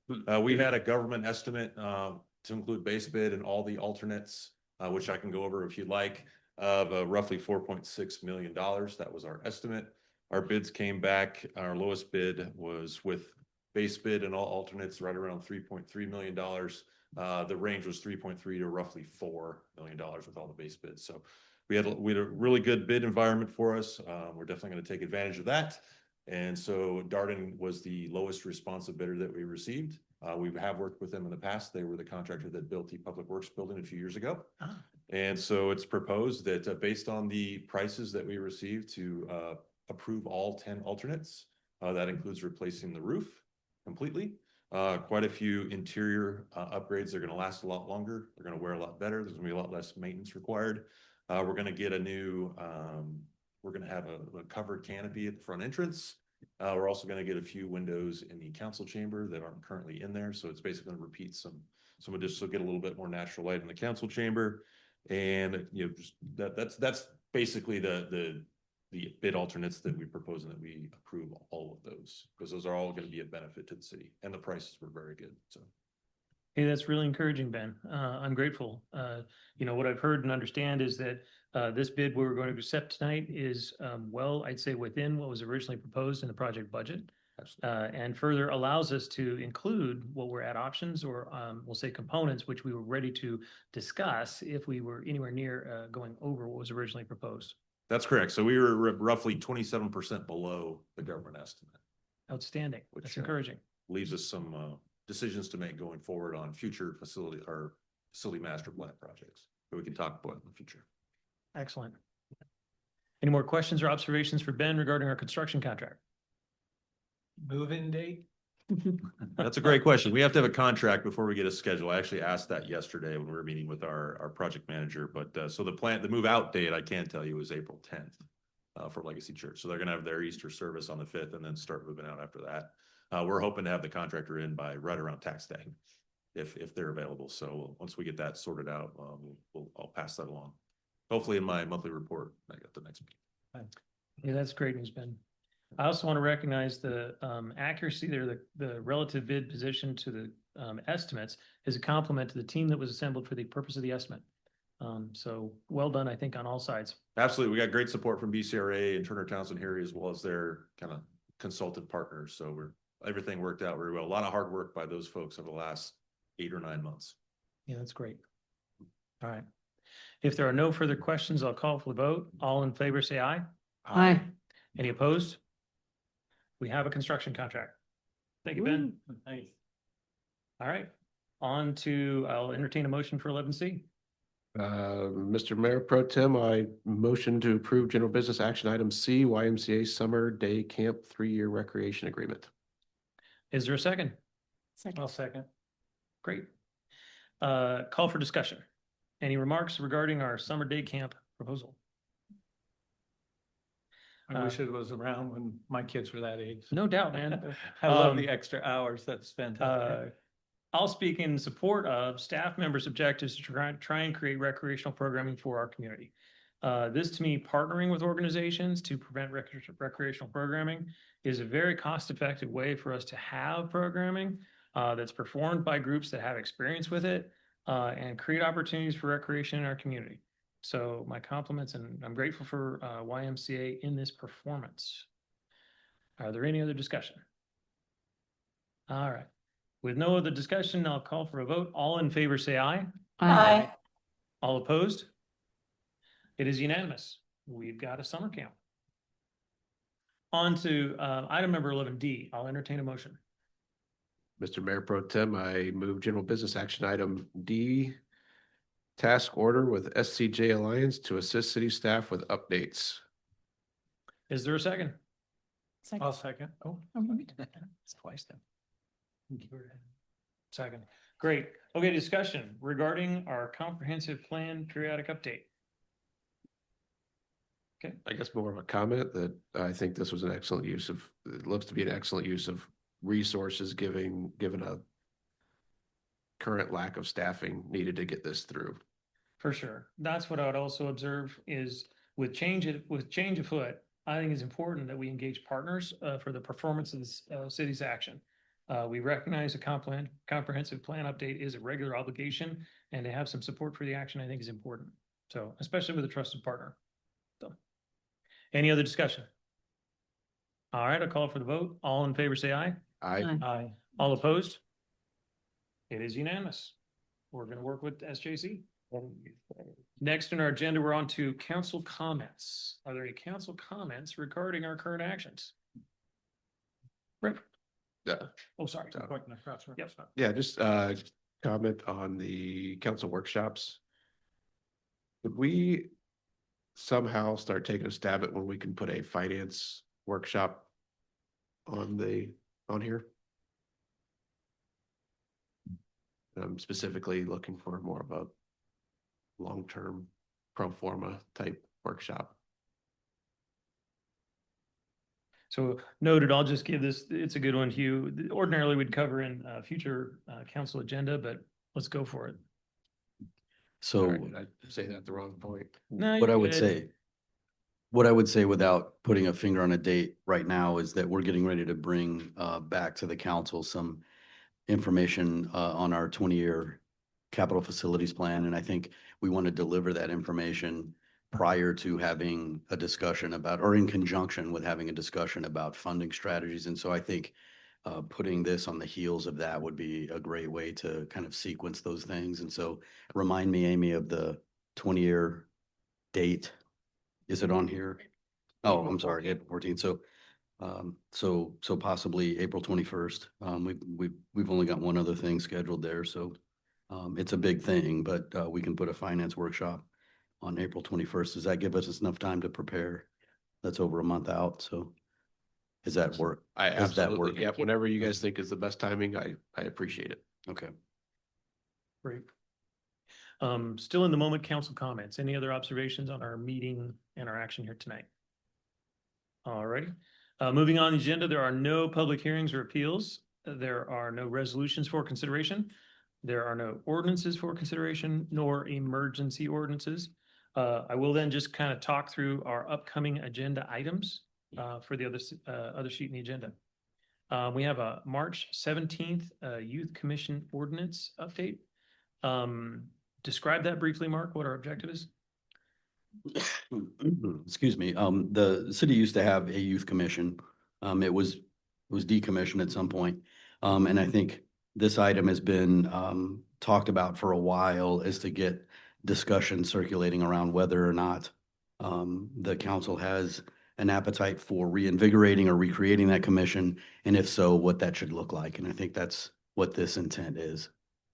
we had a government estimate to include base bid and all the alternates, which I can go over if you'd like, of roughly $4.6 million. That was our estimate. Our bids came back. Our lowest bid was with base bid and all alternates right around $3.3 million. The range was 3.3 to roughly $4 million with all the base bids. So we had a really good bid environment for us. We're definitely going to take advantage of that. And so Darden was the lowest responsive bidder that we received. We have worked with them in the past. They were the contractor that built the Public Works building a few years ago. And so it's proposed that based on the prices that we received to approve all 10 alternates, that includes replacing the roof completely. Quite a few interior upgrades. They're going to last a lot longer. They're going to wear a lot better. There's going to be a lot less maintenance required. We're going to get a new, we're going to have a covered canopy at the front entrance. We're also going to get a few windows in the council chamber that aren't currently in there. So it's basically going to repeat some additional, get a little bit more natural light in the council chamber. And just that's basically the bid alternates that we propose and that we approve all of those, because those are all going to be a benefit to the city, and the prices were very good. So
Hey, that's really encouraging, Ben. I'm grateful. What I've heard and understand is that this bid we're going to accept tonight is well, I'd say within what was originally proposed in the project budget. And further allows us to include what were at options or we'll say components, which we were ready to discuss if we were anywhere near going over what was originally proposed.
That's correct. So we were roughly 27% below the government estimate.
Outstanding.
Which,
That's encouraging.
Leaves us some decisions to make going forward on future facility master plan projects that we can talk about in the future.
Excellent. Any more questions or observations for Ben regarding our construction contract?
Move-in date?
That's a great question. We have to have a contract before we get a schedule. I actually asked that yesterday when we were meeting with our project manager, but so the move out date, I can tell you, is April 10th for Legacy Church. So they're gonna have their Easter service on the 5th and then start moving out after that. We're hoping to have the contractor in by right around tax day, if they're available. So once we get that sorted out, I'll pass that along. Hopefully in my monthly report, I got the next meeting.
Yeah, that's great news, Ben. I also want to recognize the accuracy there, the relative bid position to the estimates is a compliment to the team that was assembled for the purpose of the estimate. So well done, I think, on all sides.
Absolutely. We got great support from BCRA and Turner Townsend Harry, as well as their kind of consultant partners. So everything worked out very well. A lot of hard work by those folks over the last 8 or 9 months.
Yeah, that's great. All right. If there are no further questions, I'll call for the vote. All in favor, say aye.
Aye.
Any opposed? We have a construction contract. Thank you, Ben.
Nice.
All right. I'll entertain a motion for 11C.
Mr. Mayor Pro Tem, I motion to approve general business action item C, YMCA Summer Day Camp 3-year recreation agreement.
Is there a second?
I'll second.
Great. Call for discussion. Any remarks regarding our summer day camp proposal?
I wish it was around when my kids were that age.
No doubt, man.
I love the extra hours. That's fantastic.
I'll speak in support of staff members' objectives to try and create recreational programming for our community. This, to me, partnering with organizations to prevent recreational programming is a very cost-effective way for us to have programming that's performed by groups that have experience with it and create opportunities for recreation in our community. So my compliments, and I'm grateful for YMCA in this performance. Are there any other discussion? All right. With no other discussion, I'll call for a vote. All in favor, say aye.
Aye.
All opposed? It is unanimous. We've got a summer camp. On to item number 11D. I'll entertain a motion.
Mr. Mayor Pro Tem, I move general business action item D, task order with SCJ Alliance to assist city staff with updates.
Is there a second?
I'll second.
Oh, it's twice then. Second. Great. Okay, discussion regarding our comprehensive plan periodic update. Okay.
I guess more of a comment that I think this was an excellent use of, it looks to be an excellent use of resources given a current lack of staffing needed to get this through.
For sure. That's what I would also observe is with change afoot, I think it's important that we engage partners for the performance of the city's action. We recognize a comprehensive plan update is a regular obligation, and to have some support for the action, I think, is important. So, especially with a trusted partner. So, any other discussion? All right, I'll call for the vote. All in favor, say aye.
Aye.
Aye.
All opposed? It is unanimous. We're going to work with SJC. Next on our agenda, we're on to council comments. Are there any council comments regarding our current actions? Rick? Oh, sorry. Yep.
Yeah, just comment on the council workshops. Would we somehow start taking a stab at when we can put a finance workshop on here? I'm specifically looking for more of a long-term pro forma type workshop.
So noted, I'll just give this, it's a good one, Hugh. Ordinarily we'd cover in future council agenda, but let's go for it.
So
Sorry, did I say that at the wrong point?
No,
what I
you're
would
good.
say without putting a finger on a date right now is that we're getting ready to bring back to the council some information on our 20-year capital facilities plan. And I think we want to deliver that information prior to having a discussion about, or in conjunction with having a discussion about funding strategies. And so I think putting this on the heels of that would be a great way to kind of sequence those things. And so remind me, Amy, of the 20-year date. Is it on here? Oh, I'm sorry, April 14th. So possibly April 21st. We've only got one other thing scheduled there, so it's a big thing, but we can put a finance workshop on April 21st. Does that give us enough time to prepare? That's over a month out, so does that work?
I
Does that
absolutely,
work?
yeah, whatever you guys think is the best timing, I appreciate it.
Okay.
Great. Still in the moment, council comments. Any other observations on our meeting and our action here tonight? All righty. Moving on the agenda, there are no public hearings or appeals. There are no resolutions for consideration. There are no ordinances for consideration, nor emergency ordinances. I will then just kind of talk through our upcoming agenda items for the other sheet in the agenda. We have a March 17th Youth Commission Ordinance update. Describe that briefly, Mark, what our objective is.
Excuse me. The city used to have a youth commission. It was decommissioned at some point. And I think this item has been talked about for a while, is to get discussion circulating around whether or not the council has an appetite for reinvigorating or recreating that commission, and if so, what that should look like. And I think that's what this intent is.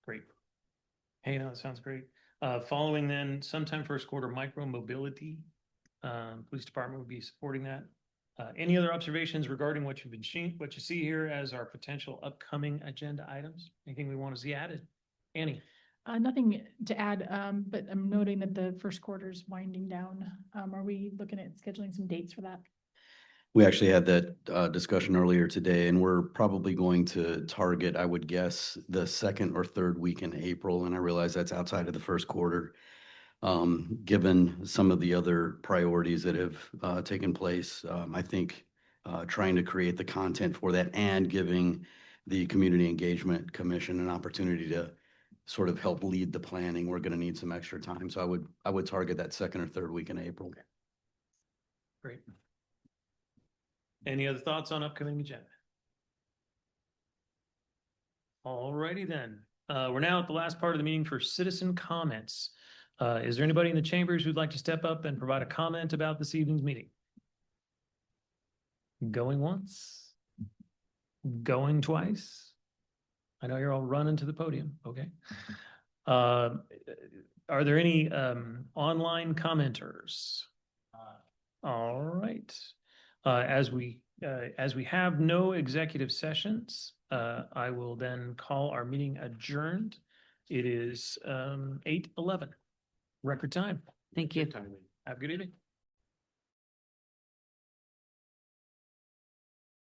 Great. Hey, no, that sounds great. Following then, sometime first quarter, micro mobility. Police department would be supporting that. Any other observations regarding what you've been seeing, what you see here as our potential upcoming agenda items? Anything we want to see added? Annie?
Nothing to add, but I'm noting that the first quarter is winding down. Are we looking at scheduling some dates for that?
We actually had that discussion earlier today, and we're probably going to target, I would guess, the second or third week in April. And I realize that's outside of the first quarter. Given some of the other priorities that have taken place, I think trying to create the content for that and giving the Community Engagement Commission an opportunity to sort of help lead the planning, we're going to need some extra time. So I would target that second or third week in April.
Great. Any other thoughts on upcoming agenda? All righty then. We're now at the last part of the meeting for citizen comments. Is there anybody in the chambers who'd like to step up and provide a comment about this evening's meeting? Going once? Going twice? I know you're all running to the podium. Okay. Are there any online commenters? All right. As we have no executive sessions, I will then call our meeting adjourned. It is 8:11. Record time.
Thank you.
Have a good evening.